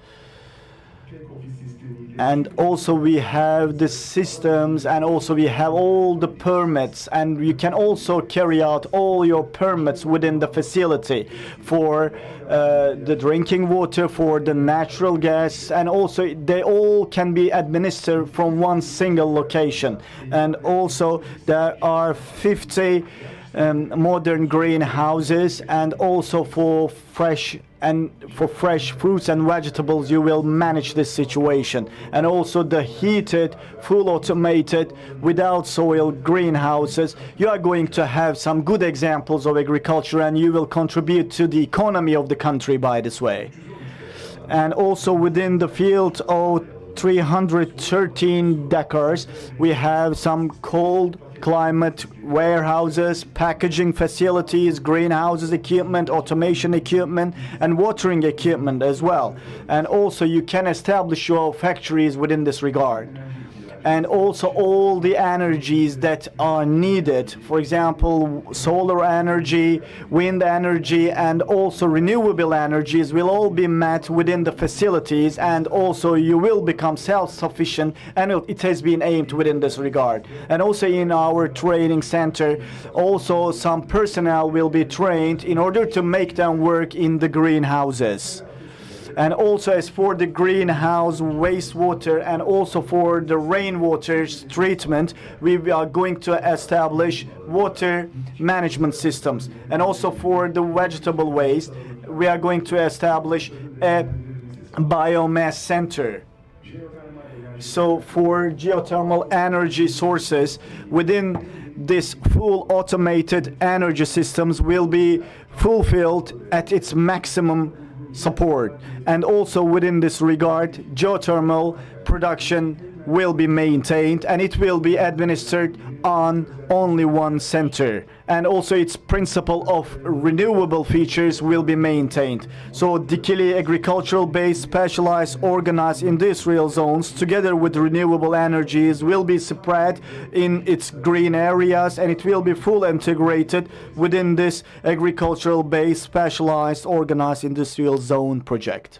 And also we have the systems, and also we have all the permits, and you can also carry out all your permits within the facility for the drinking water, for the natural gas, and also they all can be administered from one single location. And also there are 50 modern greenhouses, and also for fresh fruits and vegetables you will manage this situation. And also the heated, full automated, without soil greenhouses, you are going to have some good examples of agriculture, and you will contribute to the economy of the country by this way. And also within the field of 313 acres, we have some cold climate warehouses, packaging facilities, greenhouses equipment, automation equipment, and watering equipment as well. And also you can establish your factories within this regard. And also all the energies that are needed, for example, solar energy, wind energy, and also renewable energies will all be met within the facilities, and also you will become self-sufficient, and it has been aimed within this regard. And also in our training center, also some personnel will be trained in order to make them work in the greenhouses. And also as for the greenhouse wastewater and also for the rainwater treatment, we are going to establish water management systems. And also for the vegetable waste, we are going to establish a biomass center. So for geothermal energy sources, within this full automated energy systems will be fulfilled at its maximum support. And also within this regard, geothermal production will be maintained, and it will be administered on only one center. And also its principle of renewable features will be maintained. So Dikili agricultural-based specialized organized industrial zones together with renewable energies will be spread in its green areas, and it will be full integrated within this agricultural-based specialized organized industrial zone project.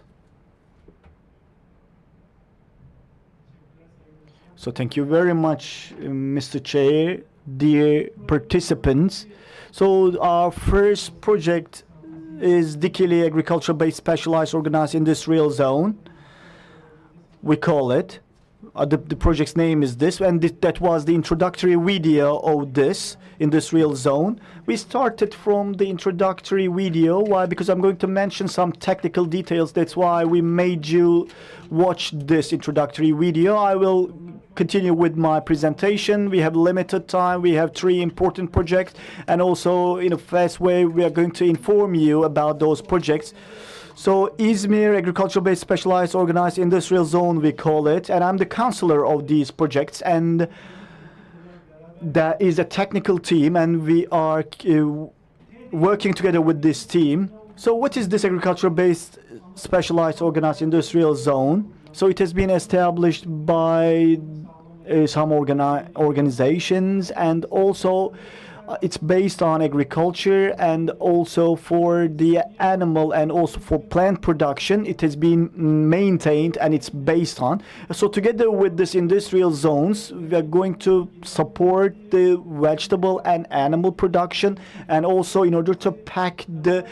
So thank you very much, Mr. Chair, dear participants. So our first project is Dikili Agriculture-Based Specialized Organized Industrial Zone. We call it. The project's name is this, and that was the introductory video of this industrial zone. We started from the introductory video. Why? Because I'm going to mention some technical details. That's why we made you watch this introductory video. I will continue with my presentation. We have limited time. We have 3 important projects, and also in a fast way we are going to inform you about those projects. So İZMİR Agriculture-Based Specialized Organized Industrial Zone, we call it, and I'm the counselor of these projects, and there is a technical team, and we are working together with this team. So what is this agriculture-based specialized organized industrial zone? So it has been established by some organizations, and also it's based on agriculture, and also for the animal and also for plant production it has been maintained, and it's based on. So together with this industrial zones we are going to support the vegetable and animal production, and also in order to pack the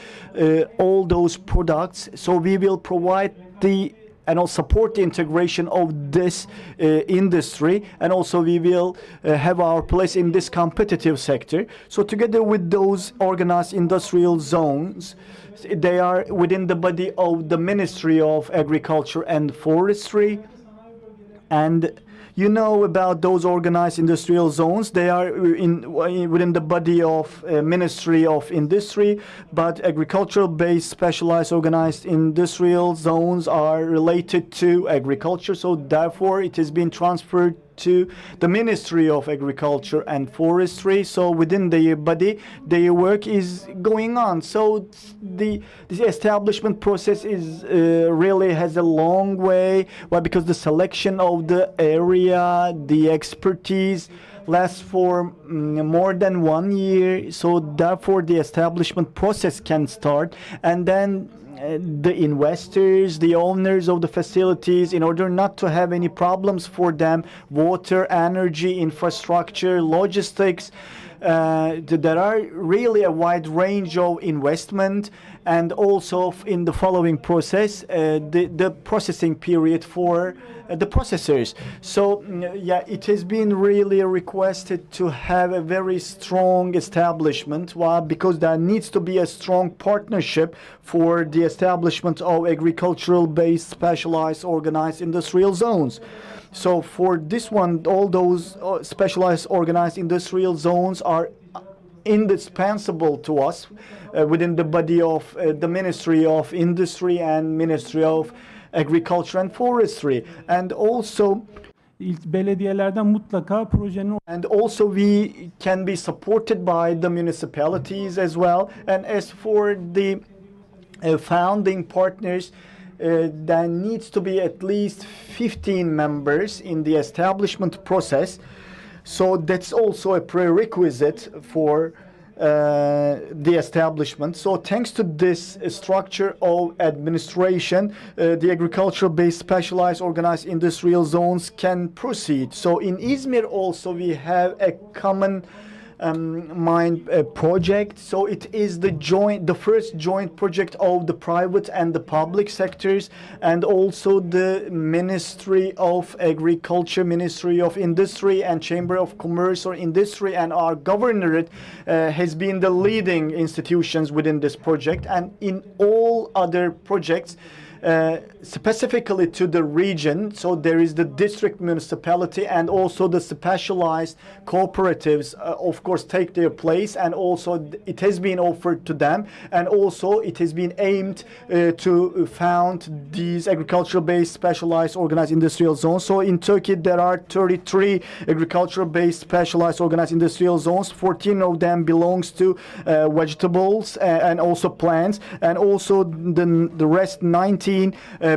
all those products, so we will provide the and also support the integration of this industry, and also we will have our place in this competitive sector. So together with those organized industrial zones, they are within the body of the Ministry of Agriculture and Forestry. And you know about those organized industrial zones. They are within the body of Ministry of Industry, but agricultural-based specialized organized industrial zones are related to agriculture. So therefore, it has been transferred to the Ministry of Agriculture and Forestry. So within their body, their work is going on. So the establishment process is really has a long way. Why? Because the selection of the area, the expertise lasts for more than 1 year. So therefore, the establishment process can start, and then the investors, the owners of the facilities, in order not to have any problems for them, water, energy, infrastructure, logistics, there are really a wide range of investment, and also in the following process, the processing period for the processors. So yeah, it has been really requested to have a very strong establishment. Why? Because there needs to be a strong partnership for the establishment of agricultural-based specialized organized industrial zones. So for this one, all those specialized organized industrial zones are indispensable to us within the body of the Ministry of Industry and Ministry of Agriculture and Forestry. And also belediyelerden mutlaka projenin and also we can be supported by the municipalities as well. And as for the founding partners, there needs to be at least 15 members in the establishment process. So that's also a prerequisite for the establishment. So thanks to this structure of administration, the agricultural-based specialized organized industrial zones can proceed. So in İZMİR also we have a common mind project. So it is the first joint project of the private and the public sectors, and also the Ministry of Agriculture, Ministry of Industry, and Chamber of Commerce or Industry, and our governorate has been the leading institutions within this project. And in all other projects, specifically to the region, so there is the district municipality, and also the specialized cooperatives of course take their place, and also it has been offered to them, and also it has been aimed to found these agricultural based specialized organized industrial zones. So in Turkey there are 33 agricultural based specialized organized industrial zones. 14 of them belongs to vegetables and also plants, and also the rest 19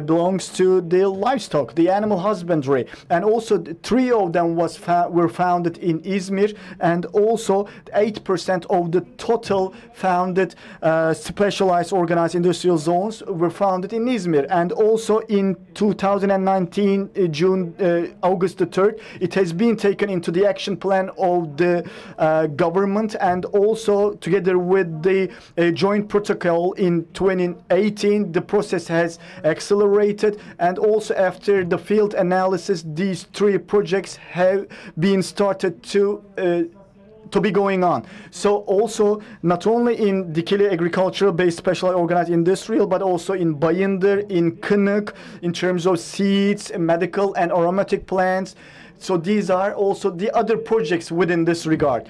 belongs to the livestock, the animal husbandry, and also 3 of them were founded in İZMİR, and also 8% of the total founded specialized organized industrial zones were founded in İZMİR. And also in 2019 August the 3rd, it has been taken into the action plan of the government, and also together with the joint protocol in 2018, the process has accelerated, and also after the field analysis, these 3 projects have been started to be going on. So also not only in Dikili agricultural based special organized industrial, but also in Bayındır, in Kınık, in terms of seeds, medical and aromatic plants. So these are also the other projects within this regard.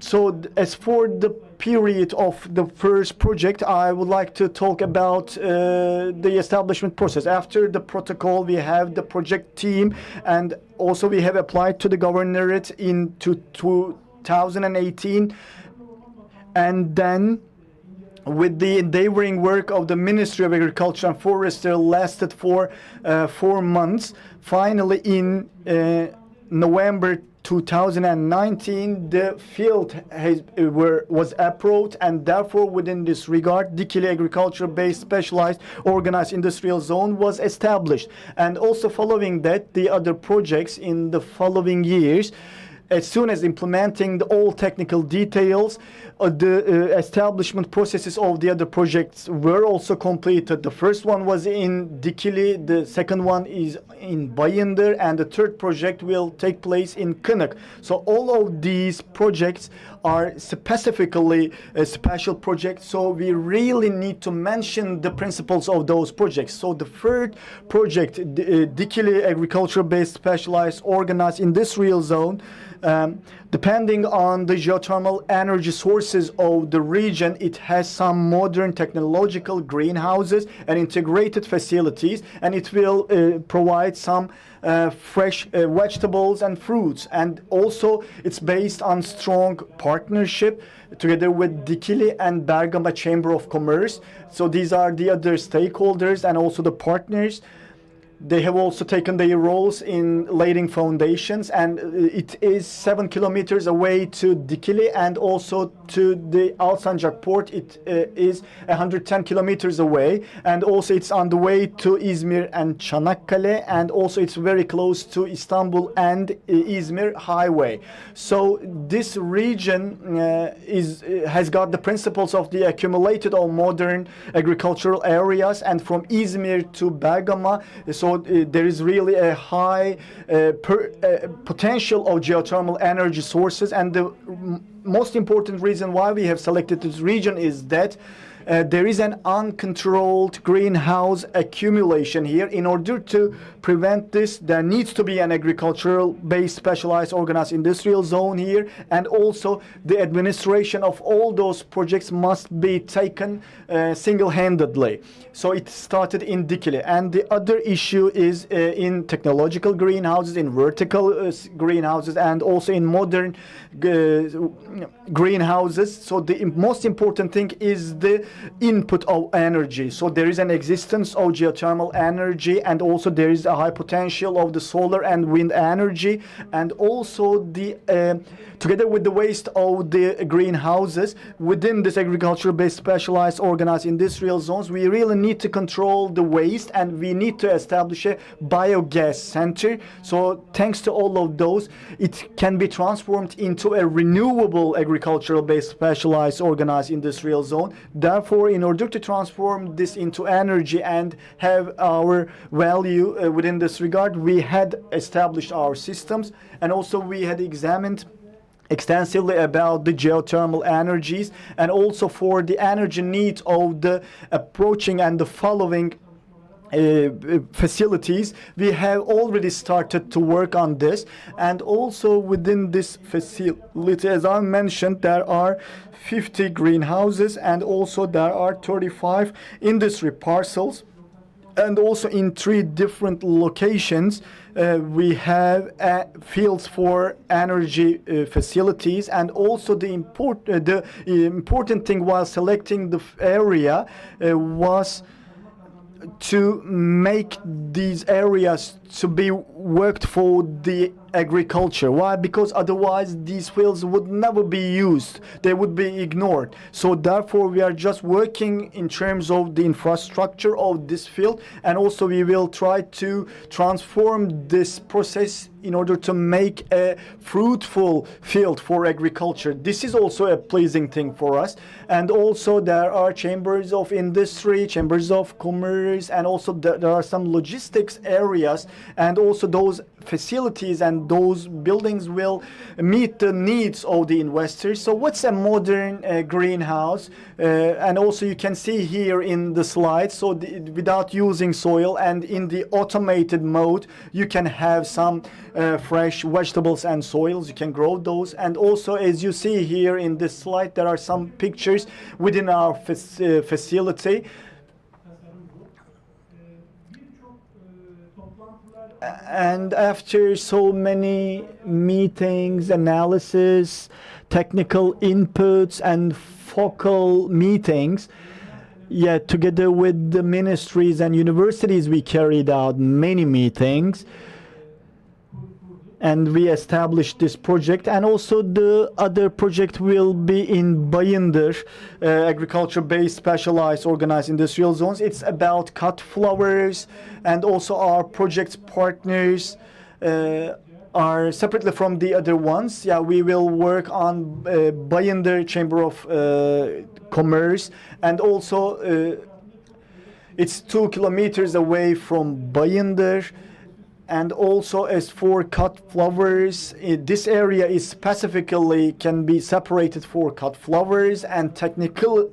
So as for the period of the first project, I would like to talk about the establishment process. After the protocol, we have the project team, and also we have applied to the governorate in 2018, and then with the endeavoring work of the Ministry of Agriculture and Forestry lasted for 4 months. Finally, in November 2019, the field was approved, and therefore within this regard, Dikili agriculture-based specialized organized industrial zone was established. And also following that, the other projects in the following years, as soon as implementing all technical details, the establishment processes of the other projects were also completed. The first one was in Dikili, the second one is in Bayındır, and the third project will take place in Kınık. So all of these projects are specifically special projects, so we really need to mention the principles of those projects. So the third project, Dikili agriculture-based specialized organized industrial zone, Depending on the geothermal energy sources of the region, it has some modern technological greenhouses and integrated facilities, and it will provide some fresh vegetables and fruits. And also it's based on strong partnership together with Dikili and Bergama Chamber of Commerce. So these are the other stakeholders and also the partners. They have also taken their roles in laying foundations, and it is 7 kilometers away to Dikili, and also to the Alsancak port it is 110 kilometers away, and also it's on the way to İZMİR and Çanakkale, and also it's very close to Istanbul and İzmir highway. So this region has got the principles of the accumulated or modern agricultural areas, and from İzmir to Bergama, so there is really a high potential of geothermal energy sources. And the most important reason why we have selected this region is that there is an uncontrolled greenhouse accumulation here. In order to prevent this, there needs to be an agricultural-based specialized organized industrial zone here, and also the administration of all those projects must be taken single-handedly. So it started in Dikili. And the other issue is in technological greenhouses, in vertical greenhouses, and also in modern greenhouses. So the most important thing is the input of energy. So there is an existence of geothermal energy, and also there is a high potential of the solar and wind energy, and also the together with the waste of the greenhouses within this agriculture-based specialized organized industrial zones, we really need to control the waste, and we need to establish a biogas center. So thanks to all of those, it can be transformed into a renewable agricultural-based specialized organized industrial zone. Therefore, in order to transform this into energy and have our value within this regard, we had established our systems, and also we had examined extensively about the geothermal energies, and also for the energy needs of the approaching and the following facilities. We have already started to work on this, and also within this facility, as I mentioned, there are 50 greenhouses, and also there are 35 industry parcels, and also in 3 different locations we have fields for energy facilities. And also the important thing while selecting the area was to make these areas to be worked for the agriculture. Why? Because otherwise these fields would never be used. They would be ignored. So therefore we are just working in terms of the infrastructure of this field, and also we will try to transform this process in order to make a fruitful field for agriculture. This is also a pleasing thing for us. And also there are chambers of industry, chambers of commerce, and also there are some logistics areas, and also those facilities and those buildings will meet the needs of the investors. So what's a modern greenhouse? And also you can see here in the slides, so without using soil and in the automated mode, you can have some fresh vegetables and soils. You can grow those. And also, as you see here in this slide, there are some pictures within our facility. And after so many meetings, analysis, technical inputs, and focal meetings, together with the ministries and universities, we carried out many meetings, and we established this project. And also the other project will be in Bayındır, agriculture-based specialized organized industrial zones. It's about cut flowers, and also our project partners are separately from the other ones. We will work on Bayındır Chamber of Commerce, and also it's 2 kilometers away from Bayındır. And also as for cut flowers, this area is specifically can be separated for cut flowers, and technically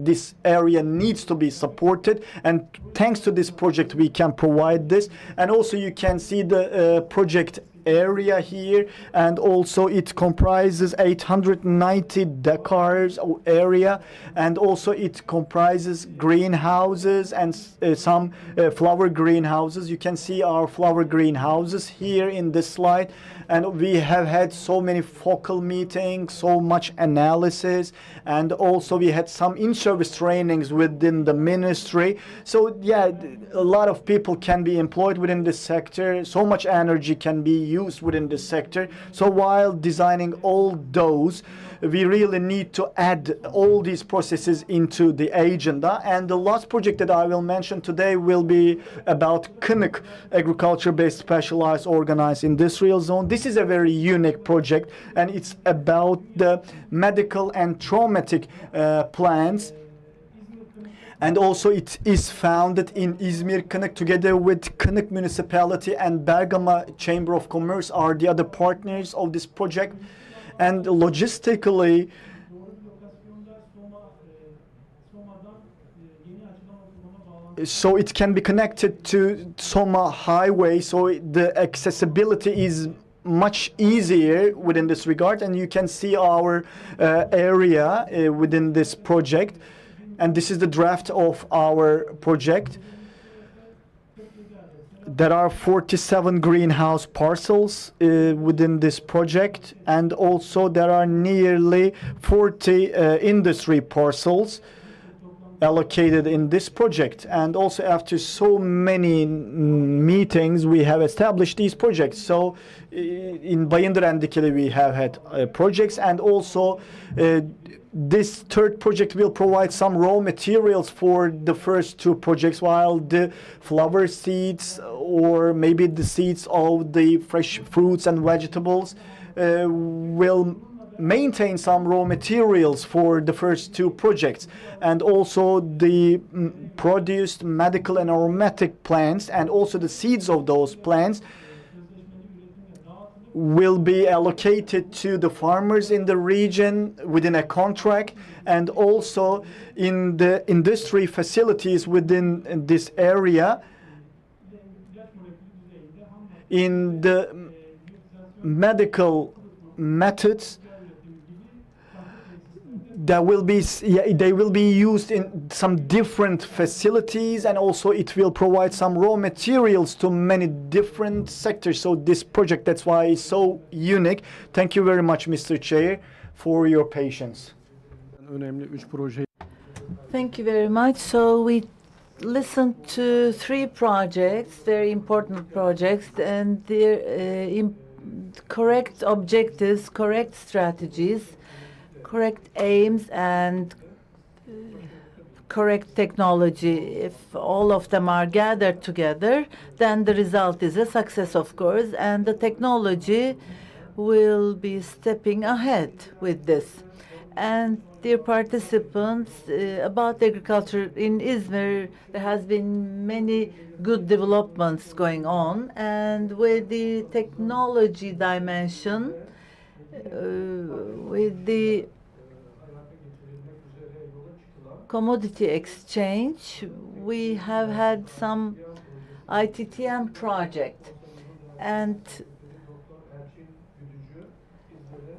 this area needs to be supported, and thanks to this project we can provide this. And also you can see the project area here, and also it comprises 890 decars of area, and also it comprises greenhouses and some flower greenhouses. You can see our flower greenhouses here in this slide, and we have had so many focal meetings, so much analysis, and also we had some in-service trainings within the ministry. So yeah, a lot of people can be employed within this sector, so much energy can be used within this sector. So while designing all those, we really need to add all these processes into the agenda. And the last project that I will mention today will be about Kınık agriculture-based specialized organized industrial zone. This is a very unique project, and it's about the medical and traumatic plants. And also it is founded in İZMİR, Kınık, together with Kınık Municipality and Bergama Chamber of Commerce are the other partners of this project. And logistically, so it can be connected to Soma Highway, so the accessibility is much easier within this regard, and you can see our area within this project. And this is the draft of our project. There are 47 greenhouse parcels within this project, and also there are nearly 40 industry parcels allocated in this project. And also after so many meetings, we have established these projects. So in Bayındır and Dikili we have had projects, and also this third project will provide some raw materials for the first two projects, while the flower seeds or maybe the seeds of the fresh fruits and vegetables will maintain some raw materials for the first two projects. And also the produced medical and aromatic plants and also the seeds of those plants will be allocated to the farmers in the region within a contract, and also in the industry facilities within this area. In the medical methods, they will be used in some different facilities, and also it will provide some raw materials to many different sectors. So this project, that's why it's so unique. Thank you very much, Mr. Chair, for your patience. Thank you very much. So we listened to three projects, very important projects, and their correct objectives, correct strategies, correct aims, and correct technology. If all of them are gathered together, then the result is a success, of course, and the technology will be stepping ahead with this. And dear participants, about agriculture in İZMİR, there has been many good developments going on, and with the technology dimension, with the commodity exchange, we have had some ITTM project, and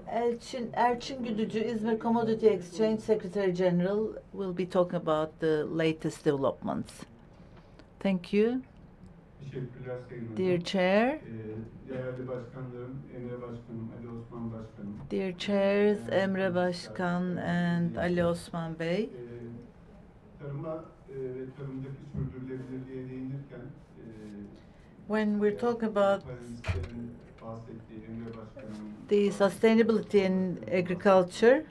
Erçin Güdücü, İzmir Commodity Exchange Secretary General, will be talking about the latest developments. Thank you. Dear Chair, dear Chairs, Emre Başkan and Ali Osman Bey, when we're talking about the sustainability in agriculture,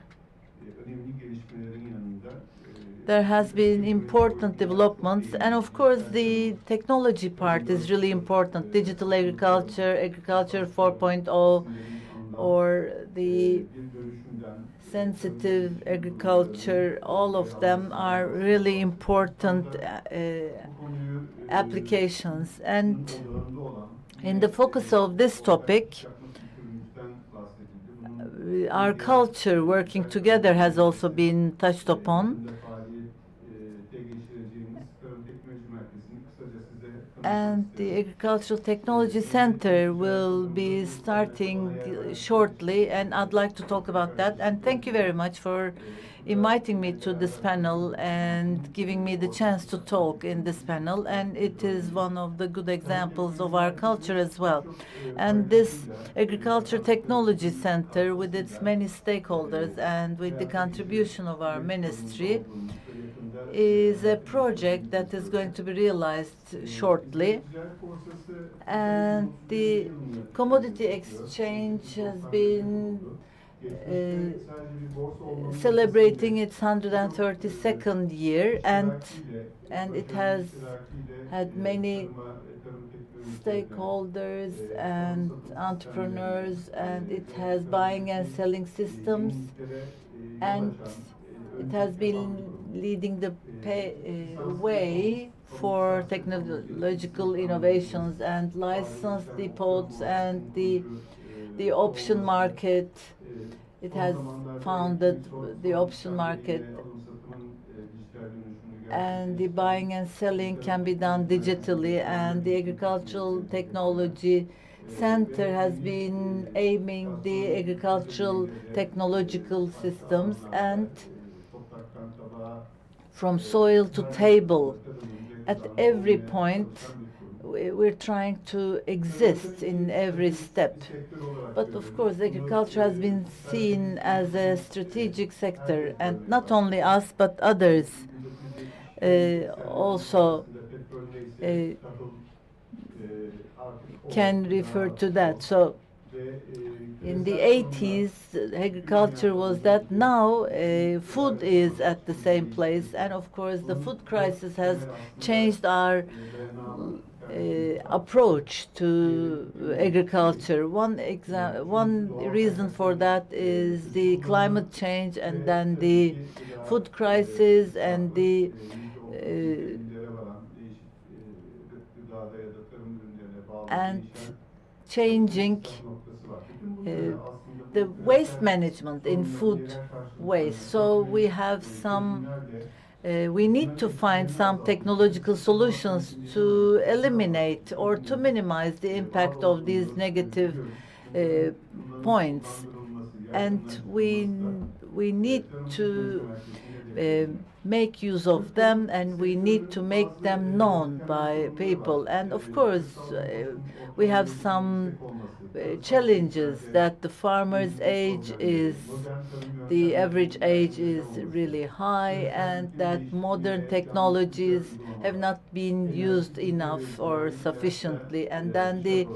there has been important developments, and of course the technology part is really important. Digital agriculture, agriculture 4.0, or the sensitive agriculture, all of them are really important applications. And in the focus of this topic, our culture working together has also been touched upon. And the Agricultural Technology Center will be starting shortly, and I'd like to talk about that. And thank you very much for inviting me to this panel and giving me the chance to talk in this panel. And it is one of the good examples of our culture as well. And this Agriculture Technology Center, with its many stakeholders and with the contribution of our ministry, is a project that is going to be realized shortly. And the commodity exchange has been celebrating its 132nd year, and it has had many stakeholders and entrepreneurs, and it has buying and selling systems, and it has been leading the way for technological innovations and licensed depots and the option market. It has founded the option market, and the buying and selling can be done digitally, and the Agricultural Technology Center has been aiming the agricultural technological systems and from soil to table. At every point, we're trying to exist in every step. But of course, agriculture has been seen as a strategic sector, and not only us, but others also can refer to that. So in the 80s, agriculture was that. Now food is at the same place, and of course the food crisis has changed our approach to agriculture. One reason for that is the climate change, and then the food crisis, and the changing the waste management in food waste. So we have some, we need to find some technological solutions to eliminate or to minimize the impact of these negative points. And we need to make use of them, and we need to make them known by people. And of course, we have some challenges that the farmer's age is, the average age is really high, and that modern technologies have not been used enough or sufficiently. And then the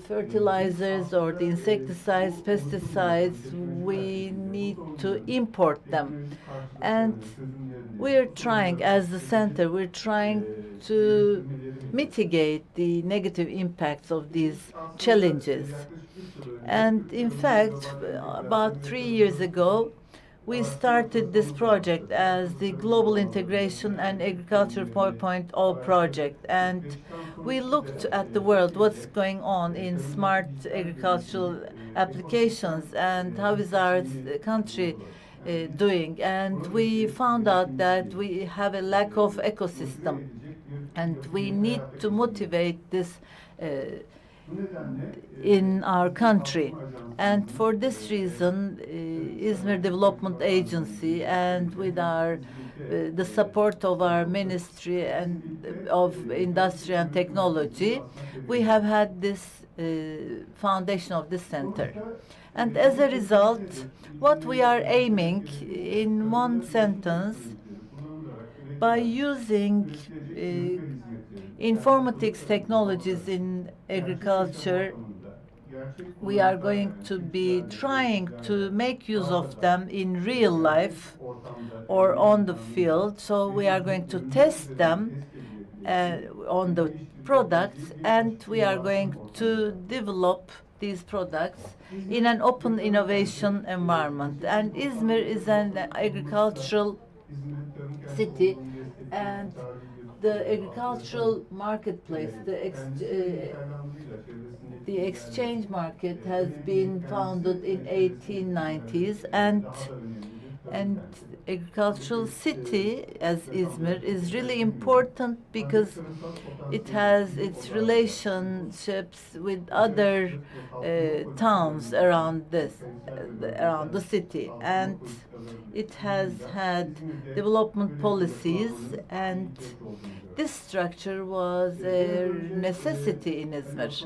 fertilizers or the insecticides, pesticides, we need to import them. And we're trying, as the center, we're trying to mitigate the negative impacts of these challenges. And in fact, about 3 years ago, we started this project as the Global Integration and Agriculture 4.0 project. And we looked at the world, what's going on in smart agricultural applications, and how is our country doing. And we found out that we have a lack of ecosystem, and we need to motivate this in our country. And for this reason, İZMİR Development Agency, and with our the support of our Ministry and of Industry and Technology, we have had this foundation of this center. And as a result, what we are aiming, in one sentence, by using informatics technologies in agriculture, we are going to be trying to make use of them in real life or on the field. So we are going to test them on the products, and we are going to develop these products in an open innovation environment. And İzmir is an agricultural city, and the agricultural marketplace, the exchange market has been founded in 1890s, and agricultural city as İZMİR is really important because it has its relationships with other towns around around the city, and it has had development policies, and this structure was a necessity in İZMİR.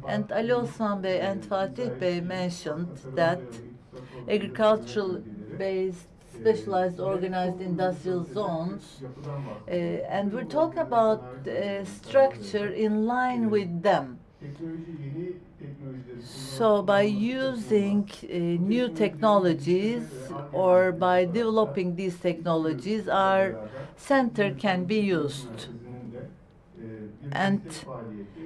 And Ali Osman Bey and Fatih Bey mentioned that agricultural-based specialized organized industrial zones, and we're talking about structure in line with them. So by using new technologies or by developing these technologies, our center can be used. And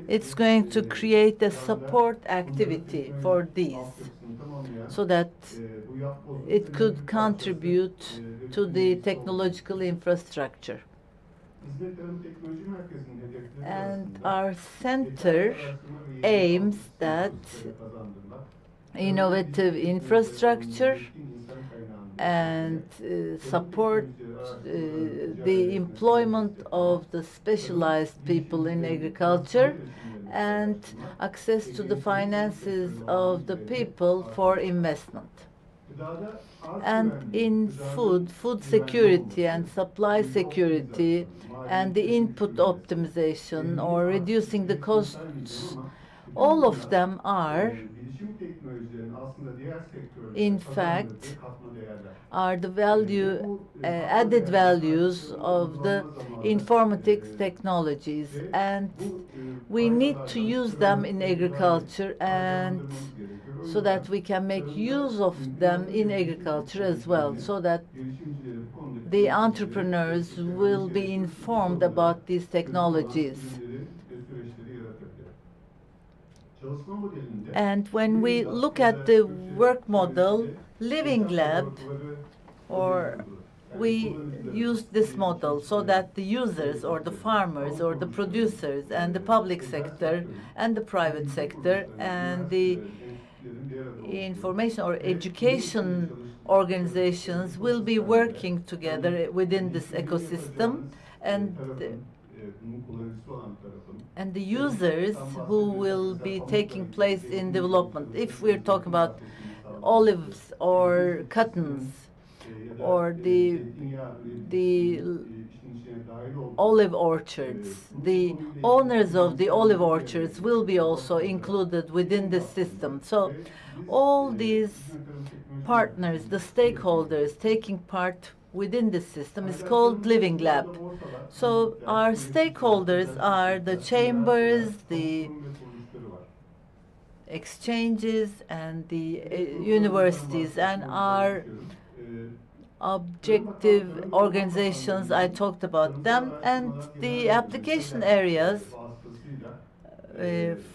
it's going to create a support activity for these so that it could contribute to the technological infrastructure. And our center aims that innovative infrastructure and support the employment of the specialized people in agriculture and access to the finances of the people for investment. And in food security and supply security and the input optimization or reducing the costs, all of them are, in fact, are the added values of the informatics technologies, and we need to use them in agriculture, and so that we can make use of them in agriculture as well, so that the entrepreneurs will be informed about these technologies. And when we look at the work model, Living Lab, or we use this model so that the users or the farmers or the producers and the public sector and the private sector and the information or education organizations will be working together within this ecosystem, and the users who will be taking place in development. If we're talking about olives or cottons or the olive orchards, the owners of the olive orchards will be also included within this system. So all these partners, the stakeholders taking part within this system is called Living Lab. So our stakeholders are the chambers, the exchanges, and the universities, and our objective organizations, I talked about them, and the application areas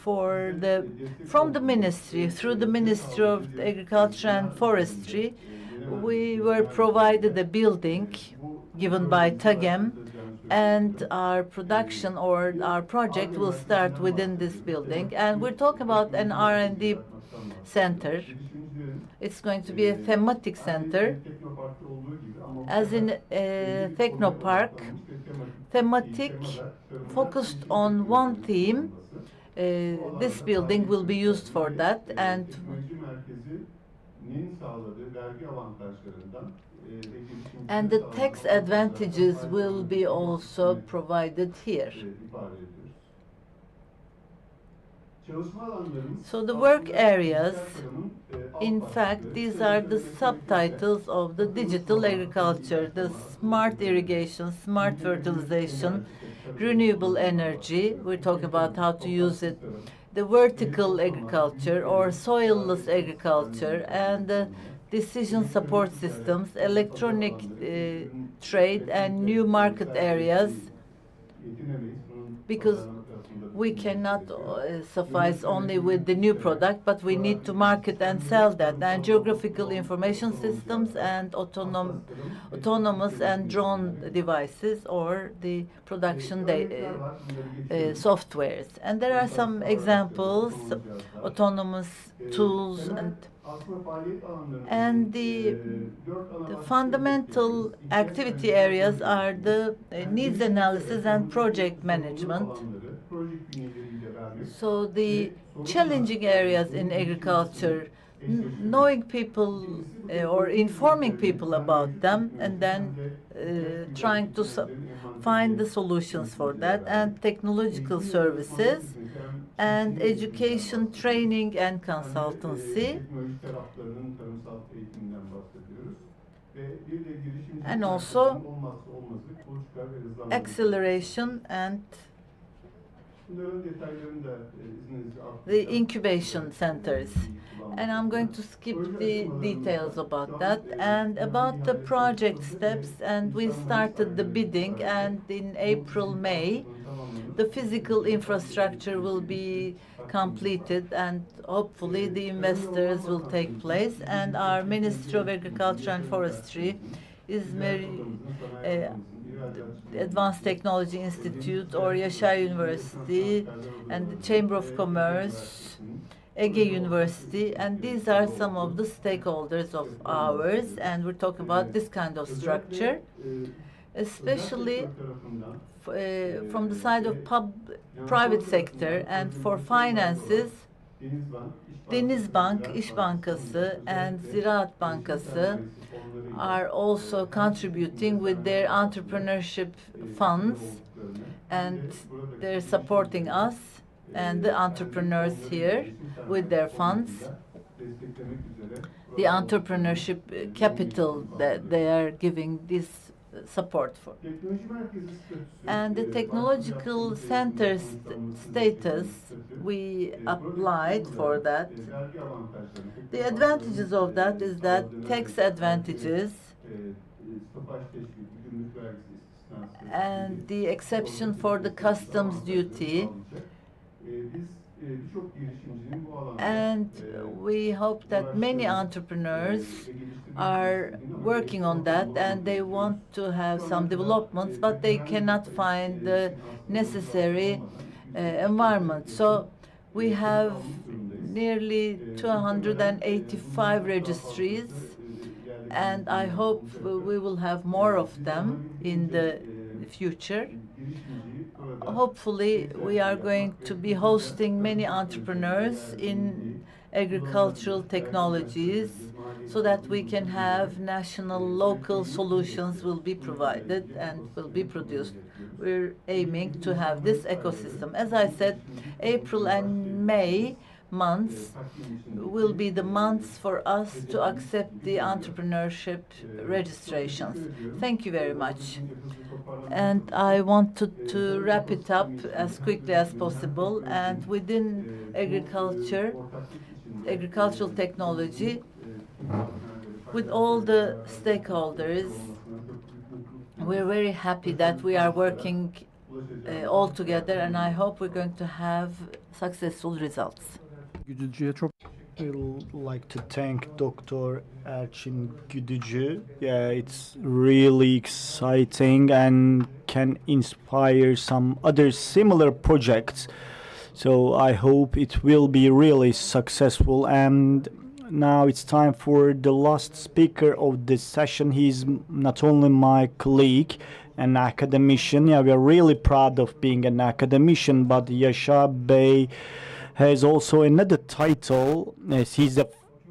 from the ministry, through the Ministry of Agriculture and Forestry, we were provided a building given by TAGEM, and our production or our project will start within this building. And we're talking about an R&D center. It's going to be a thematic center, as in a technopark, thematic, focused on one theme. This building will be used for that, and the tax advantages will be also provided here. So the work areas, in fact, these are the subtitles of the digital agriculture: the smart irrigation, smart fertilization, renewable energy. We're talking about how to use it, the vertical agriculture or soilless agriculture, and the decision support systems, electronic trade, and new market areas, because we cannot suffice only with the new product, but we need to market and sell that. And geographical information systems and autonomous and drone devices, or the production softwares. And there are some examples, autonomous tools, and the fundamental activity areas are the needs analysis and project management. So the challenging areas in agriculture, knowing people or informing people about them, and then trying to find the solutions for that, and technological services, and education, training, and consultancy, and also acceleration and the incubation centers. And I'm going to skip the details about that, and about the project steps. And we started the bidding, and in April, May, the physical infrastructure will be completed, and hopefully the investors will take place. And our Ministry of Agriculture and Forestry, İZMİR Advanced Technology Institute, or Yaşar University, and the Chamber of Commerce, Ege University, and these are some of the stakeholders of ours, and we're talking about this kind of structure, especially from the side of private sector. And for finances, Denizbank, İş Bankası, and Ziraat Bankası are also contributing with their entrepreneurship funds, and they're supporting us and the entrepreneurs here with their funds, the entrepreneurship capital that they are giving this support for. And the technological center status, we applied for that. The advantages of that is that tax advantages and the exception for the customs duty. And we hope that many entrepreneurs are working on that, and they want to have some developments, but they cannot find the necessary environment. So we have nearly 285 registries, and I hope we will have more of them in the future. Hopefully, we are going to be hosting many entrepreneurs in agricultural technologies, so that we can have national, local solutions will be provided and will be produced. We're aiming to have this ecosystem. As I said, April and May months will be the months for us to accept the entrepreneurship registrations. Thank you very much. And I wanted to wrap it up as quickly as possible. And within agricultural technology, with all the stakeholders, we're very happy that we are working all together, and I hope we're going to have successful results. I would like to thank Dr. Erçin Güdücü. Yeah, it's really exciting and can inspire some other similar projects. So I hope it will be really successful. And now it's time for the last speaker of this session. He's not only my colleague, an academician. Yeah, we are really proud of being an academician, but Yaşar Bey has also another title, as he's a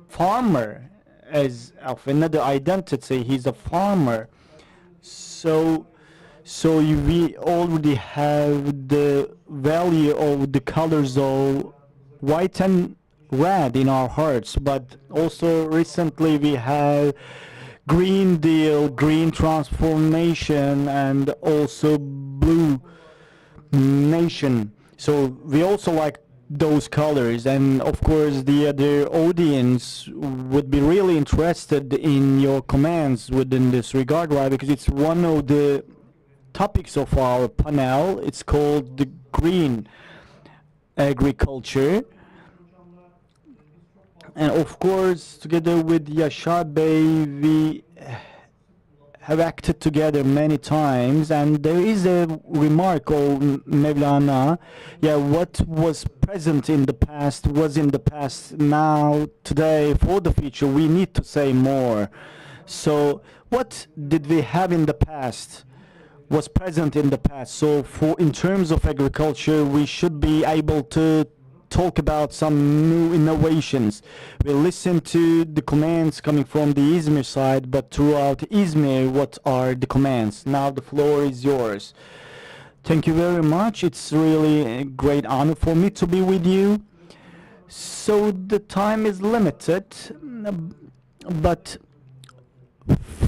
farmer, as of another identity. He's a farmer. So we already have the value of the colors of white and red in our hearts, but also recently we have Green Deal, green transformation, and also blue nation. So we also like those colors, and of course the other audience would be really interested in your comments within this regard. Why? Because it's one of the topics of our panel. It's called the green agriculture. And of course, together with Yaşar Bey, we have acted together many times, and there is a remark of Mevlana, yeah, what was present in the past was in the past. Now, today, for the future, we need to say more. So what did we have in the past was present in the past. So in terms of agriculture, we should be able to talk about some new innovations. We listen to the commands coming from the İZMİR side, but throughout İZMİR, what are the commands? Now the floor is yours. Thank you very much. It's really a great honor for me to be with you. So the time is limited, but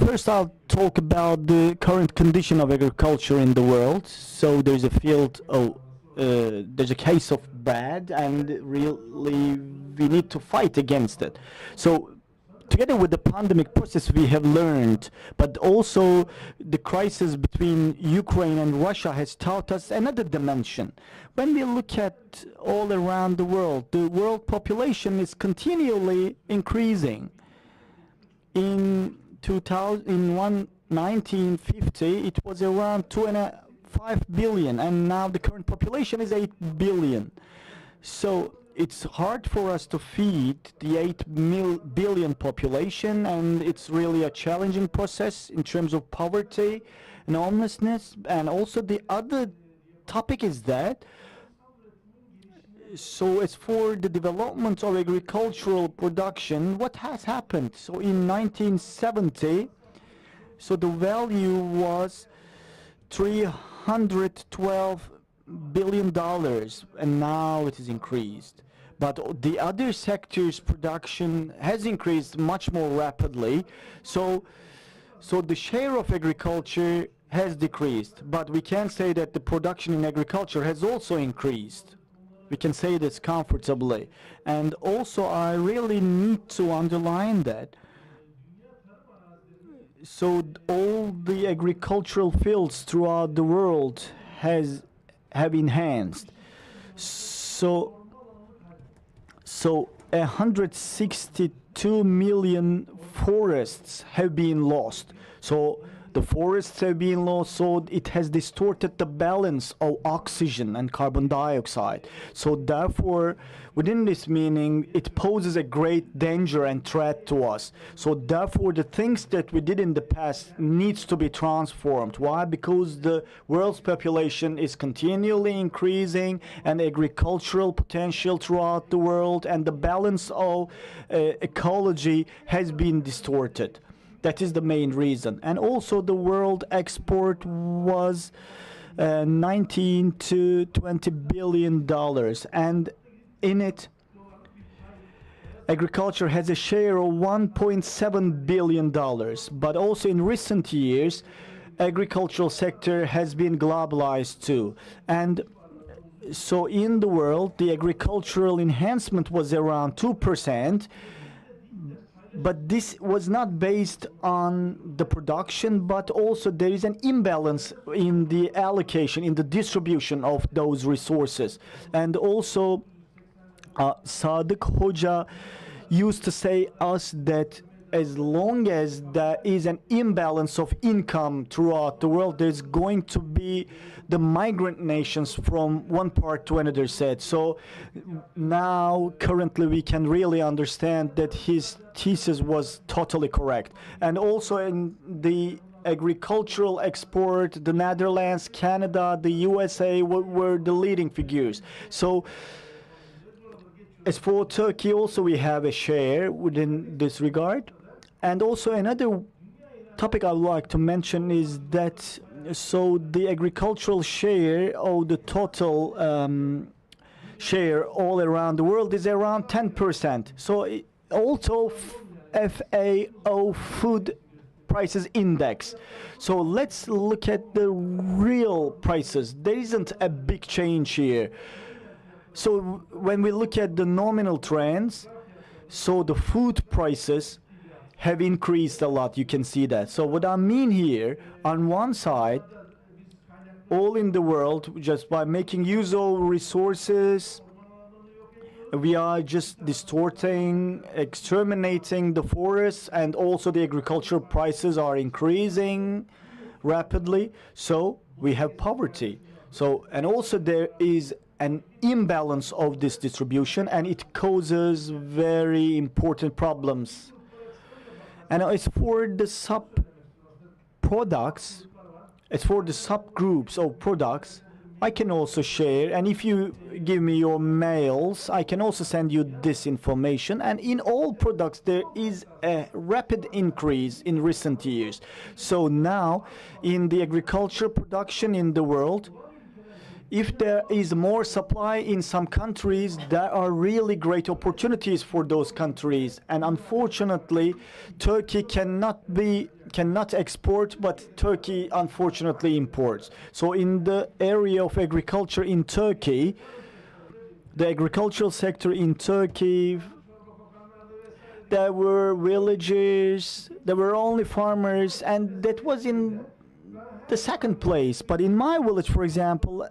first I'll talk about the current condition of agriculture in the world. So there's a field of there's a case of bad, and really we need to fight against it. So together with the pandemic process we have learned, but also the crisis between Ukraine and Russia has taught us another dimension. When we look at all around the world population is continually increasing. In 1950 it was around 2.5 billion, and now the current population is 8 billion. So it's hard for us to feed the 8 billion population, and it's really a challenging process in terms of poverty and homelessness. And also the other topic is that, so as for the development of agricultural production, what has happened? So in 1970, so the value was $312 billion, and now it is increased. But the other sectors' production has increased much more rapidly. So the share of agriculture has decreased, but we can say that the production in agriculture has also increased. We can say this comfortably. And also I really need to underline that. So all the agricultural fields throughout the world have enhanced. So 162 million forests have been lost. So the forests have been lost, so it has distorted the balance of oxygen and carbon dioxide. So therefore, within this meaning, it poses a great danger and threat to us. So therefore, the things that we did in the past needs to be transformed. Why? Because the world's population is continually increasing, and agricultural potential throughout the world, and the balance of ecology has been distorted. That is the main reason. And also the world export was 19 to 20 billion dollars, and in it agriculture has a share of 1.7 billion dollars. But also in recent years agricultural sector has been globalized too. And so in the world the agricultural enhancement was around 2%. But this was not based on the production, but also there is an imbalance in the allocation, in the distribution of those resources. And also, Sadık Hoca used to say us that as long as there is an imbalance of income throughout the world, there's going to be the migrant nations from one part to another said. So now, currently, we can really understand that his thesis was totally correct. And also in the agricultural export, the Netherlands, Canada, the USA were the leading figures. So as for Turkey, also we have a share within this regard. And also another topic I would like to mention is that so the agricultural share of the total share all around the world is around 10%. So also FAO Food Prices Index. So let's look at the real prices. There isn't a big change here. So when we look at the nominal trends, so the food prices have increased a lot, you can see that. So what I mean here, on one side, all in the world, just by making use of resources, we are just distorting, exterminating the forests, and also the agricultural prices are increasing rapidly. So we have poverty. So, and also there is an imbalance of this distribution, and it causes very important problems. And it's for the sub-products, it's for the subgroups of products, I can also share, and if you give me your mails, I can also send you this information. And in all products, there is a rapid increase in recent years. So now, in the agriculture production in the world, if there is more supply in some countries, there are really great opportunities for those countries. And unfortunately, Turkey cannot export, but Turkey unfortunately imports. So in the area of agriculture in Turkey, the agricultural sector in Turkey, there were villagers, there were only farmers, and that was in the second place. But in my village, for example,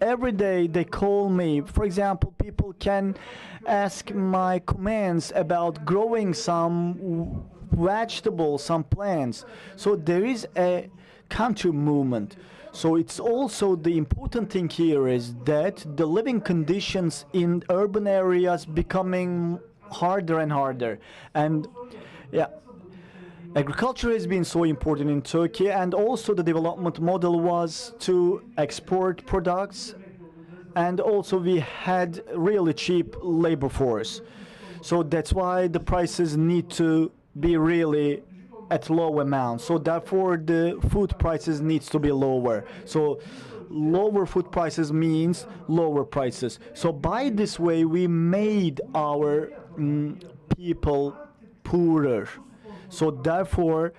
every day they call me. For example, people can ask my comments about growing some vegetables, some plants. So there is a counter movement. So it's also the important thing here is that the living conditions in urban areas becoming harder and harder. And yeah, agriculture has been so important in Turkey, and also the development model was to export products, and also we had really cheap labor force. So that's why the prices need to be really at low amounts. So therefore the food prices needs to be lower. So lower food prices means lower prices. So by this way we made our people poorer. So therefore,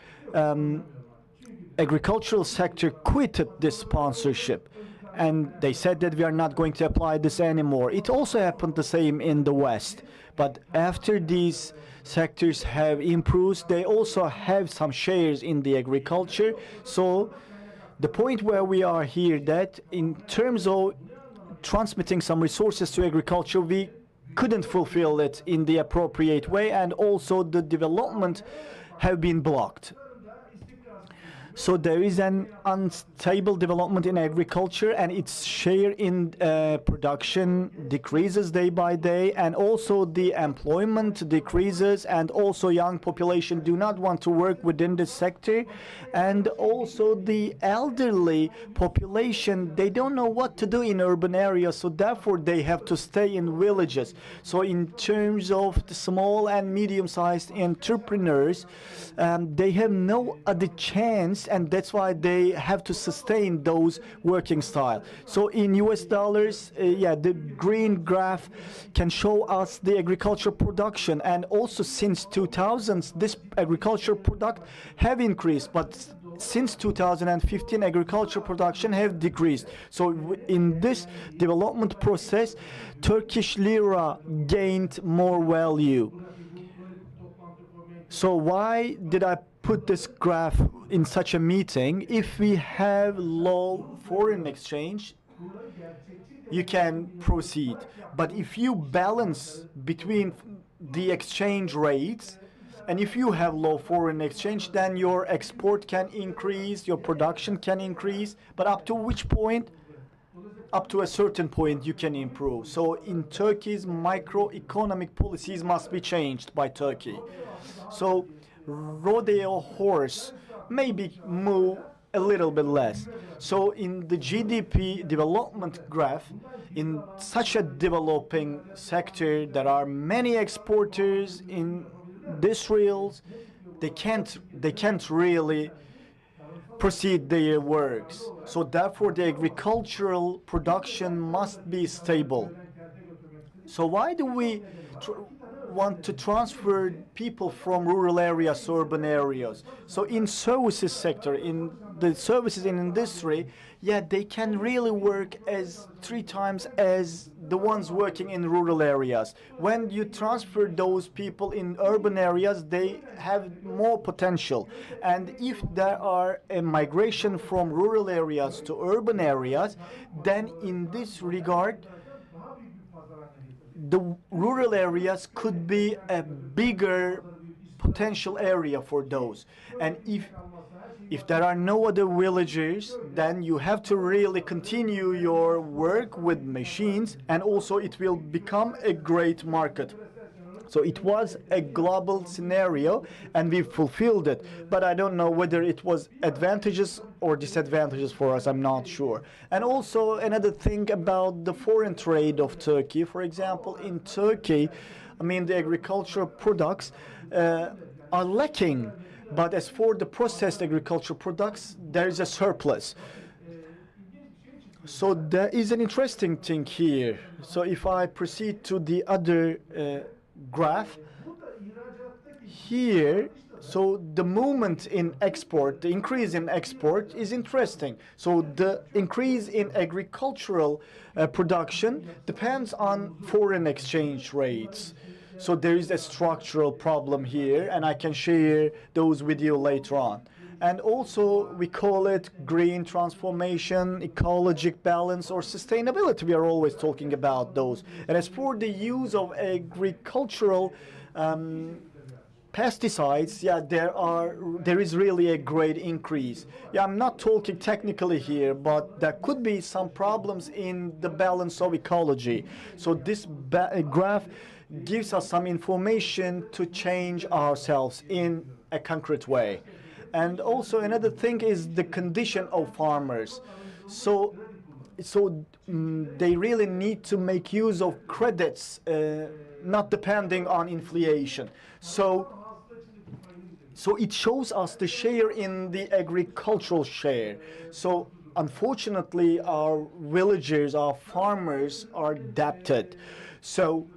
agricultural sector quitted this sponsorship, and they said that we are not going to apply this anymore. It also happened the same in the West. But after these sectors have improved, they also have some shares in the agriculture. So the point where we are here, that in terms of transmitting some resources to agriculture, we couldn't fulfill it in the appropriate way, and also the development have been blocked. So there is an unstable development in agriculture, and its share in production decreases day by day, and also the employment decreases, and also young population do not want to work within this sector, and also the elderly population, they don't know what to do in urban areas, so therefore they have to stay in villages. So in terms of the small and medium-sized entrepreneurs, they have no other chance, and that's why they have to sustain those working style. So in US dollars, yeah, the green graph can show us the agriculture production, and also since 2000s this agriculture product have increased, but since 2015 agriculture production have decreased. So in this development process, Turkish lira gained more value. So why did I put this graph in such a meeting? If we have low foreign exchange, you can proceed. But if you balance between the exchange rates, and if you have low foreign exchange, then your export can increase, your production can increase, but up to which point? Up to a certain point you can improve. So in Turkey's microeconomic policies must be changed by Turkey. So rodeo horse maybe move a little bit less. So in the GDP development graph, in such a developing sector, there are many exporters, industrials, they can't really proceed their works. So therefore the agricultural production must be stable. So why do we want to transfer people from rural areas to urban areas? So in services sector, in the services in industry, yeah, they can really work as 3 times as the ones working in rural areas. When you transfer those people in urban areas, they have more potential. And if there are a migration from rural areas to urban areas, then in this regard, the rural areas could be a bigger potential area for those. And if there are no other villagers, then you have to really continue your work with machines, and also it will become a great market. So it was a global scenario, and we fulfilled it. But I don't know whether it was advantages or disadvantages for us. I'm not sure. And also another thing about the foreign trade of Turkey. For example, in Turkey, I mean, the agricultural products are lacking. But as for the processed agricultural products, there is a surplus. So there is an interesting thing here. So if I proceed to the other graph here, so the movement in export, the increase in export is interesting. So the increase in agricultural production depends on foreign exchange rates. So there is a structural problem here, and I can share those with you later on. And also we call it green transformation, ecologic balance, or sustainability. We are always talking about those. And as for the use of agricultural pesticides, yeah, there is really a great increase. Yeah, I'm not talking technically here, but there could be some problems in the balance of ecology. So this graph gives us some information to change ourselves in a concrete way. And also another thing is the condition of farmers. So they really need to make use of credits, not depending on inflation. So it shows us the share in the agricultural share. So unfortunately, our villagers, our farmers are debted. So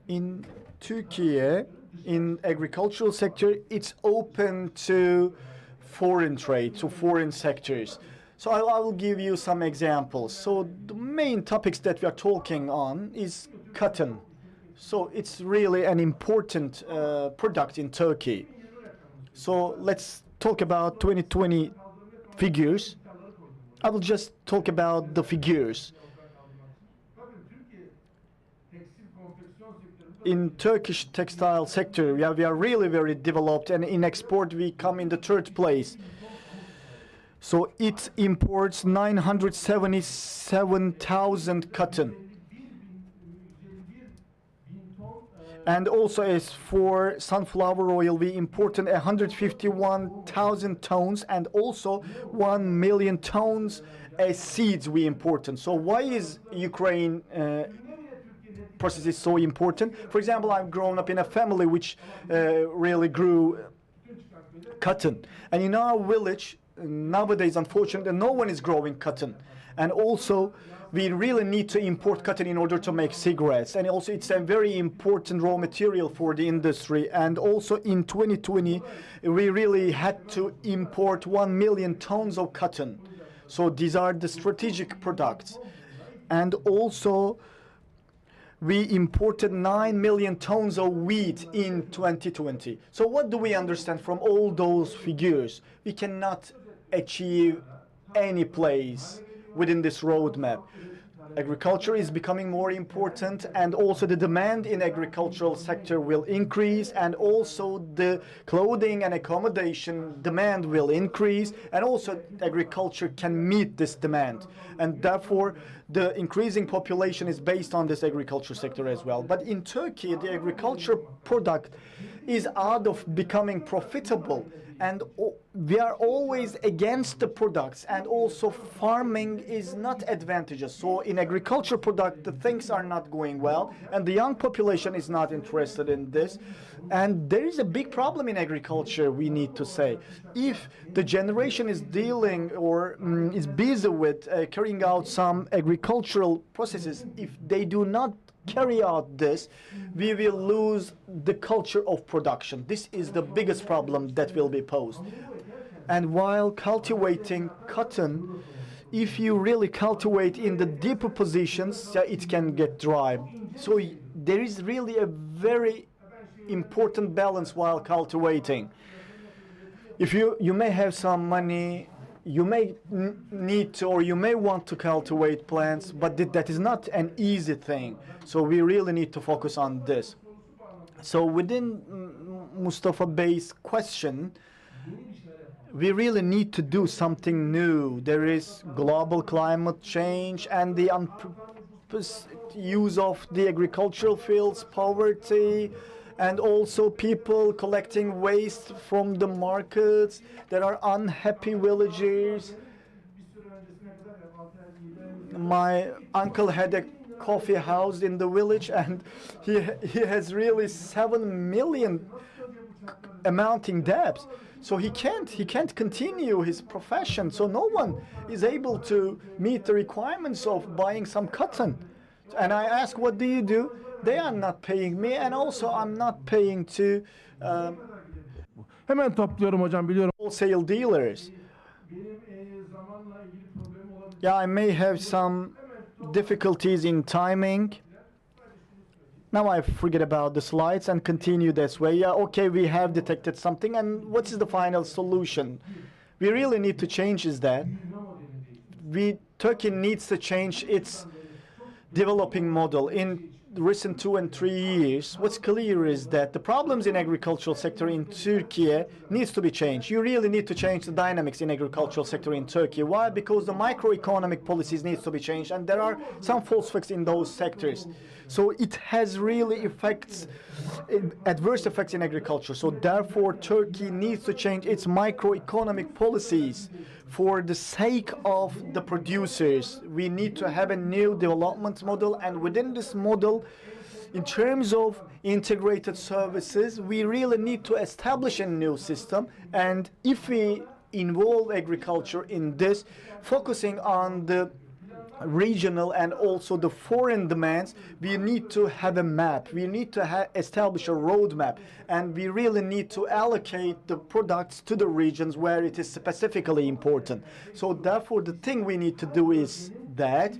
in Turkey, in agricultural sector, it's open to foreign trade, to foreign sectors. So I will give you some examples. So the main topics that we are talking on is cotton. So it's really an important product in Turkey. So let's talk about 2020 figures. I will just talk about the figures. In Turkish textile sector, we are really very developed, and in export we come in the third place. So it imports 977,000 cotton. And also as for sunflower oil, we imported 151,000 tons, and also 1 million tons as seeds we imported. So why is Ukraine process is so important? For example, I've grown up in a family which really grew cotton. And in our village, nowadays, unfortunately, no one is growing cotton. And also, we really need to import cotton in order to make cigarettes. And also, it's a very important raw material for the industry. And also, in 2020, we really had to import 1 million tons of cotton. So these are the strategic products. And also, we imported 9 million tons of wheat in 2020. So what do we understand from all those figures? We cannot achieve any place within this roadmap. Agriculture is becoming more important, and also the demand in agricultural sector will increase, and also the clothing and accommodation demand will increase, and also agriculture can meet this demand. And therefore, the increasing population is based on this agriculture sector as well. But in Turkey, the agriculture product is out of becoming profitable, and we are always against the products, and also farming is not advantageous. So in agriculture product, the things are not going well, and the young population is not interested in this. And there is a big problem in agriculture, we need to say. If the generation is dealing or is busy with carrying out some agricultural processes, if they do not carry out this, we will lose the culture of production. This is the biggest problem that will be posed. And while cultivating cotton, if you really cultivate in the deeper positions, it can get dry. So there is really a very important balance while cultivating. If you may have some money you may need to, or you may want to cultivate plants, but that is not an easy thing. So we really need to focus on this. So within Mustafa Bey's question, we really need to do something new. There is global climate change and the use of the agricultural fields, poverty, and also people collecting waste from the markets. There are unhappy villagers. My uncle had a coffee house in the village, and he has really 7 million amounting debts. So he can't continue his profession. So no one is able to meet the requirements of buying some cotton. And I ask, what do you do? They are not paying me, and also I'm not paying to Hemen topluyorum hocam, biliyorum. wholesale dealers. Yeah, I may have some difficulties in timing. Now I forget about the slides and continue this way. Yeah, okay, we have detected something, and what is the final solution? We really need to change is that Turkey needs to change its developing model. In the recent 2 and 3 years, what's clear is that the problems in agricultural sector in Turkey needs to be changed. You really need to change the dynamics in agricultural sector in Turkey. Why? Because the microeconomic policies needs to be changed, and there are some false facts in those sectors. So it has really adverse effects in agriculture. So therefore, Turkey needs to change its microeconomic policies for the sake of the producers. We need to have a new development model, and within this model, in terms of integrated services, we really need to establish a new system. And if we involve agriculture in this, focusing on the regional and also the foreign demands, we need to have a map. We need to establish a roadmap, and we really need to allocate the products to the regions where it is specifically important. So therefore, the thing we need to do is that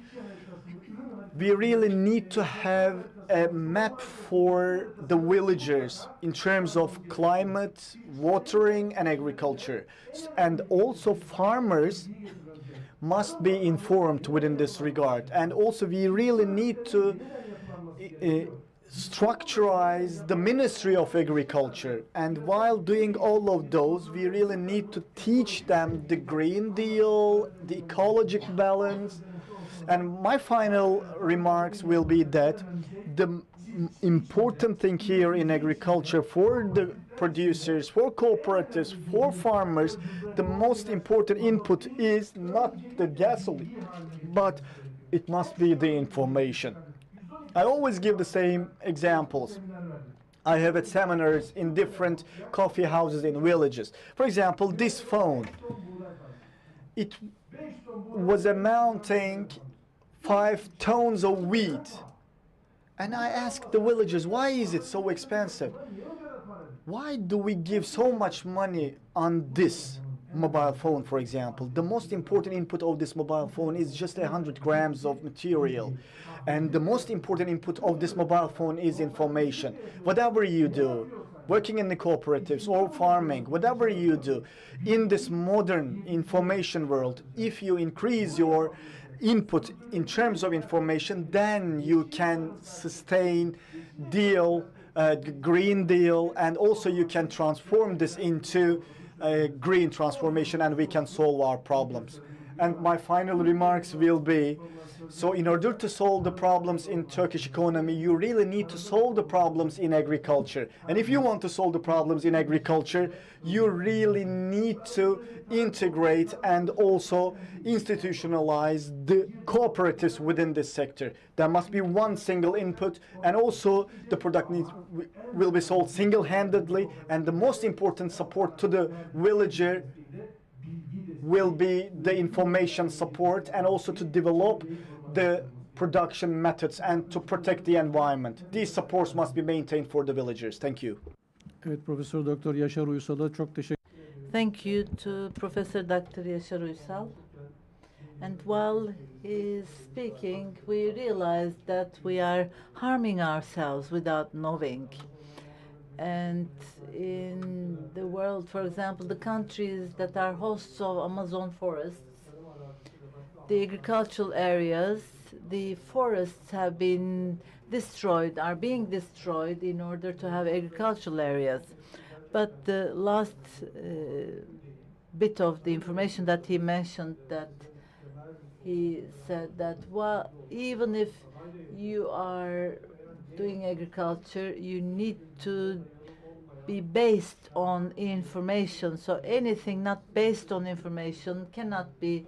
we really need to have a map for the villagers in terms of climate, watering, and agriculture. And also farmers must be informed within this regard. And also we really need to structurize the Ministry of Agriculture. And while doing all of those, we really need to teach them the Green Deal, the ecologic balance. And my final remarks will be that the important thing here in agriculture for the producers, for cooperatives, for farmers, the most important input is not the gasoline, but it must be the information. I always give the same examples. I have at seminars in different coffee houses in villages. For example, this phone, it was amounting 5 tons of wheat. And I asked the villagers, why is it so expensive? Why do we give so much money on this mobile phone, for example? The most important input of this mobile phone is just 100 grams of material. And the most important input of this mobile phone is information. Whatever you do, working in the cooperatives or farming, whatever you do, in this modern information world, if you increase your input in terms of information, then you can sustain Green Deal, and also you can transform this into a green transformation, and we can solve our problems. And my final remarks will be, so in order to solve the problems in Turkish economy, you really need to solve the problems in agriculture. And if you want to solve the problems in agriculture, you really need to integrate and also institutionalize the cooperatives within this sector. There must be one single input, and also the product will be sold single-handedly, and the most important support to the villager will be the information support, and also to develop the production methods and to protect the environment. These supports must be maintained for the villagers. Thank you. Evet, Profesör Doktor Yaşar Uysal'a çok teşekkür. Thank you to Professor Dr. Yaşar Uysal. And while he is speaking, we realized that we are harming ourselves without knowing. And in the world, for example, the countries that are hosts of Amazon forests, the agricultural areas, the forests have been destroyed, are being destroyed in order to have agricultural areas. But the last bit of the information that he mentioned, that he said that, well, even if you are doing agriculture, you need to be based on information. So anything not based on information cannot be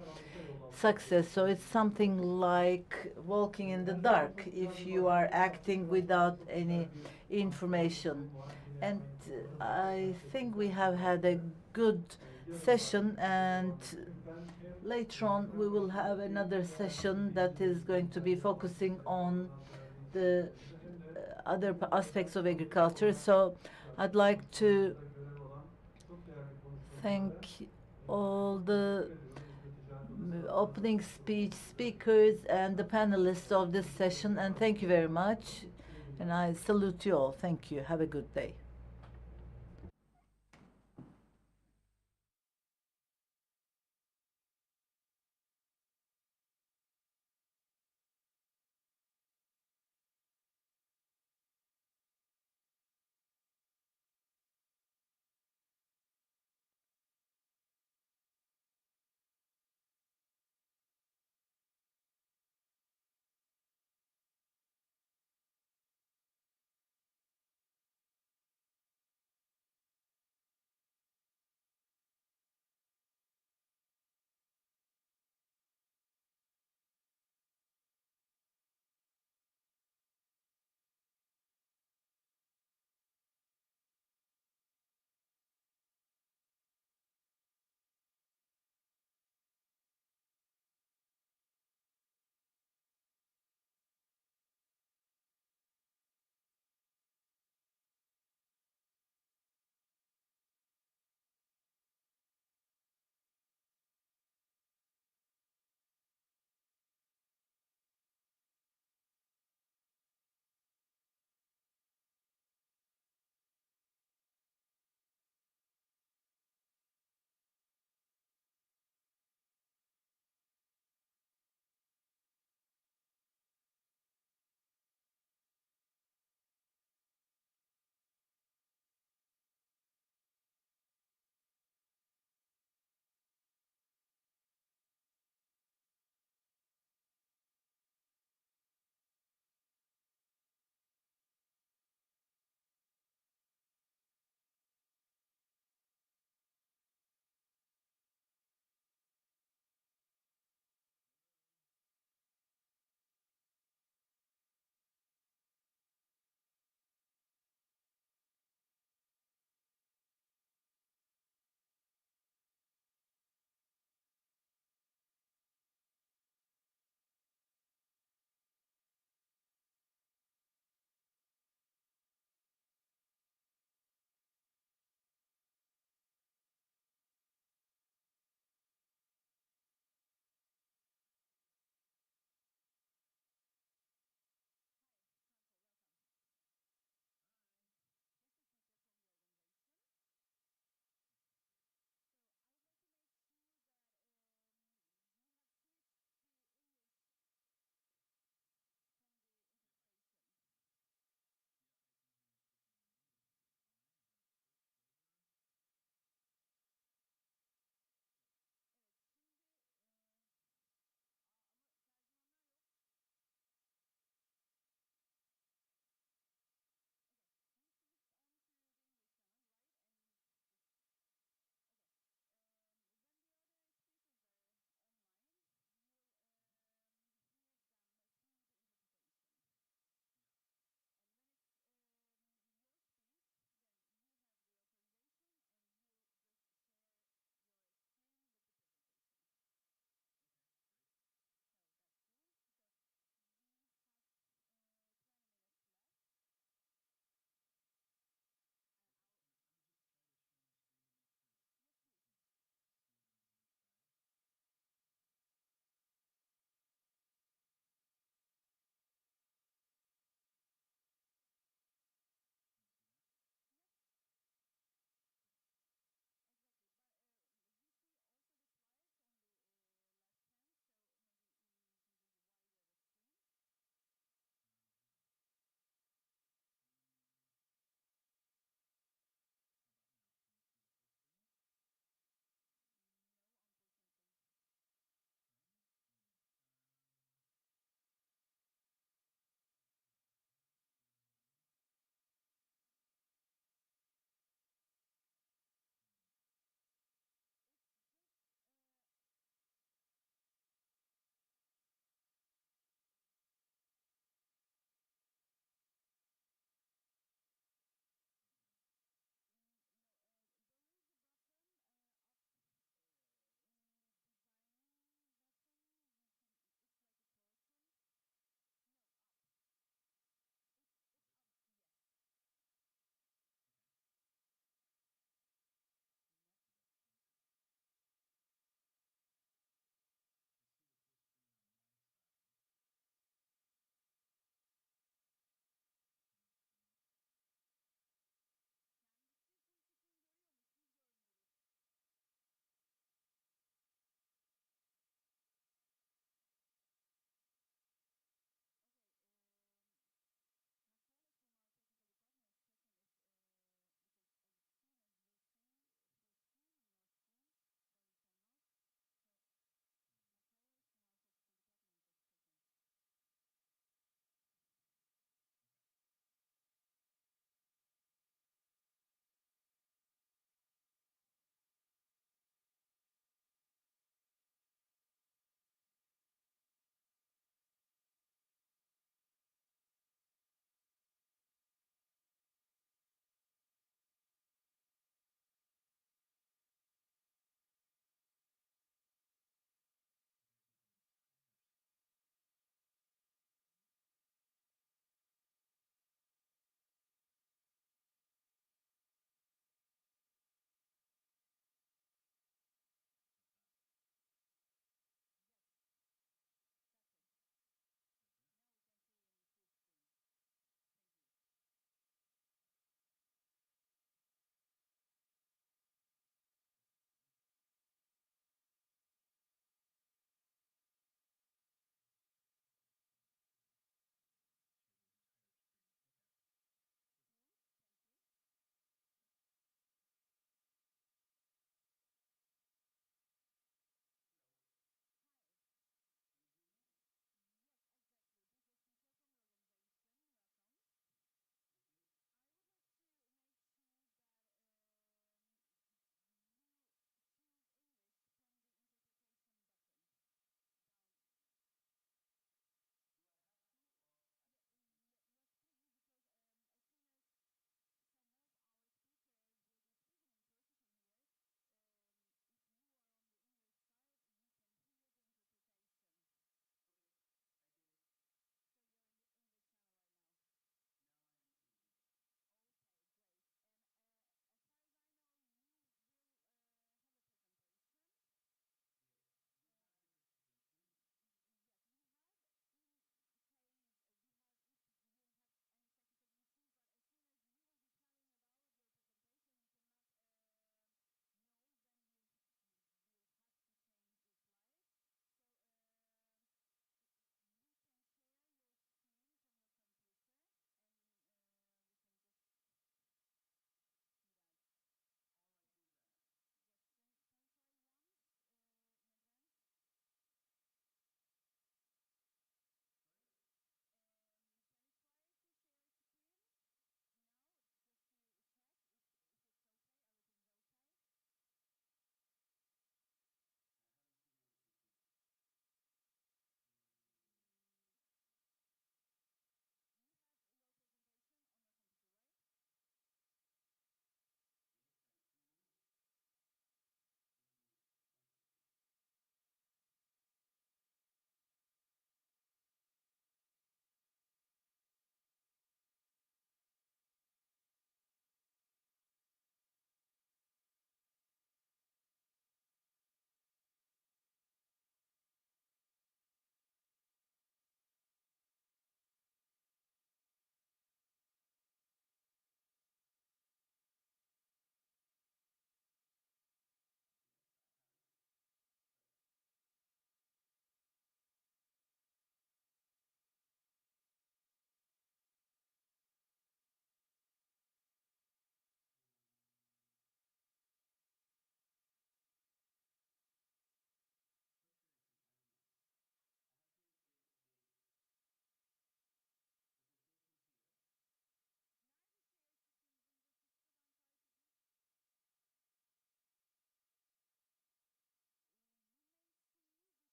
success. So it's something like walking in the dark if you are acting without any information. And I think we have had a good session, and later on we will have another session that is going to be focusing on the other aspects of agriculture. So I'd like to thank all the opening speech speakers and the panelists of this session, and thank you very much. And I salute you all. Thank you. Have a good day.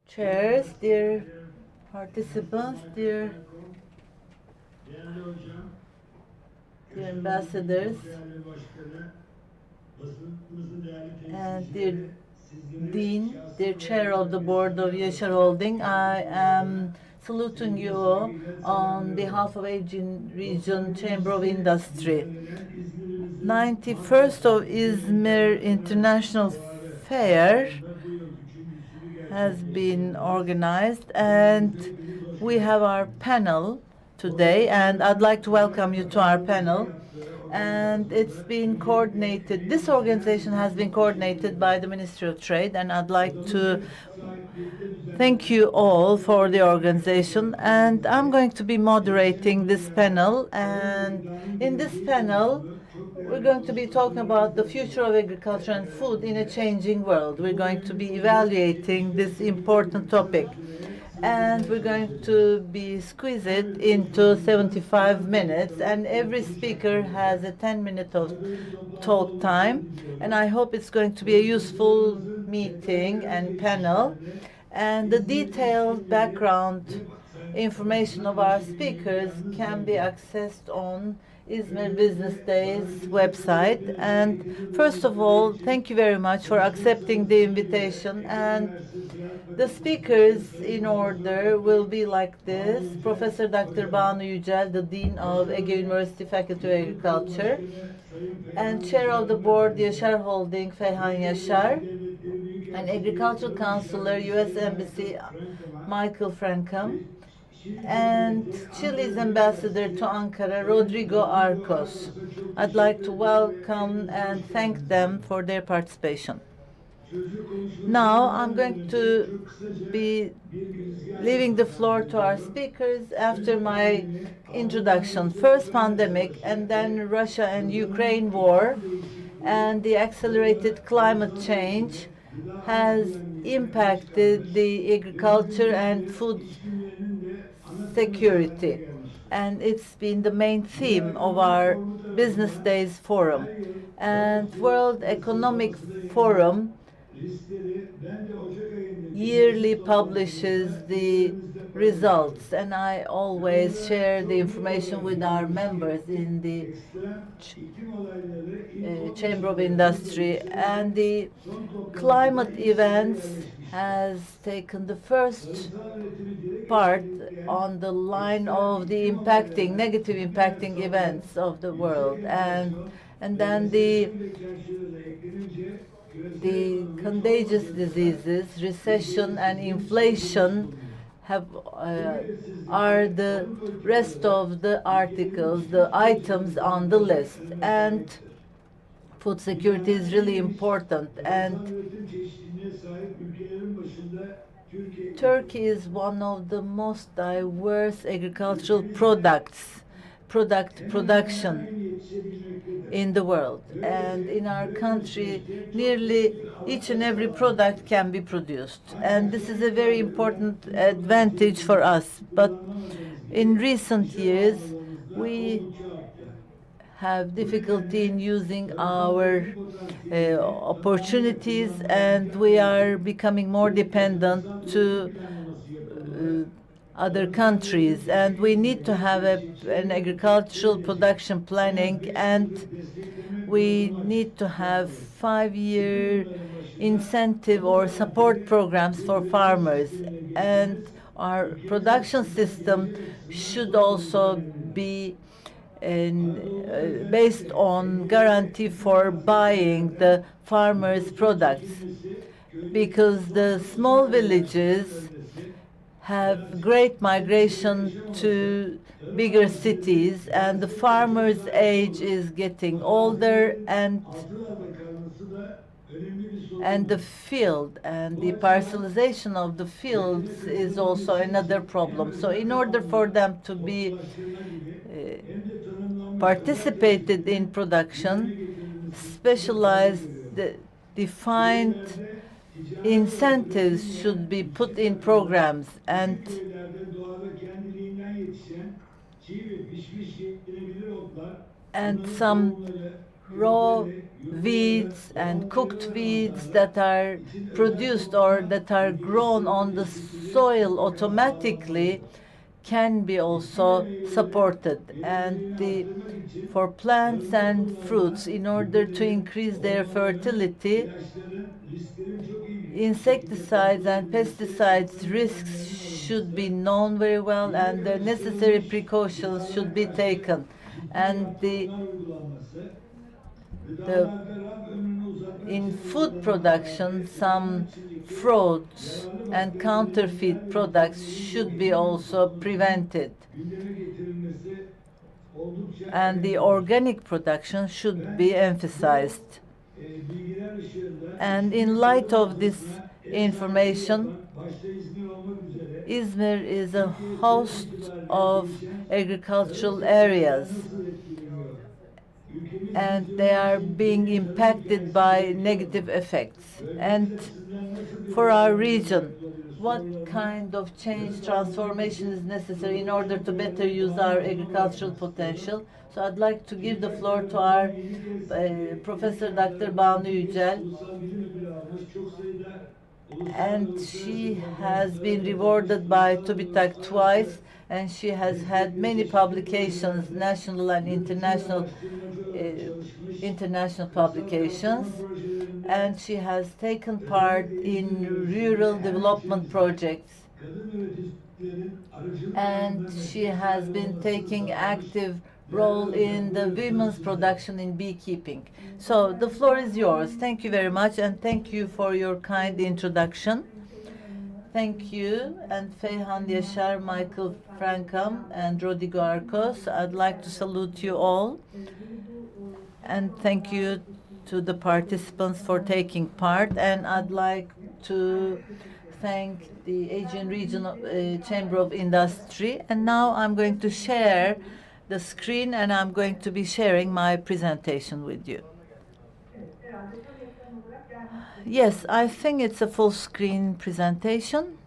chairs, dear participants, dear ambassadors, and dear Dean, dear Chair of the Board of Yaşar Holding, I am saluting you all on behalf of Aegean Region Chamber of Industry. 91st of İZMİR International Fair has been organized, and we have our panel today, and I'd like to welcome you to our panel. And it's been coordinated, this organization has been coordinated by the Ministry of Trade, and I'd like to thank you all for the organization. And I'm going to be moderating this panel, and in this panel we're going to be talking about the future of agriculture and food in a changing world. We're going to be evaluating this important topic, and we're going to be squeeze it into 75 minutes, and every speaker has a 10-minute of talk time, and I hope it's going to be a useful meeting and panel. And the detailed background information of our speakers can be accessed on İZMİR Business Day's website. And first of all, thank you very much for accepting the invitation. And the speakers in order will be like this: Professor Dr. Banu Yücel, the Dean of Ege University Faculty of Agriculture, and Chair of the Board, Yaşar Holding, Feyhan Yaşar, and Agricultural Counselor, U.S. Embassy, Michael Francom, and Chile's Ambassador to Ankara, Rodrigo Arcos. I'd like to welcome and thank them for their participation. Now I'm going to be leaving the floor to our speakers after my introduction. First pandemic, and then Russia and Ukraine war, and the accelerated climate change has impacted the agriculture and food security, and it's been the main theme of our Business Days Forum. And World Economic Forum yearly publishes the results, and I always share the information with our members in the Chamber of Industry. And the climate events has taken the first part on the line of the negative impacting events of the world, and then the contagious diseases, recession, and inflation are the rest of the articles, the items on the list. And food security is really important, and Turkey is one of the most diverse agricultural production in the world. And in our country, nearly each and every product can be produced. And this is a very important advantage for us. But in recent years, we have difficulty in using our opportunities, and we are becoming more dependent to other countries, and we need to have an agricultural production planning, and we need to have 5-year incentive or support programs for farmers. And our production system should also be based on guarantee for buying the farmers' products, because the small villages have great migration to bigger cities, and the farmer's age is getting older, and the field and the parcelization of the fields is also another problem. So in order for them to be participated in production, specialized defined incentives should be put in programs, and some raw weeds and cooked weeds that are produced or that are grown on the soil automatically can be also supported. And for plants and fruits, in order to increase their fertility, insecticides and pesticides risks should be known very well, and the necessary precautions should be taken. And in food production, some frauds and counterfeit products should be also prevented. And the organic production should be emphasized. And in light of this information, İzmir is a host of agricultural areas, and they are being impacted by negative effects. And for our region, what kind of change, transformation is necessary in order to better use our agricultural potential? So I'd like to give the floor to our Professor Dr. Banu Yücel. And she has been rewarded by TÜBİTAK twice, and she has had many publications, national and international publications, and she has taken part in rural development projects, and she has been taking active role in the women's production in beekeeping. So the floor is yours. Thank you very much, and thank you for your kind introduction. Thank you, and Feyhan Yaşar, Michael Frankam, and Rodrigo Arcos. I'd like to salute you all, and thank you to the participants for taking part. And I'd like to thank the Aegean Regional Chamber of Industry. And now I'm going to share the screen, and I'm going to be sharing my presentation with you. Yes, I think it's a full screen presentation.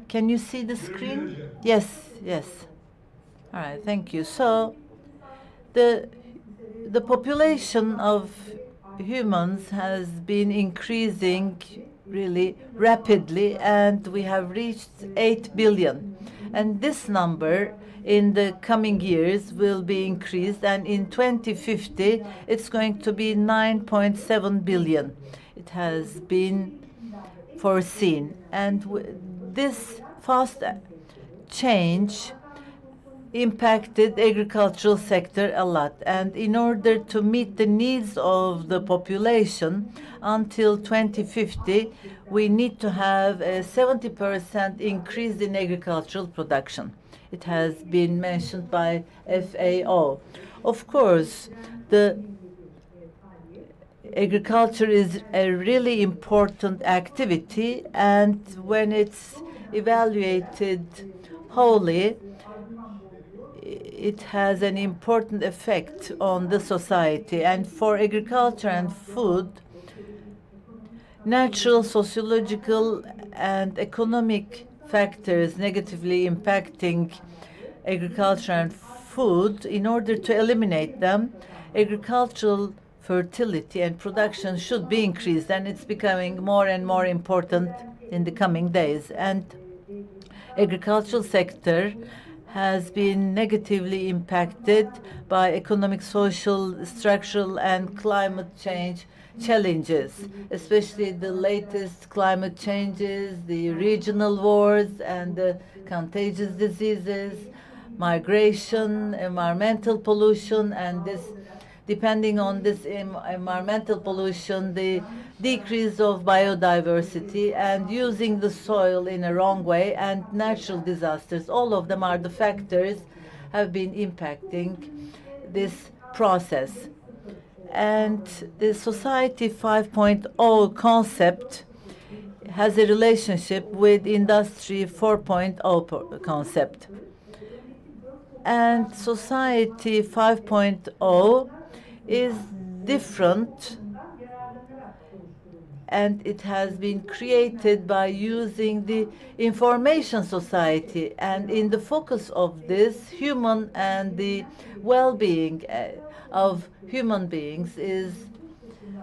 Can you see the screen? Yes, yes. All right, thank you. So the population of humans has been increasing really rapidly, and we have reached 8 billion. And this number in the coming years will be increased, and in 2050 it's going to be 9.7 billion. It has been foreseen, and this fast change impacted agricultural sector a lot. And in order to meet the needs of the population until 2050, we need to have a 70% increase in agricultural production. It has been mentioned by FAO. Of course, the agriculture is a really important activity, and when it's evaluated wholly, it has an important effect on the society. And for agriculture and food, natural, sociological, and economic factors negatively impacting agriculture and food, in order to eliminate them, agricultural fertility and production should be increased, and it's becoming more and more important in the coming days. And agricultural sector has been negatively impacted by economic, social, structural, and climate change challenges, especially the latest climate changes, the regional wars, and the contagious diseases, migration, environmental pollution, and this, depending on this environmental pollution, the decrease of biodiversity, and using the soil in a wrong way, and natural disasters. All of them are the factors have been impacting this process. And the Society 5.0 concept has a relationship with Industry 4.0 concept. And Society 5.0 is different, and it has been created by using the information society. And in the focus of this, human and the well-being of human beings is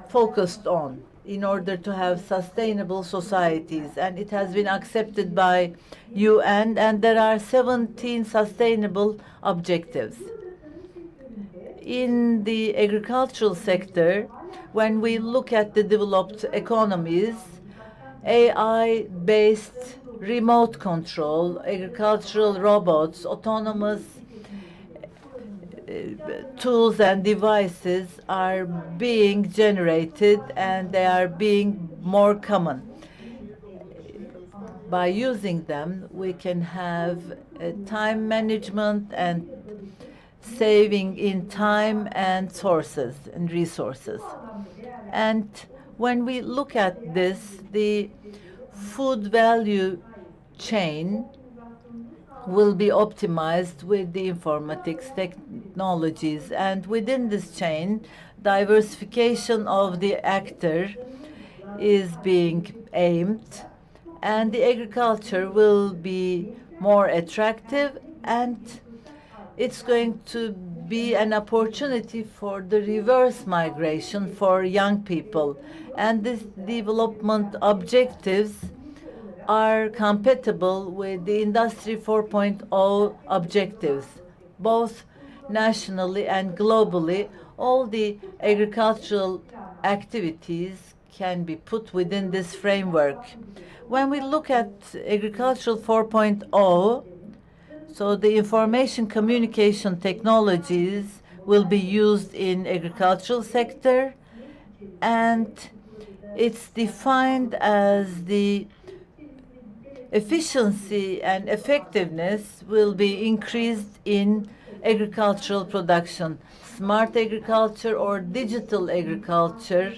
focused on in order to have sustainable societies. And it has been accepted by UN, and there are 17 sustainable objectives. In the agricultural sector, when we look at the developed economies, AI-based remote control, agricultural robots, autonomous tools and devices are being generated, and they are being more common. By using them, we can have time management and saving in time and sources and resources. And when we look at this, the food value chain will be optimized with the informatics technologies. And within this chain, diversification of the actor is being aimed, and the agriculture will be more attractive, and it's going to be an opportunity for the reverse migration for young people. And these development objectives are compatible with the Industry 4.0 objectives, both nationally and globally. All the agricultural activities can be put within this framework. When we look at Agricultural 4.0, so the information communication technologies will be used in agricultural sector, and it's defined as the efficiency and effectiveness will be increased in agricultural production. Smart agriculture or digital agriculture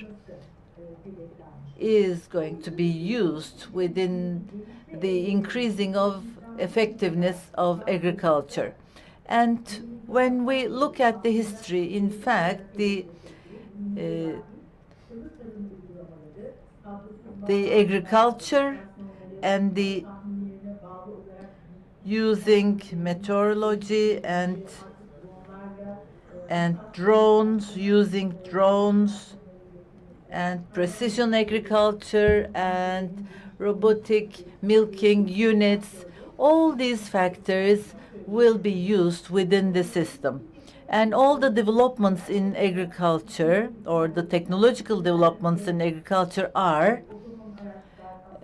is going to be used within the increasing of effectiveness of agriculture. And when we look at the history, in fact, the agriculture and the using meteorology and drones, using drones and precision agriculture and robotic milking units, all these factors will be used within the system. And all the developments in agriculture, or the technological developments in agriculture, are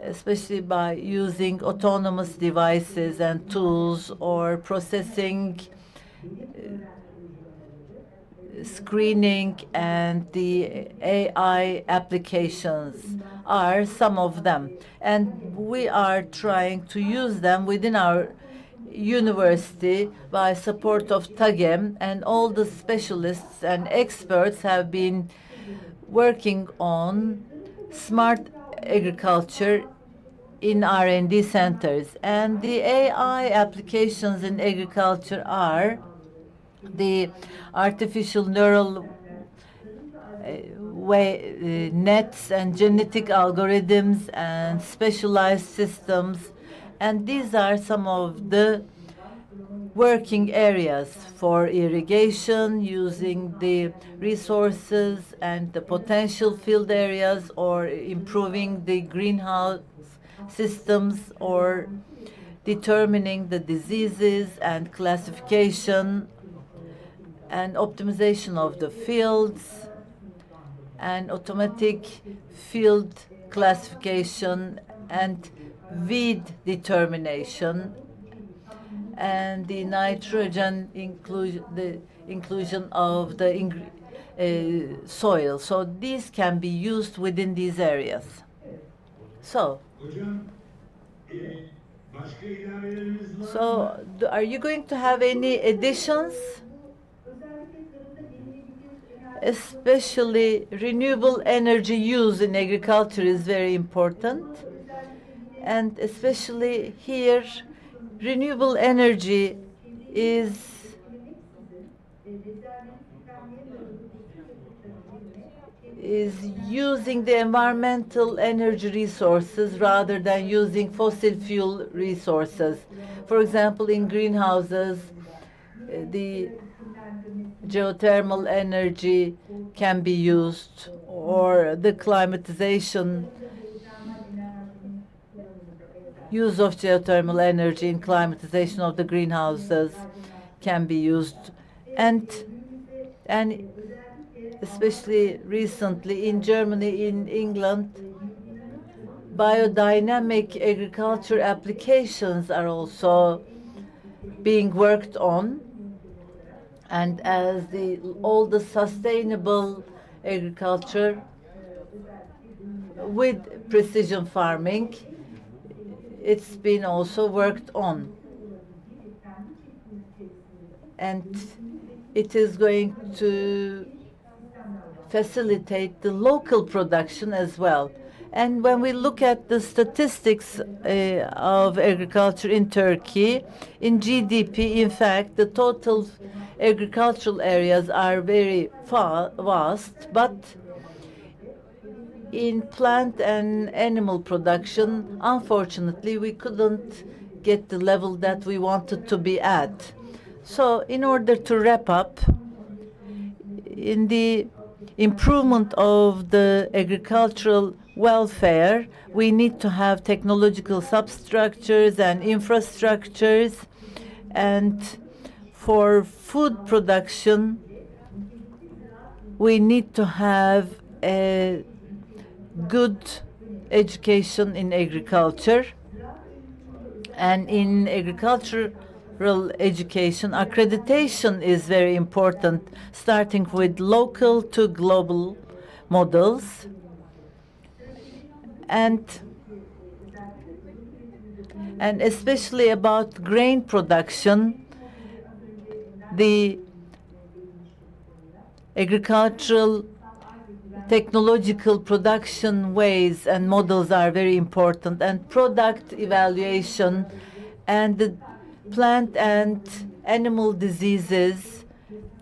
especially by using autonomous devices and tools, or processing, screening, and the AI applications are some of them. And we are trying to use them within our university by support of TAGEM, and all the specialists and experts have been working on smart agriculture in R&D centers. And the AI applications in agriculture are the artificial neural nets and genetic algorithms and specialized systems. And these are some of the working areas for irrigation, using the resources and the potential field areas, or improving the greenhouse systems, or determining the diseases and classification and optimization of the fields, and automatic field classification and weed determination, and the nitrogen inclusion of the soil. So these can be used within these areas. So are you going to have any additions? Especially renewable energy use in agriculture is very important. And especially here, renewable energy is using the environmental energy resources rather than using fossil fuel resources. For example, in greenhouses, the geothermal energy can be used, or the climatization use of geothermal energy in climatization of the greenhouses can be used. And especially recently in Germany, in England, biodynamic agriculture applications are also being worked on. And as all the sustainable agriculture with precision farming, it's been also worked on. And it is going to facilitate the local production as well. And when we look at the statistics of agriculture in Turkey, in GDP, in fact, the total agricultural areas are very vast, but in plant and animal production, unfortunately, we couldn't get the level that we wanted to be at. So in order to wrap up, in the improvement of the agricultural welfare, we need to have technological substructures and infrastructures. And for food production, we need to have a good education in agriculture. And in agricultural education, accreditation is very important, starting with local to global models. And especially about grain production, the agricultural technological production ways and models are very important, and product evaluation and the plant and animal diseases,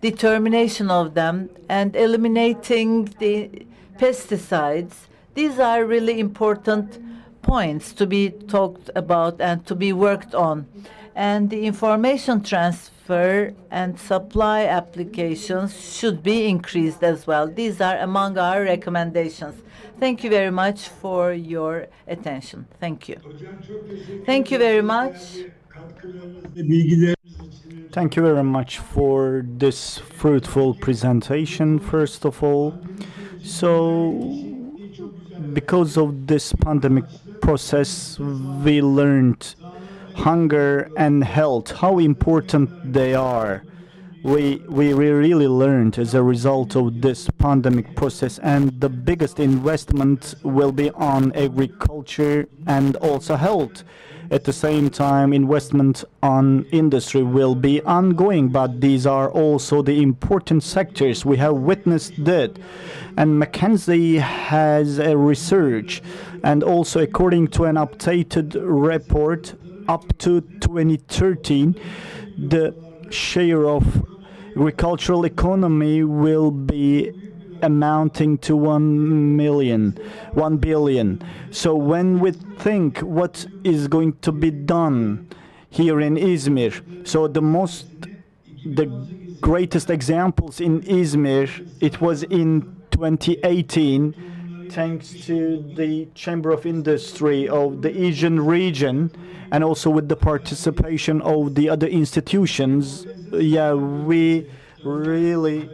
determination of them, and eliminating the pesticides. These are really important points to be talked about and to be worked on. And the information transfer and supply applications should be increased as well. These are among our recommendations. Thank you very much for your attention. Thank you. Thank you very much. Thank you very much for this fruitful presentation, first of all. So, because of this pandemic process, we learned hunger and health, how important they are. We really learned as a result of this pandemic process, and the biggest investment will be on agriculture and also health. At the same time, investment on industry will be ongoing, but these are also the important sectors. We have witnessed that. And McKinsey has a research, and also according to an updated report, up to 2013, the share of agricultural economy will be amounting to 1 billion. So when we think what is going to be done here in İZMİR, so the greatest examples in İZMİR, it was in 2018, thanks to the Chamber of Industry of the Asian region, and also with the participation of the other institutions. Yeah, we really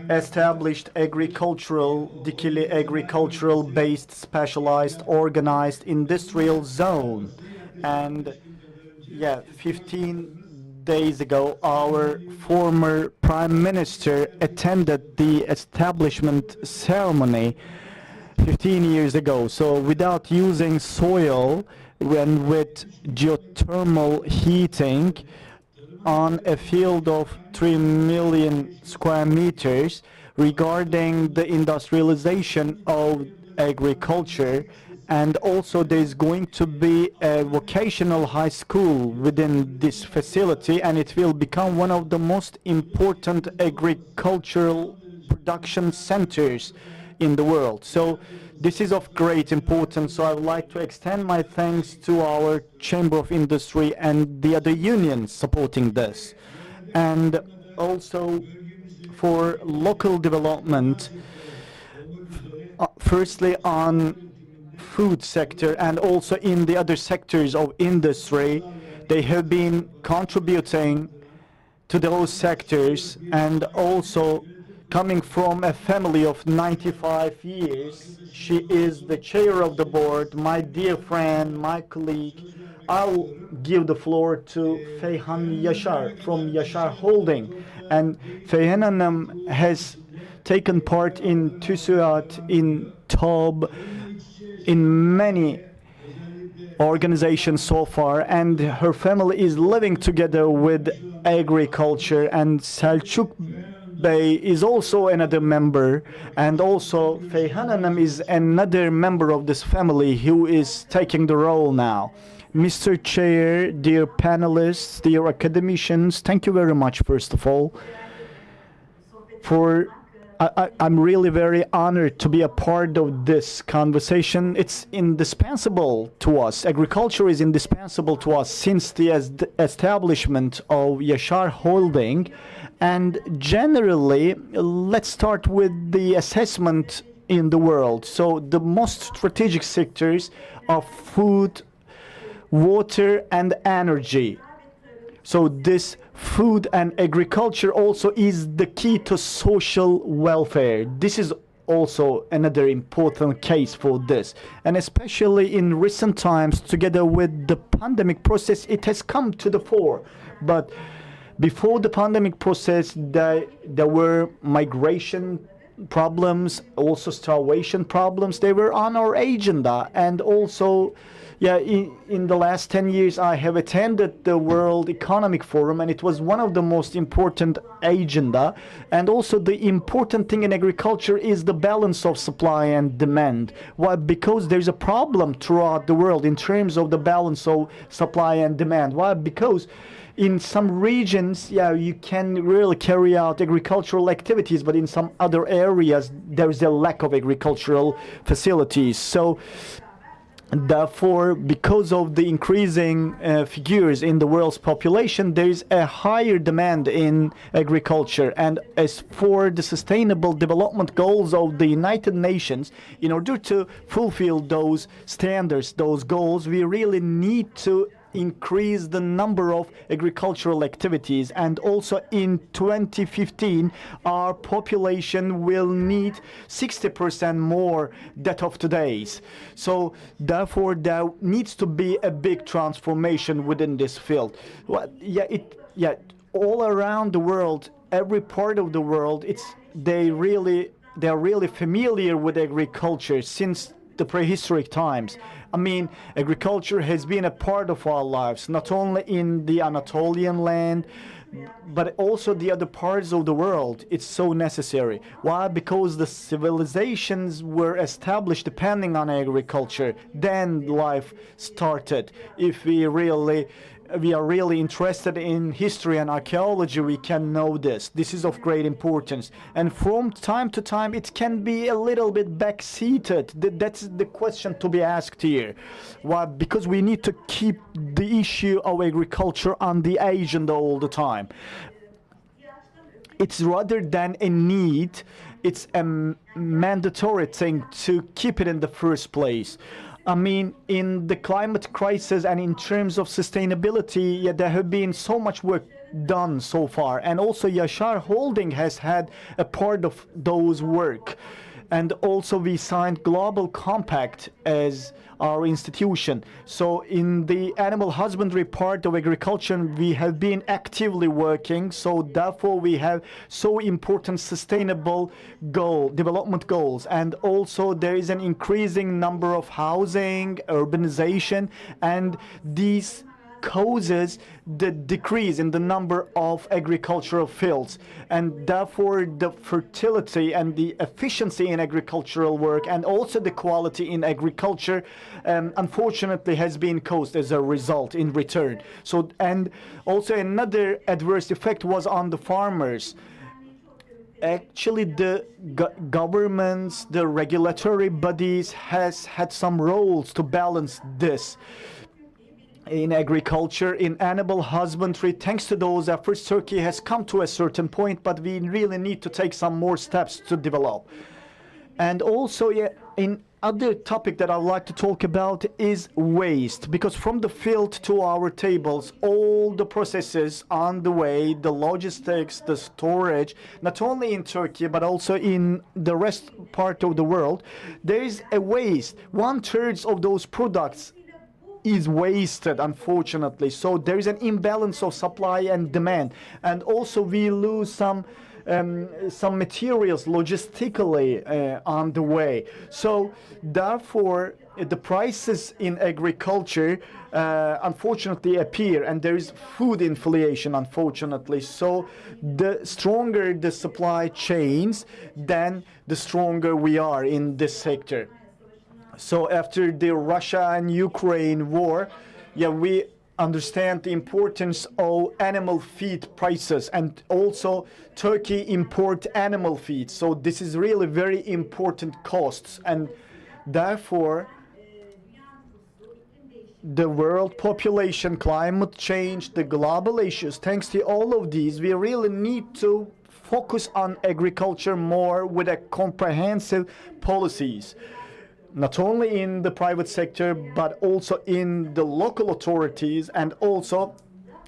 established Dikili agricultural-based, specialized, organized industrial zone. And yeah, 15 days ago, our former Prime Minister attended the establishment ceremony 15 years ago. So without using soil and with geothermal heating on a field of 3 million square meters, regarding the industrialization of agriculture. And also there's going to be a vocational high school within this facility, and it will become one of the most important agricultural production centers in the world. So this is of great importance. So I would like to extend my thanks to our Chamber of Industry and the other unions supporting this. And also for local development, firstly on food sector and also in the other sectors of industry, they have been contributing to those sectors. And also coming from a family of 95 years, she is the chair of the board, my dear friend, my colleague. I'll give the floor to Feyhan Yaşar from Yaşar Holding. And Feyhan Hanım has taken part in TÜSİAD, in TOB, in many organizations so far, and her family is living together with agriculture. And Selçuk Bey is also another member, and also Feyhan Hanım is another member of this family who is taking the role now. Mr. Chair, dear panelists, dear academicians, thank you very much, first of all, for I'm really very honored to be a part of this conversation. It's indispensable to us. Agriculture is indispensable to us since the establishment of Yaşar Holding. And generally, let's start with the assessment in the world. So the most strategic sectors are food, water, and energy. So this food and agriculture also is the key to social welfare. This is also another important case for this. And especially in recent times, together with the pandemic process, it has come to the fore. But before the pandemic process, there were migration problems, also starvation problems. They were on our agenda. And also, in the last 10 years, I have attended the World Economic Forum, and it was one of the most important agenda. And also the important thing in agriculture is the balance of supply and demand. Why? Because there's a problem throughout the world in terms of the balance of supply and demand. Why? Because in some regions, you can really carry out agricultural activities, but in some other areas, there's a lack of agricultural facilities. So therefore, because of the increasing figures in the world's population, there is a higher demand in agriculture. And as for the Sustainable Development Goals of the United Nations, in order to fulfill those standards, those goals, we really need to increase the number of agricultural activities. And also in 2015, our population will need 60% more that of today's. So therefore, there needs to be a big transformation within this field. Well, all around the world, every part of the world, they're really familiar with agriculture since the prehistoric times. I mean, agriculture has been a part of our lives, not only in the Anatolian land, but also the other parts of the world. It's so necessary. Why? Because the civilizations were established depending on agriculture. Then life started. If we are really interested in history and archaeology, we can know this. This is of great importance. And from time to time, it can be a little bit backseated. That's the question to be asked here. Why? Because we need to keep the issue of agriculture on the agenda all the time. It's rather than a need, it's a mandatory thing to keep it in the first place. I mean, in the climate crisis and in terms of sustainability, there have been so much work done so far. And also Yaşar Holding has had a part of those work. And also we signed Global Compact as our institution. So in the animal husbandry part of agriculture, we have been actively working. So therefore we have so important sustainable development goals. And also there is an increasing number of housing, urbanization, and these causes the decrease in the number of agricultural fields, and therefore the fertility and the efficiency in agricultural work and also the quality in agriculture unfortunately has been caused as a result in return. So, and also another adverse effect was on the farmers. actually the governments, the regulatory bodies has had some roles to balance this. In agriculture, in animal husbandry, thanks to those efforts, Turkey has come to a certain point, but we really need to take some more steps to develop. And also, yeah, in other topic that I'd like to talk about is waste, because from the field to our tables, all the processes on the way, the logistics, the storage, not only in Turkey but also in the rest part of the world, there is a waste. 1/3 of those products is wasted, unfortunately. So there is an imbalance of supply and demand, and also we lose some materials logistically on the way. So therefore the prices in agriculture unfortunately appear, and there is food inflation, unfortunately. So the stronger the supply chains, then the stronger we are in this sector. So after the Russia and Ukraine war, yeah, we understand the importance of animal feed prices, and also Turkey import animal feed. So this is really very important costs, and therefore the world population, climate change, the global issues, thanks to all of these, we really need to focus on agriculture more with a comprehensive policies. Not only in the private sector, but also in the local authorities, and also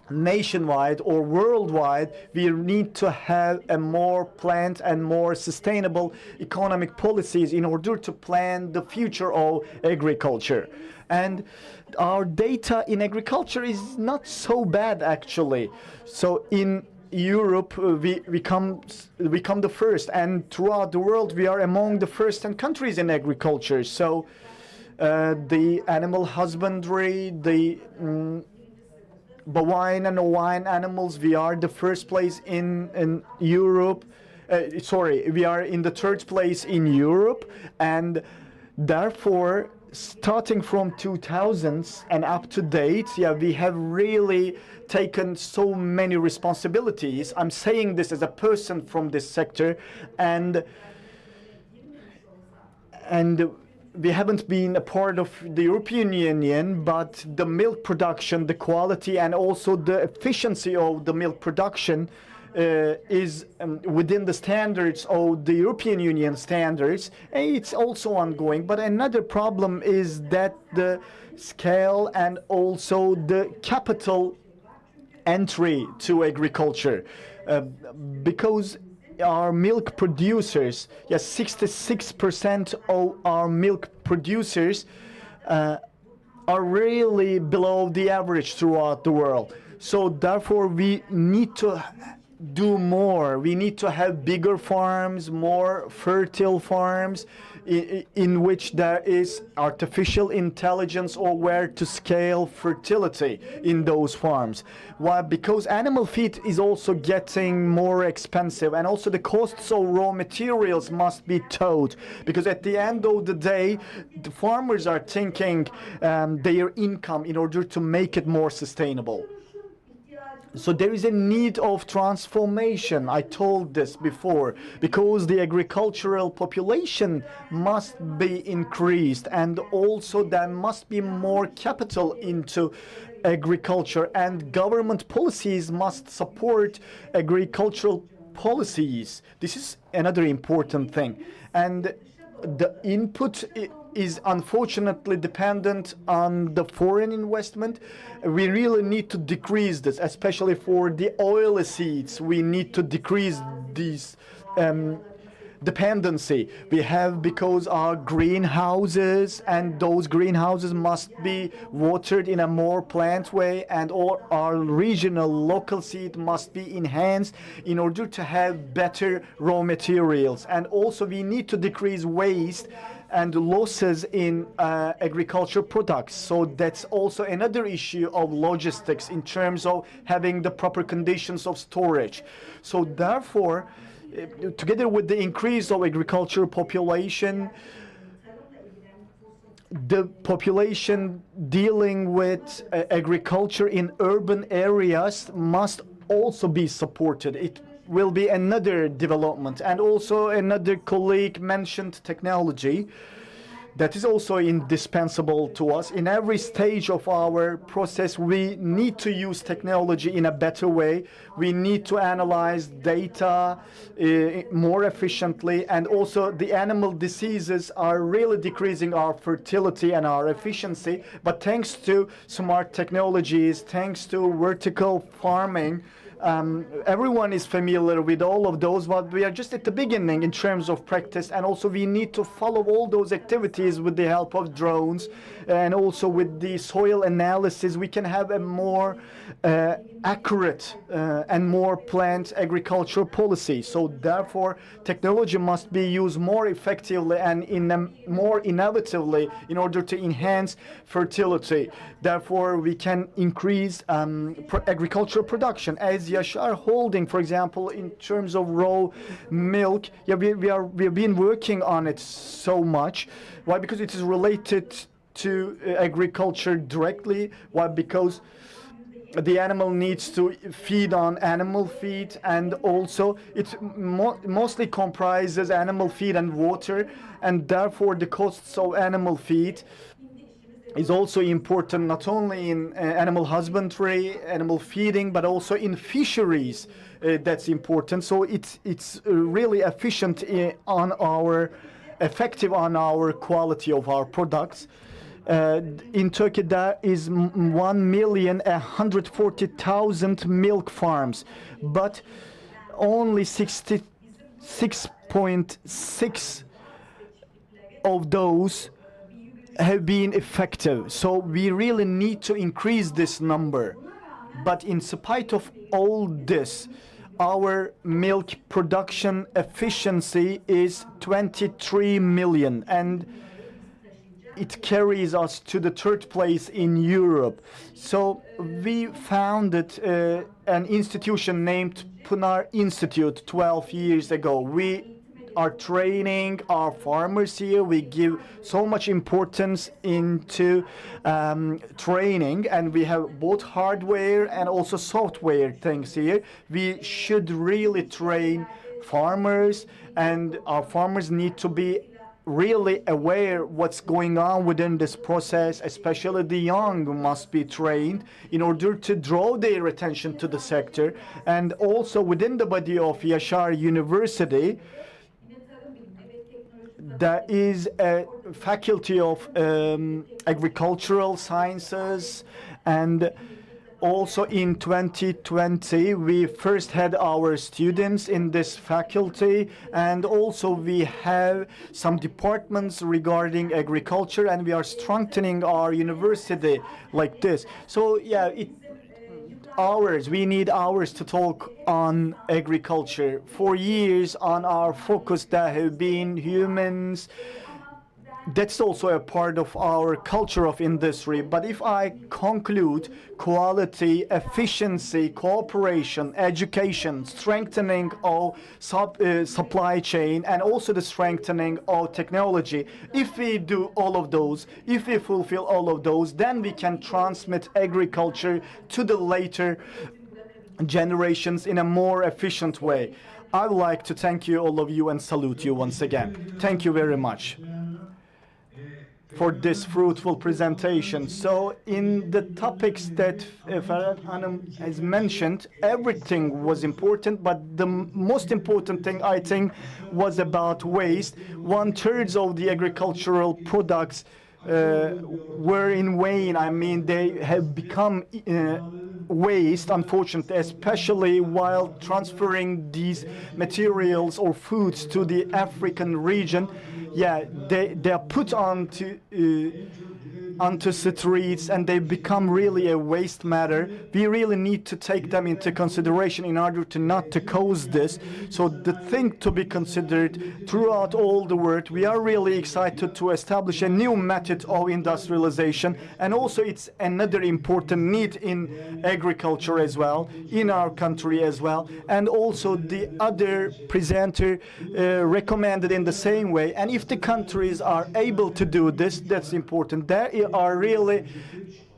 nationwide or worldwide, we need to have a more planned and more sustainable economic policies in order to plan the future of agriculture. And our data in agriculture is not so bad, actually. So in Europe, we come the first, and throughout the world we are among the first 10 countries in agriculture. So the animal husbandry, the bovine and ovine animals, we are the first place in Europe. We are in the 3rd place in Europe, and therefore starting from 2000s and up to date, yeah, we have really taken so many responsibilities. I'm saying this as a person from this sector, and we haven't been a part of the European Union, but the milk production, the quality, and also the efficiency of the milk production is within the standards of the European Union standards. It's also ongoing, but another problem is that the scale and also the capital entry to agriculture, because our milk producers, yes, 66% of our milk producers are really below the average throughout the world. So therefore we need to do more. We need to have bigger farms, more fertile farms in which there is artificial intelligence, or where to scale fertility in those farms. Why? Because animal feed is also getting more expensive, and also the costs of raw materials must be towed, because at the end of the day the farmers are thinking their income in order to make it more sustainable. So there is a need of transformation. I told this before, because the agricultural population must be increased, and also there must be more capital into agriculture, and government policies must support agricultural policies. This is another important thing. And the input is unfortunately dependent on the foreign investment. We really need to decrease this, especially for the oil seeds. We need to decrease this dependency we have, because our greenhouses, and those greenhouses must be watered in a more planned way, and all our regional local seed must be enhanced in order to have better raw materials. And also we need to decrease waste and losses in agriculture products. So that's also another issue of logistics in terms of having the proper conditions of storage. So therefore, together with the increase of agricultural population, the population dealing with agriculture in urban areas must also be supported. It will be another development. And also another colleague mentioned technology. That is also indispensable to us. In every stage of our process, we need to use technology in a better way. We need to analyze data more efficiently, and also the animal diseases are really decreasing our fertility and our efficiency. But thanks to smart technologies, thanks to vertical farming, everyone is familiar with all of those, but we are just at the beginning in terms of practice, and also we need to follow all those activities with the help of drones, and also with the soil analysis we can have a more accurate and more planned agricultural policy. So therefore technology must be used more effectively and more innovatively in order to enhance fertility. Therefore we can increase agricultural production, as Yaşar Holding, for example, in terms of raw milk. Yeah, we have been working on it so much. Why? Because it is related to agriculture directly. Why? Because the animal needs to feed on animal feed, and also it mostly comprises animal feed and water, and therefore the costs of animal feed is also important, not only in animal husbandry, animal feeding, but also in fisheries. That's important. So it's really efficient effective on our quality of our products. In Turkey there is 1,140,000 milk farms, but only 66.6 of those have been effective. So we really need to increase this number. But in spite of all this, our milk production efficiency is 23 million, and it carries us to the third place in Europe. So we founded an institution named Pınar Institute 12 years ago. We are training our farmers here. We give so much importance into training, and we have both hardware and also software things here. We should really train farmers, and our farmers need to be really aware what's going on within this process. Especially the young must be trained in order to draw their attention to the sector. And also within the body of Yaşar University, there is a faculty of agricultural sciences, and also in 2020 we first had our students in this faculty, and also we have some departments regarding agriculture, and we are strengthening our university like this. So yeah, we need hours to talk on agriculture. For years on our focus there have been humans. That's also a part of our culture of industry. But if I conclude, quality, efficiency, cooperation, education, strengthening of supply chain, and also the strengthening of technology, if we do all of those, if we fulfill all of those, then we can transmit agriculture to the later generations in a more efficient way. I would like to thank you, all of you, and salute you once again. Thank you very much for this fruitful presentation. So in the topics that Ferhat Hanım has mentioned, everything was important, but the most important thing, I think, was about waste. 1/3 of the agricultural products were in vain. I mean, they have become waste, unfortunately, especially while transferring these materials or foods to the African region. Yeah, they are put onto streets, and they become really a waste matter. We really need to take them into consideration in order to not to cause this. So the thing to be considered throughout all the world, we are really excited to establish a new method of industrialization, and also it's another important need in agriculture as well, in our country as well. And also the other presenter recommended in the same way. And if the countries are able to do this, that's important. There are really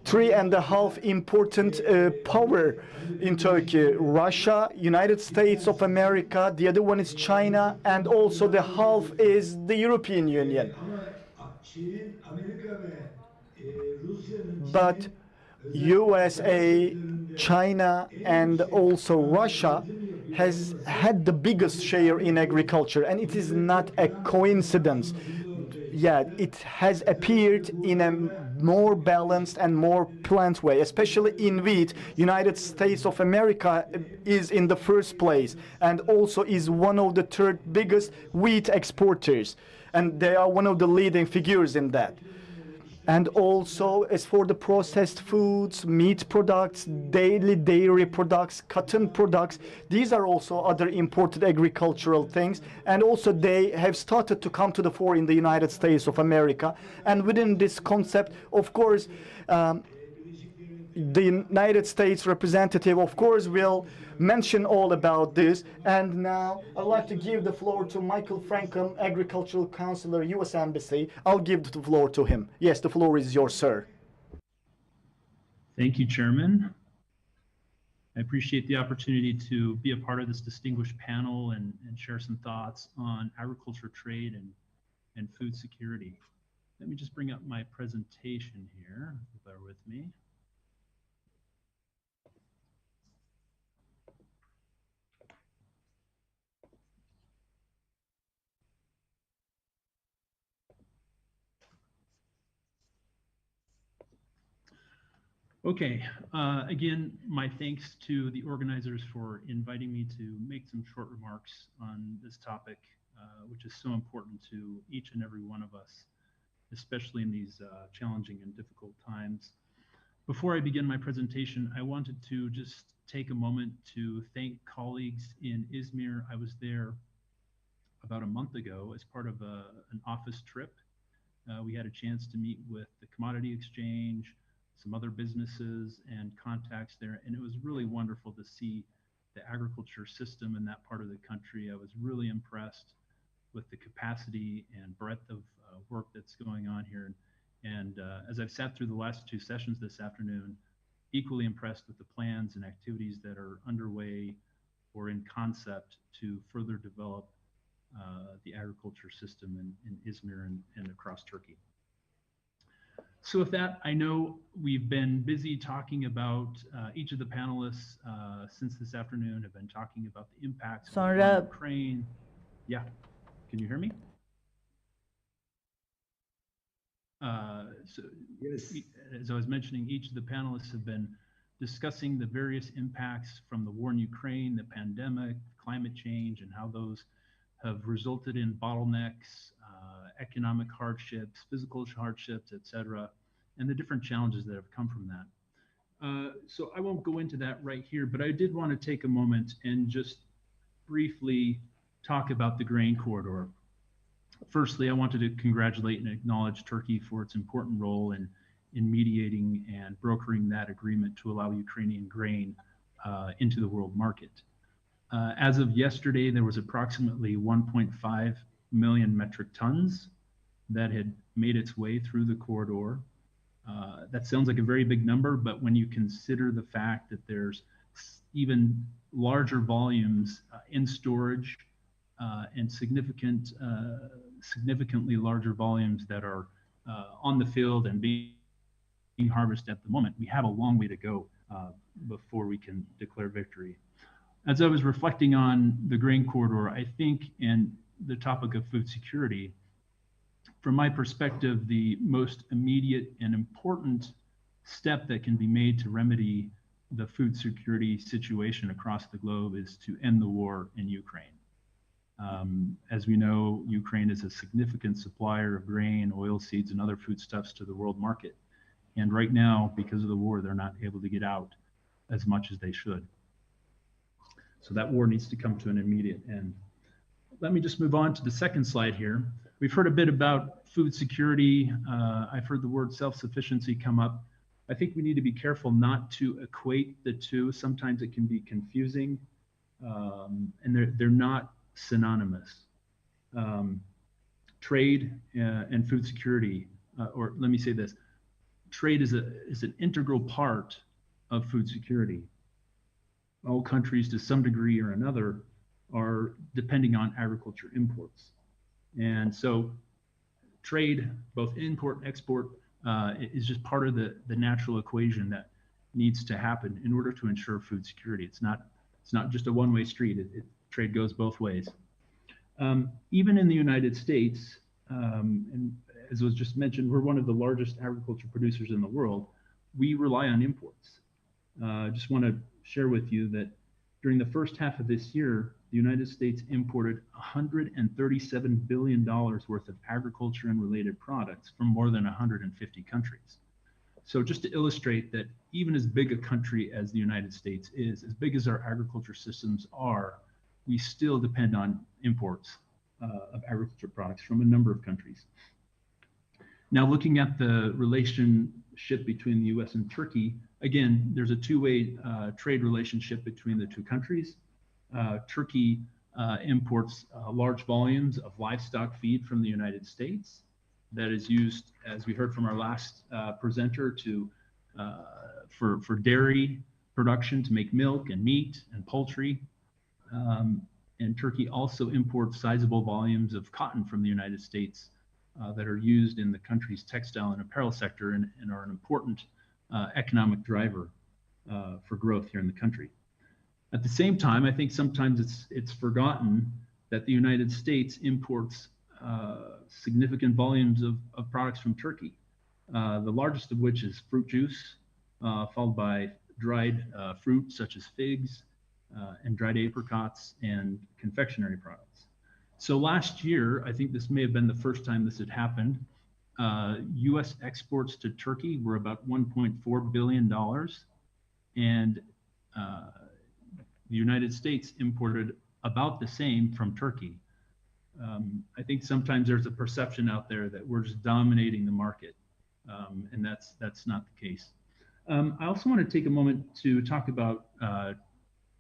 3.5 important power in Turkey: Russia, United States of America, the other one is China, and also the half is the European Union. But USA, China, and also Russia has had the biggest share in agriculture, and it is not a coincidence. Yeah, it has appeared in a more balanced and more planned way, especially in wheat. United States of America is in the first place and also is one of the third biggest wheat exporters, and they are one of the leading figures in that. And also, as for the processed foods, meat products, daily dairy products, cotton products, these are also other important agricultural things. And also, they have started to come to the fore in the United States of America. And within this concept, of course, the United States representative, of course, will mention all about this. And now I'd like to give the floor to Michael Frankham, Agricultural Counselor, U.S. Embassy. I'll give the floor to him. Yes, the floor is yours, sir. Thank you, Chairman. I appreciate the opportunity to be a part of this distinguished panel and share some thoughts on agriculture trade and food security. Let me just bring up my presentation here. Bear with me. Okay, again, my thanks to the organizers for inviting me to make some short remarks on this topic, which is so important to each and every one of us, especially in these challenging and difficult times. Before I begin my presentation, I wanted to just take a moment to thank colleagues in İZMİR. I was there about a month ago as part of an office trip. We had a chance to meet with the commodity exchange, some other businesses and contacts there, and it was really wonderful to see the agriculture system in that part of the country. I was really impressed with the capacity and breadth of work that's going on here. And as I've sat through the last two sessions this afternoon, equally impressed with the plans and activities that are underway or in concept to further develop the agriculture system in İZMİR and across Turkey. So with that, I know we've been busy talking about each of the panelists since this afternoon have been talking about the impacts of Ukraine. Yeah, can you hear me? So yes. As I was mentioning, each of the panelists have been discussing the various impacts from the war in Ukraine, the pandemic, climate change, and how those have resulted in bottlenecks, economic hardships, physical hardships, etc., and the different challenges that have come from that. So I won't go into that right here, but I did want to take a moment and just briefly talk about the grain corridor. Firstly, I wanted to congratulate and acknowledge Turkey for its important role in mediating and brokering that agreement to allow Ukrainian grain into the world market. As of yesterday, there was approximately 1.5 million metric tons that had made its way through the corridor. That sounds like a very big number, but when you consider the fact that there's even larger volumes in storage and significantly larger volumes that are on the field and being harvested at the moment, we have a long way to go before we can declare victory. As I was reflecting on the grain corridor, I think, and the topic of food security, from my perspective, the most immediate and important step that can be made to remedy the food security situation across the globe is to end the war in Ukraine. As we know, Ukraine is a significant supplier of grain, oilseeds, and other foodstuffs to the world market. And right now, because of the war, they're not able to get out as much as they should. So that war needs to come to an immediate end. Let me just move on to the second slide here. We've heard a bit about food security. I've heard the word self-sufficiency come up. I think we need to be careful not to equate the two. Sometimes it can be confusing, and they're not synonymous. Trade and food security, or let me say this, trade is an integral part of food security. All countries, to some degree or another, are depending on agriculture imports. And so trade, both import and export, is just part of the natural equation that needs to happen in order to ensure food security. It's not just a one-way street. Trade goes both ways. Even in the United States, and as was just mentioned, we're one of the largest agriculture producers in the world. We rely on imports. I just want to share with you that during the first half of this year, the United States imported $137 billion worth of agriculture and related products from more than 150 countries. So just to illustrate that even as big a country as the United States is, as big as our agriculture systems are, we still depend on imports of agriculture products from a number of countries. Now, looking at the relationship between the US and Turkey, again, there's a two-way trade relationship between the two countries. Turkey imports large volumes of livestock feed from the United States that is used, as we heard from our last presenter, for dairy production, to make milk and meat and poultry. And Turkey also imports sizable volumes of cotton from the United States that are used in the country's textile and apparel sector and are an important economic driver for growth here in the country. At the same time, I think sometimes it's forgotten that the United States imports significant volumes of products from Turkey, the largest of which is fruit juice, followed by dried fruit such as figs and dried apricots and confectionery products. So last year, I think this may have been the first time this had happened, US exports to Turkey were about $1.4 billion, and the United States imported about the same from Turkey. I think sometimes there's a perception out there that we're just dominating the market, and that's not the case. I also want to take a moment to talk about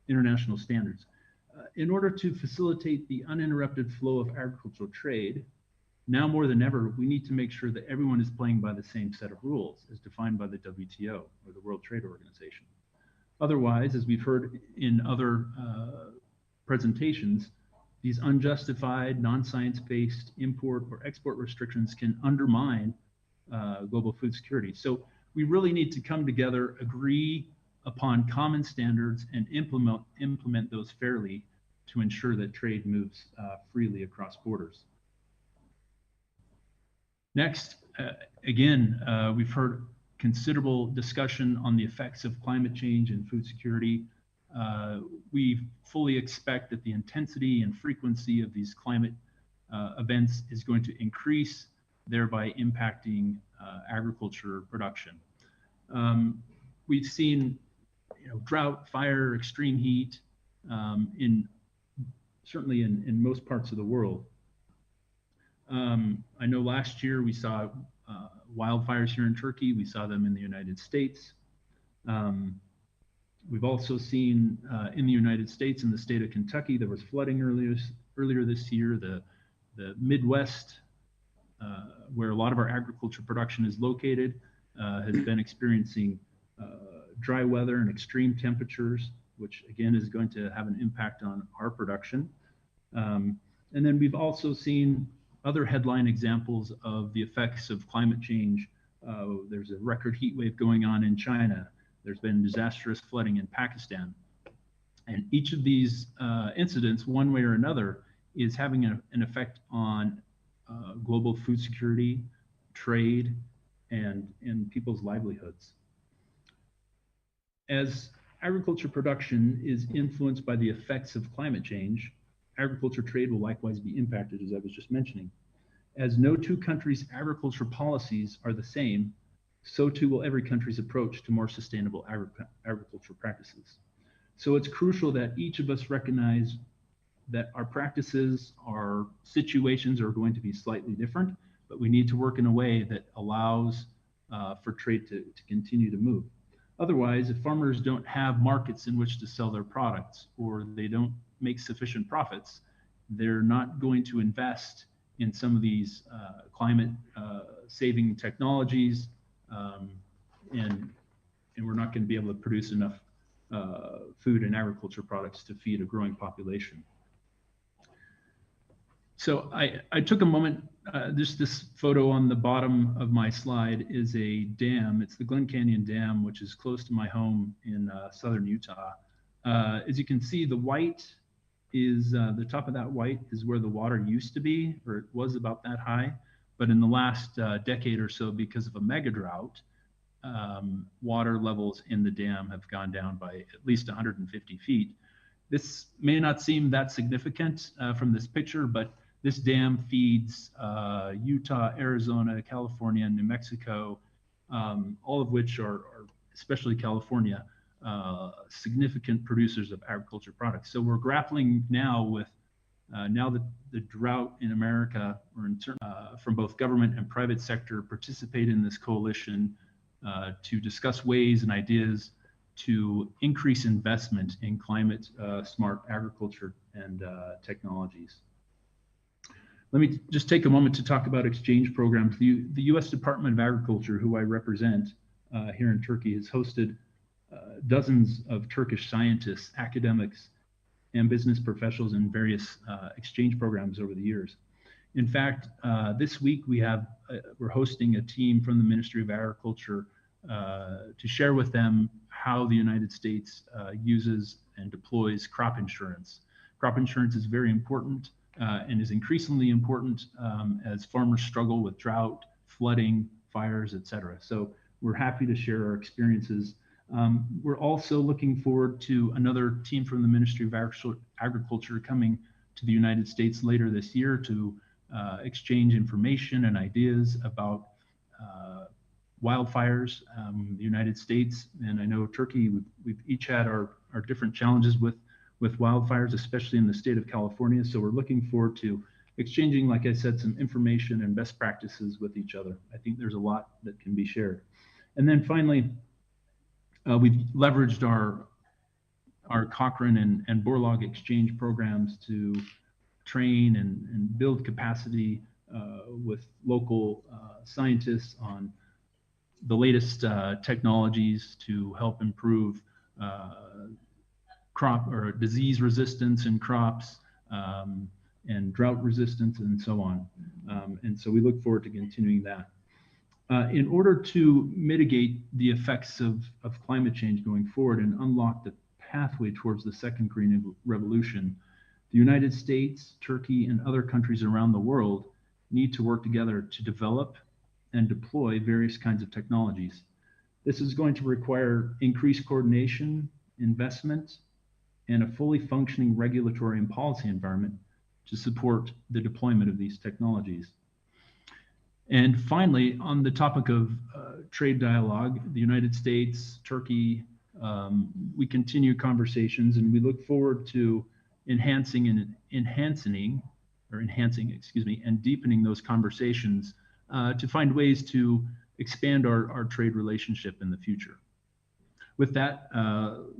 international standards. In order to facilitate the uninterrupted flow of agricultural trade, now more than ever, we need to make sure that everyone is playing by the same set of rules as defined by the WTO, or the World Trade Organization. Otherwise, as we've heard in other presentations, these unjustified, non-science-based import or export restrictions can undermine global food security. So we really need to come together, agree upon common standards, and implement those fairly to ensure that trade moves freely across borders. Next, again, we've heard considerable discussion on the effects of climate change and food security. We fully expect that the intensity and frequency of these climate events is going to increase, thereby impacting agriculture production. We've seen drought, fire, extreme heat certainly in most parts of the world. I know last year we saw wildfires here in Turkey. We saw them in the United States. We've also seen in the United States, in the state of Kentucky, there was flooding earlier this year. The Midwest, where a lot of our agriculture production is located, has been experiencing dry weather and extreme temperatures, which again is going to have an impact on our production. And then we've also seen other headline examples of the effects of climate change. There's a record heat wave going on in China. There's been disastrous flooding in Pakistan. And each of these incidents, one way or another, is having an effect on global food security, trade, and people's livelihoods. As agriculture production is influenced by the effects of climate change, agriculture trade will likewise be impacted, as I was just mentioning. As no two countries' agriculture policies are the same, so too will every country's approach to more sustainable agriculture practices. So it's crucial that each of us recognize that our practices, our situations are going to be slightly different, but we need to work in a way that allows for trade to continue to move. Otherwise, if farmers don't have markets in which to sell their products, or they don't make sufficient profits, they're not going to invest in some of these climate saving technologies and we're not going to be able to produce enough food and agriculture products to feed a growing population. So I took a moment, just this photo on the bottom of my slide is a dam. It's the Glen Canyon Dam, which is close to my home in southern Utah. As you can see, the white is, the top of that white is where the water used to be, or it was about that high. But in the last decade or so, because of a mega drought, water levels in the dam have gone down by at least 150 feet. This may not seem that significant from this picture, but this dam feeds Utah, Arizona, California, New Mexico, all of which are, especially California, significant producers of agriculture products. So we're grappling now with, now that the drought in America, or in from both government and private sector, participate in this coalition to discuss ways and ideas to increase investment in climate smart agriculture and technologies. Let me just take a moment to talk about exchange programs. The U.S. Department of Agriculture, who I represent here in Turkey, has hosted dozens of Turkish scientists, academics, and business professionals in various exchange programs over the years. In fact, this week we're hosting a team from the Ministry of Agriculture to share with them how the United States uses and deploys crop insurance. Crop insurance is very important and is increasingly important as farmers struggle with drought, flooding, fires, etc. So we're happy to share our experiences. We're also looking forward to another team from the Ministry of Agriculture coming to the United States later this year to exchange information and ideas about wildfires. The United States, and I know Turkey, we've each had our different challenges with wildfires, especially in the state of California. So we're looking forward to exchanging, like I said, some information and best practices with each other. I think there's a lot that can be shared. And then finally, we've leveraged our Cochrane and Borlaug exchange programs to train and build capacity with local scientists on the latest technologies to help improve crop or disease resistance in crops and drought resistance and so on. And so we look forward to continuing that. In order to mitigate the effects of climate change going forward and unlock the pathway towards the second green revolution, the United States, Turkey, and other countries around the world need to work together to develop and deploy various kinds of technologies. This is going to require increased coordination, investment, and a fully functioning regulatory and policy environment to support the deployment of these technologies. And finally, on the topic of trade dialogue, the United States, Turkey, we continue conversations, and we look forward to enhancing and deepening those conversations to find ways to expand our trade relationship in the future. With that,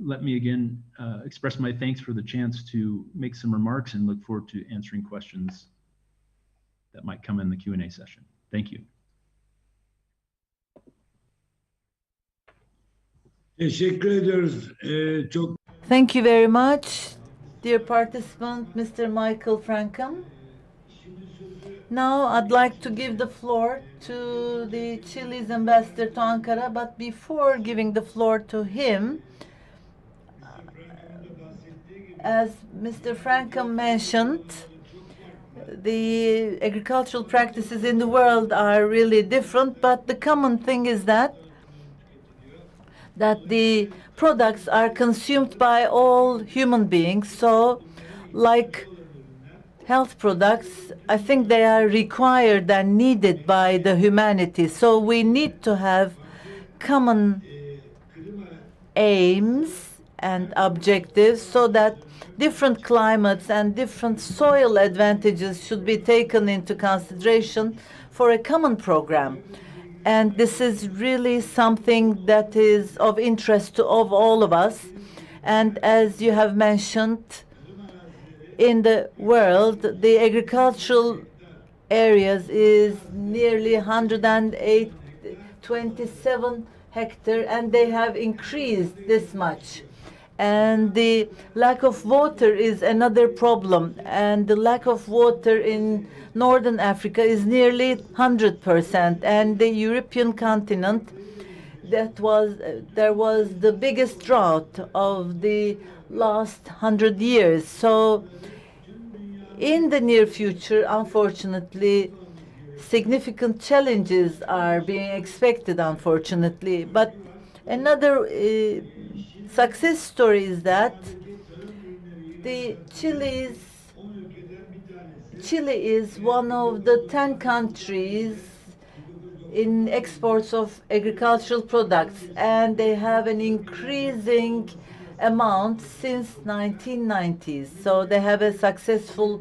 let me again express my thanks for the chance to make some remarks and look forward to answering questions that might come in the Q&A session. Thank you. Thank you very much, dear participant, Mr. Michael Frankham. Now I'd like to give the floor to the Chile's ambassador to Ankara, but before giving the floor to him, as Mr. Frankham mentioned, the agricultural practices in the world are really different, but the common thing is that the products are consumed by all human beings. So, like health products, I think they are required and needed by the humanity. So we need to have common aims and objectives so that different climates and different soil advantages should be taken into consideration for a common program. And this is really something that is of interest to all of us. And as you have mentioned, in the world, the agricultural areas is nearly 127 hectare, and they have increased this much. And the lack of water is another problem, and the lack of water in Northern Africa is nearly 100%, and the European continent, there was the biggest drought of the last 100 years. So in the near future, unfortunately, significant challenges are being expected, unfortunately. But another success story is that Chile is one of the 10 countries in exports of agricultural products, and they have an increasing amount since 1990s. So they have a successful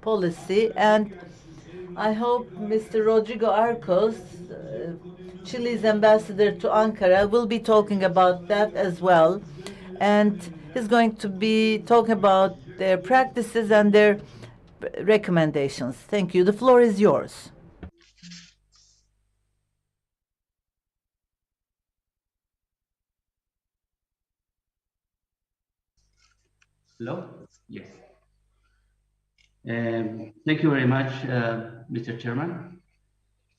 policy, and I hope Mr. Rodrigo Arcos, Chile's ambassador to Ankara, will be talking about that as well. And he's going to be talking about their practices and their recommendations. Thank you. The floor is yours. Hello? Yes. Thank you very much, Mr. Chairman.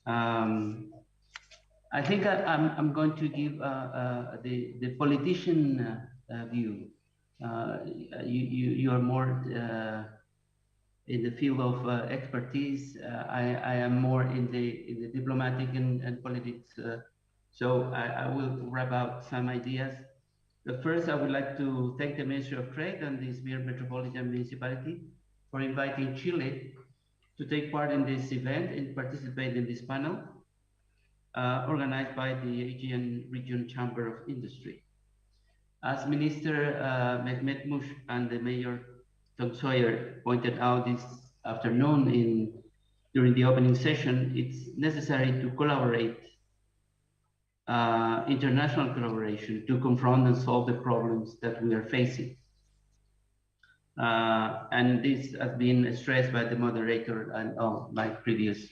I think I'm going to give the politician view. You are more in the field of expertise. I am more in the diplomatic and politics. So I will wrap out some ideas. But first, I would like to thank the Ministry of Trade and the İZMİR Metropolitan Municipality for inviting Chile to take part in this event and participate in this panel organized by the Aegean Region Chamber of Industry. As Minister Mehmet Mush and the Mayor Tom Sawyer pointed out this afternoon during the opening session, it's necessary to collaborate, international collaboration, to confront and solve the problems that we are facing. And this has been stressed by the moderator and all my previous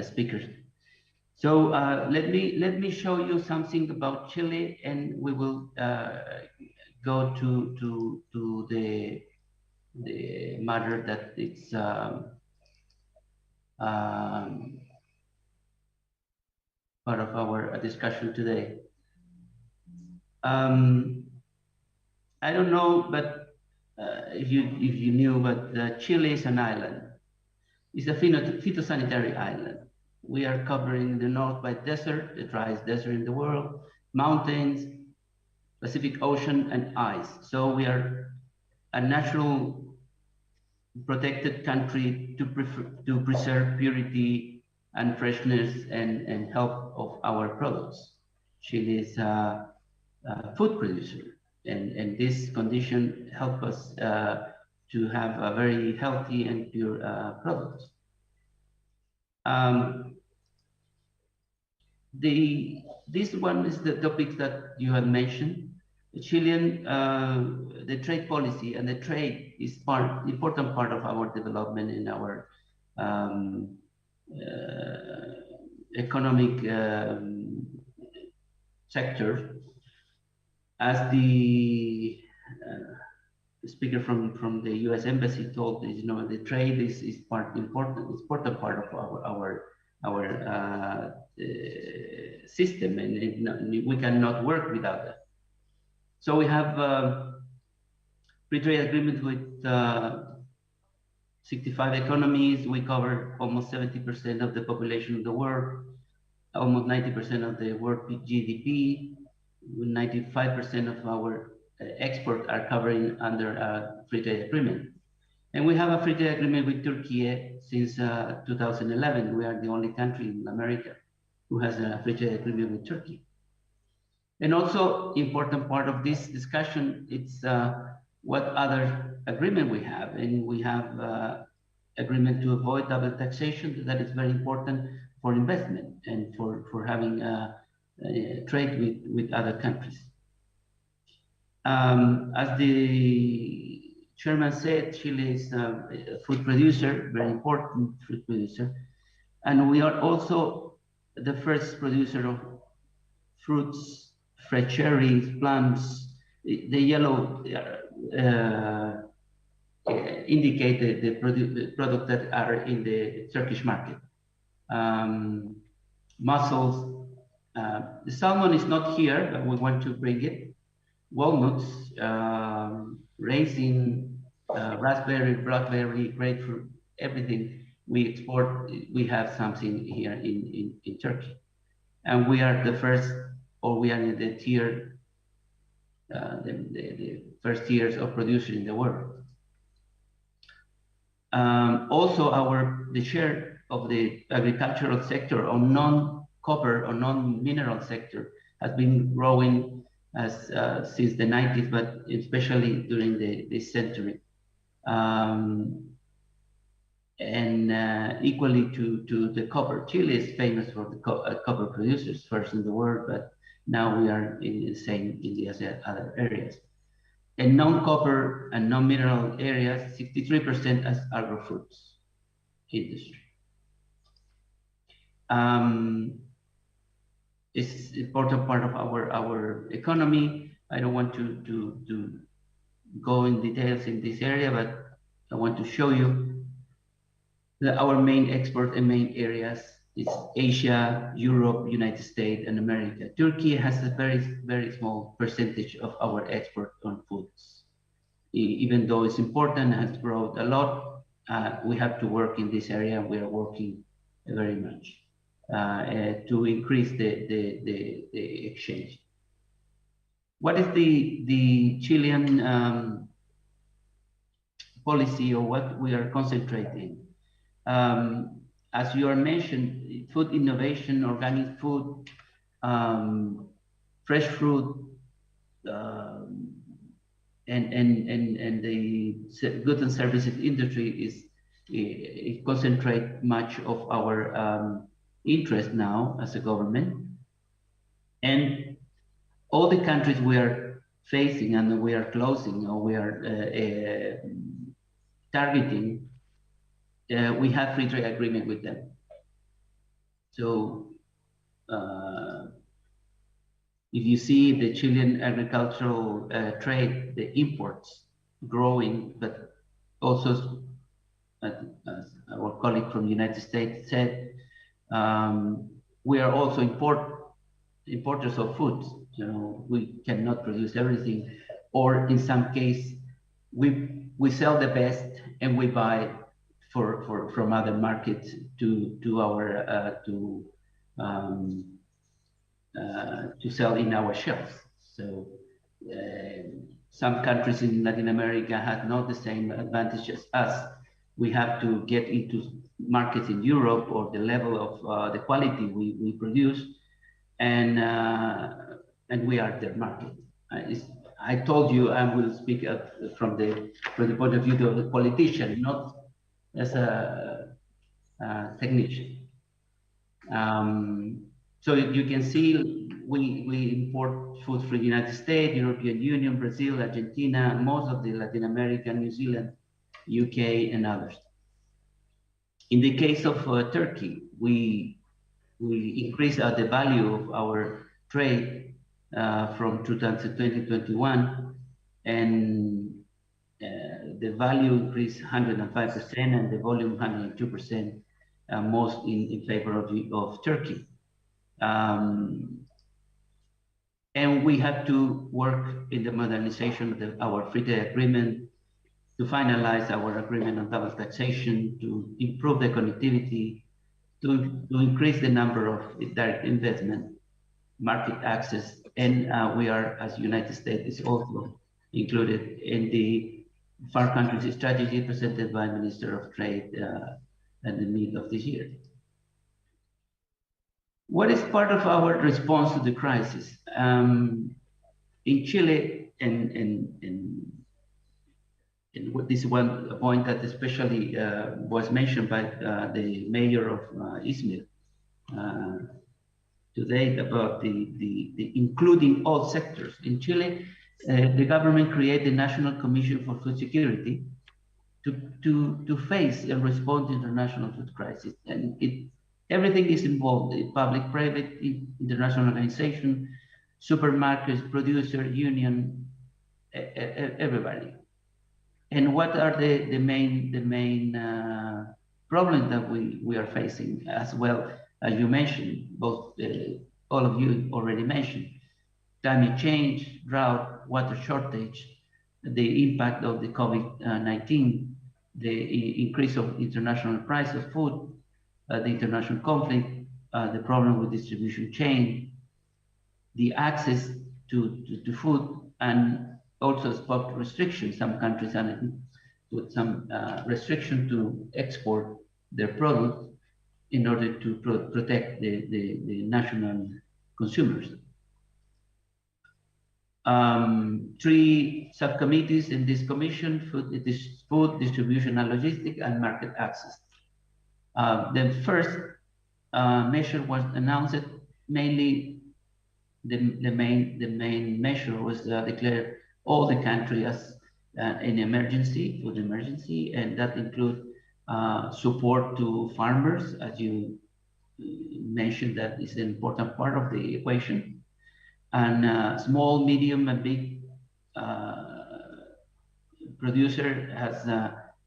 speakers. So let me show you something about Chile, and we will go to the matter that it's part of our discussion today. I don't know, but if you knew, but Chile is an island. It's a phytosanitary island. We are covering the north by desert, the driest desert in the world, mountains, Pacific Ocean, and ice. So we are a natural protected country to preserve purity and freshness and health of our products. Chile is a food producer, and this condition helps us to have a very healthy and pure product. This one is the topic that you had mentioned. The Chilean, the trade policy and the trade is important part of our development in our economic sector. As the speaker from the U.S. Embassy told us, the trade is important part of our system, and we cannot work without that. So we have free trade agreement with 65 economies. We cover almost 70% of the population of the world, almost 90% of the world GDP, 95% of our exports are covered under a free trade agreement. And we have a free trade agreement with Turkey since 2011. We are the only country in America who has a free trade agreement with Turkey. And also important part of this discussion, it's what other agreement we have. And we have agreement to avoid double taxation. That is very important for investment and for having trade with other countries. As the chairman said, Chile is a food producer, very important food producer. And we are also the first producer of fruits, fresh cherries, plums. The yellow indicate the product that are in the Turkish market. Mussels. The salmon is not here, but we want to bring it. Walnuts, raisin, raspberry, blackberry, grapefruit, everything we export. We have something here in Turkey. And we are the first, or we are in the tier, the first tiers of producers in the world. Also, the share of the agricultural sector or non-copper or non-mineral sector has been growing since the 90s, but especially during this century. And equally to the copper. Chile is famous for the copper producers, first in the world, but now we are in the same in the other areas. And non-copper and non-mineral areas, 63% as agro-foods industry. It's important part of our economy. I don't want to go in details in this area, but I want to show you that our main export and main areas is Asia, Europe, United States, and America. Turkey has a very small percentage of our export on foods. Even though it's important, has grown a lot, we have to work in this area. We are working very much to increase the exchange. What is the Chilean policy, or what we are concentrating? As you are mentioned, food innovation, organic food, fresh fruit, and the goods and services industry it concentrate much of our interest now as a government. And all the countries we are facing and we are closing, or we are targeting, we have free trade agreement with them. So if you see the Chilean agricultural trade, the imports growing, but also, as our colleague from the United States said, we are also importers of food. You know, we cannot produce everything, or in some case, we sell the best and we buy from other markets to sell in our shelves. So some countries in Latin America have not the same advantage as us. We have to get into markets in Europe, or the level of the quality we produce, and we are their market. I told you I will speak from the point of view of the politician, not as a technician. So you can see we import food from the United States, European Union, Brazil, Argentina, most of the Latin America, New Zealand, UK, and others. In the case of Turkey, we increased the value of our trade from 2020-21, and the value increased 105% and the volume 102%, most in favor of Turkey. And we have to work in the modernization of our free trade agreement, to finalize our agreement on double taxation, to improve the connectivity, to increase the number of direct investment, market access, and we are, as United States, is also included in the Far Countries strategy presented by Minister of Trade at the mid of this year. What is part of our response to the crisis? In Chile, and this one point that especially was mentioned by the mayor of İZMİR today about the including all sectors. In Chile, the government created the National Commission for Food Security to face and respond to international food crisis, and it Everything is involved, the public, private, international organization, supermarkets, producer, union, everybody. And what are the main problems that we are facing as well, as you mentioned, both all of you already mentioned: climate change, drought, water shortage, the impact of the COVID-19, the increase of international price of food, the international conflict, the problem with distribution chain, the access to food, and also export restrictions. Some countries are with some restriction to export their product in order to protect the national consumers. 3 subcommittees in this commission: food distribution and logistics, and market access. The first measure was announced. Mainly, the main measure was declare all the country as an emergency, food emergency, and that include support to farmers, as you mentioned. That is an important part of the equation. And small, medium, and big producer has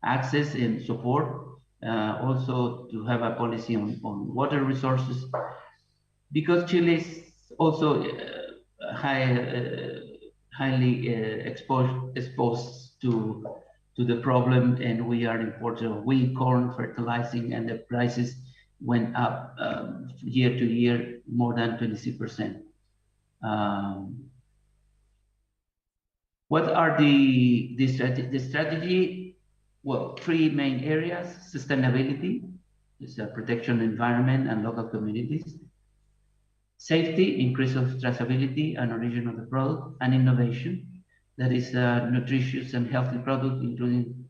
access and support. Also to have a policy on water resources, because Chile is also highly exposed to the problem, and we are importer of wheat, corn, fertilizing, and the prices went up year to year more than 26%. What are the strategy? Well, 3 main areas: sustainability, is a protection environment and local communities; safety, increase of traceability and origin of the product; and innovation, that is nutritious and healthy product, including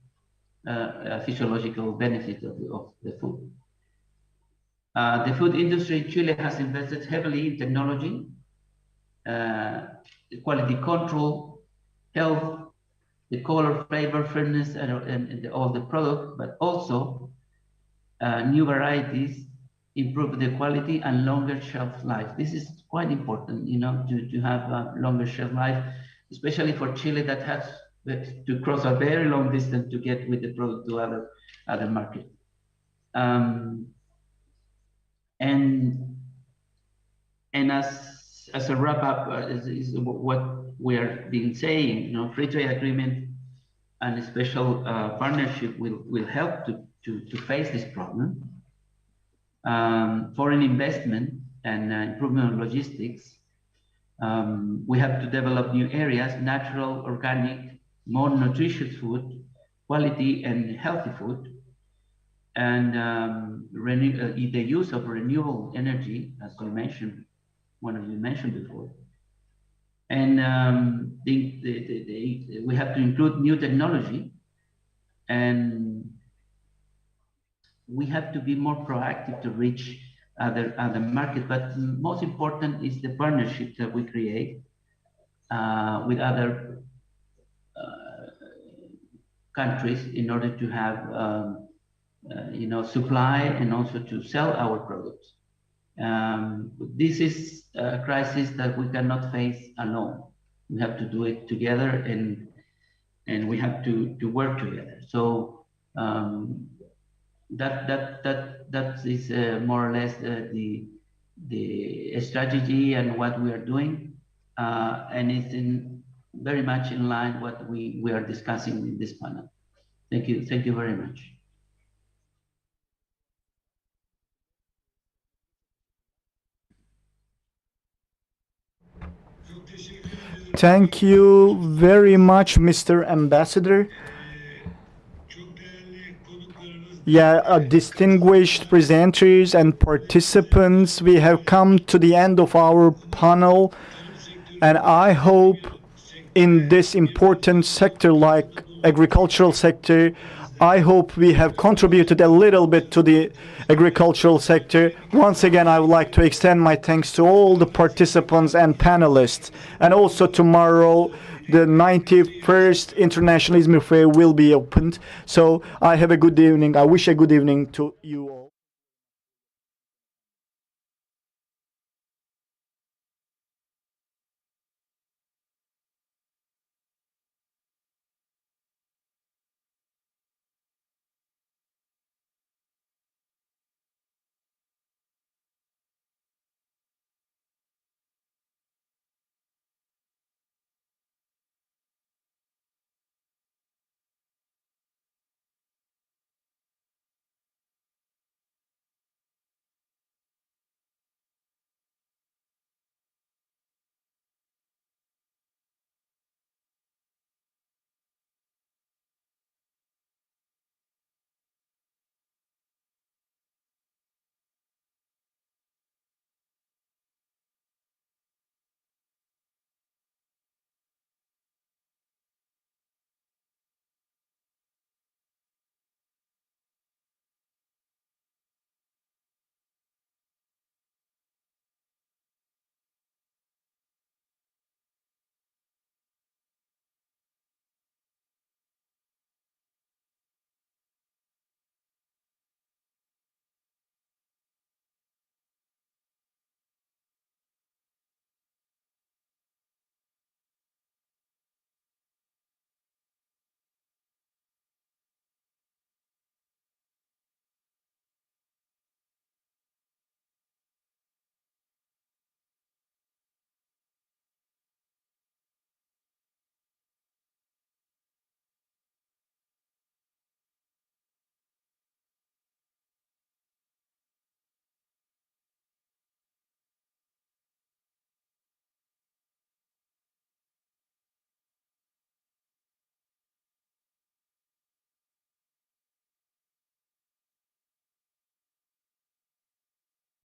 physiological benefit of the food. The food industry in Chile has invested heavily in technology, quality control, health, the color, flavor, fairness, and all the product, but also new varieties improve the quality and longer shelf life. This is quite important, you know, to have a longer shelf life, especially for Chile that has to cross a very long distance to get with the product to other markets. And as a wrap up, is what we are being saying, you know, free trade agreement and a special partnership will help to face this problem. Foreign investment and improvement of logistics. We have to develop new areas: natural, organic, more nutritious food, quality and healthy food, and the use of renewable energy, as I mentioned, one of you mentioned before. And we have to include new technology, and we have to be more proactive to reach other markets. But most important is the partnership that we create with other countries in order to have you know, supply and also to sell our products. This is a crisis that we cannot face alone. We have to do it together, and we have to work together. So that is more or less the strategy and what we are doing, and it's very much in line what we are discussing in this panel. Thank you very much. Thank you very much, Mr. Ambassador. Yeah, distinguished presenters and participants, we have come to the end of our panel, and I hope in this important sector like agricultural sector, I hope we have contributed a little bit to the agricultural sector. Once again, I would like to extend my thanks to all the participants and panelists. And also tomorrow, the 91st International İZMİR Fair will be opened. So I have a good evening. I wish a good evening to you all.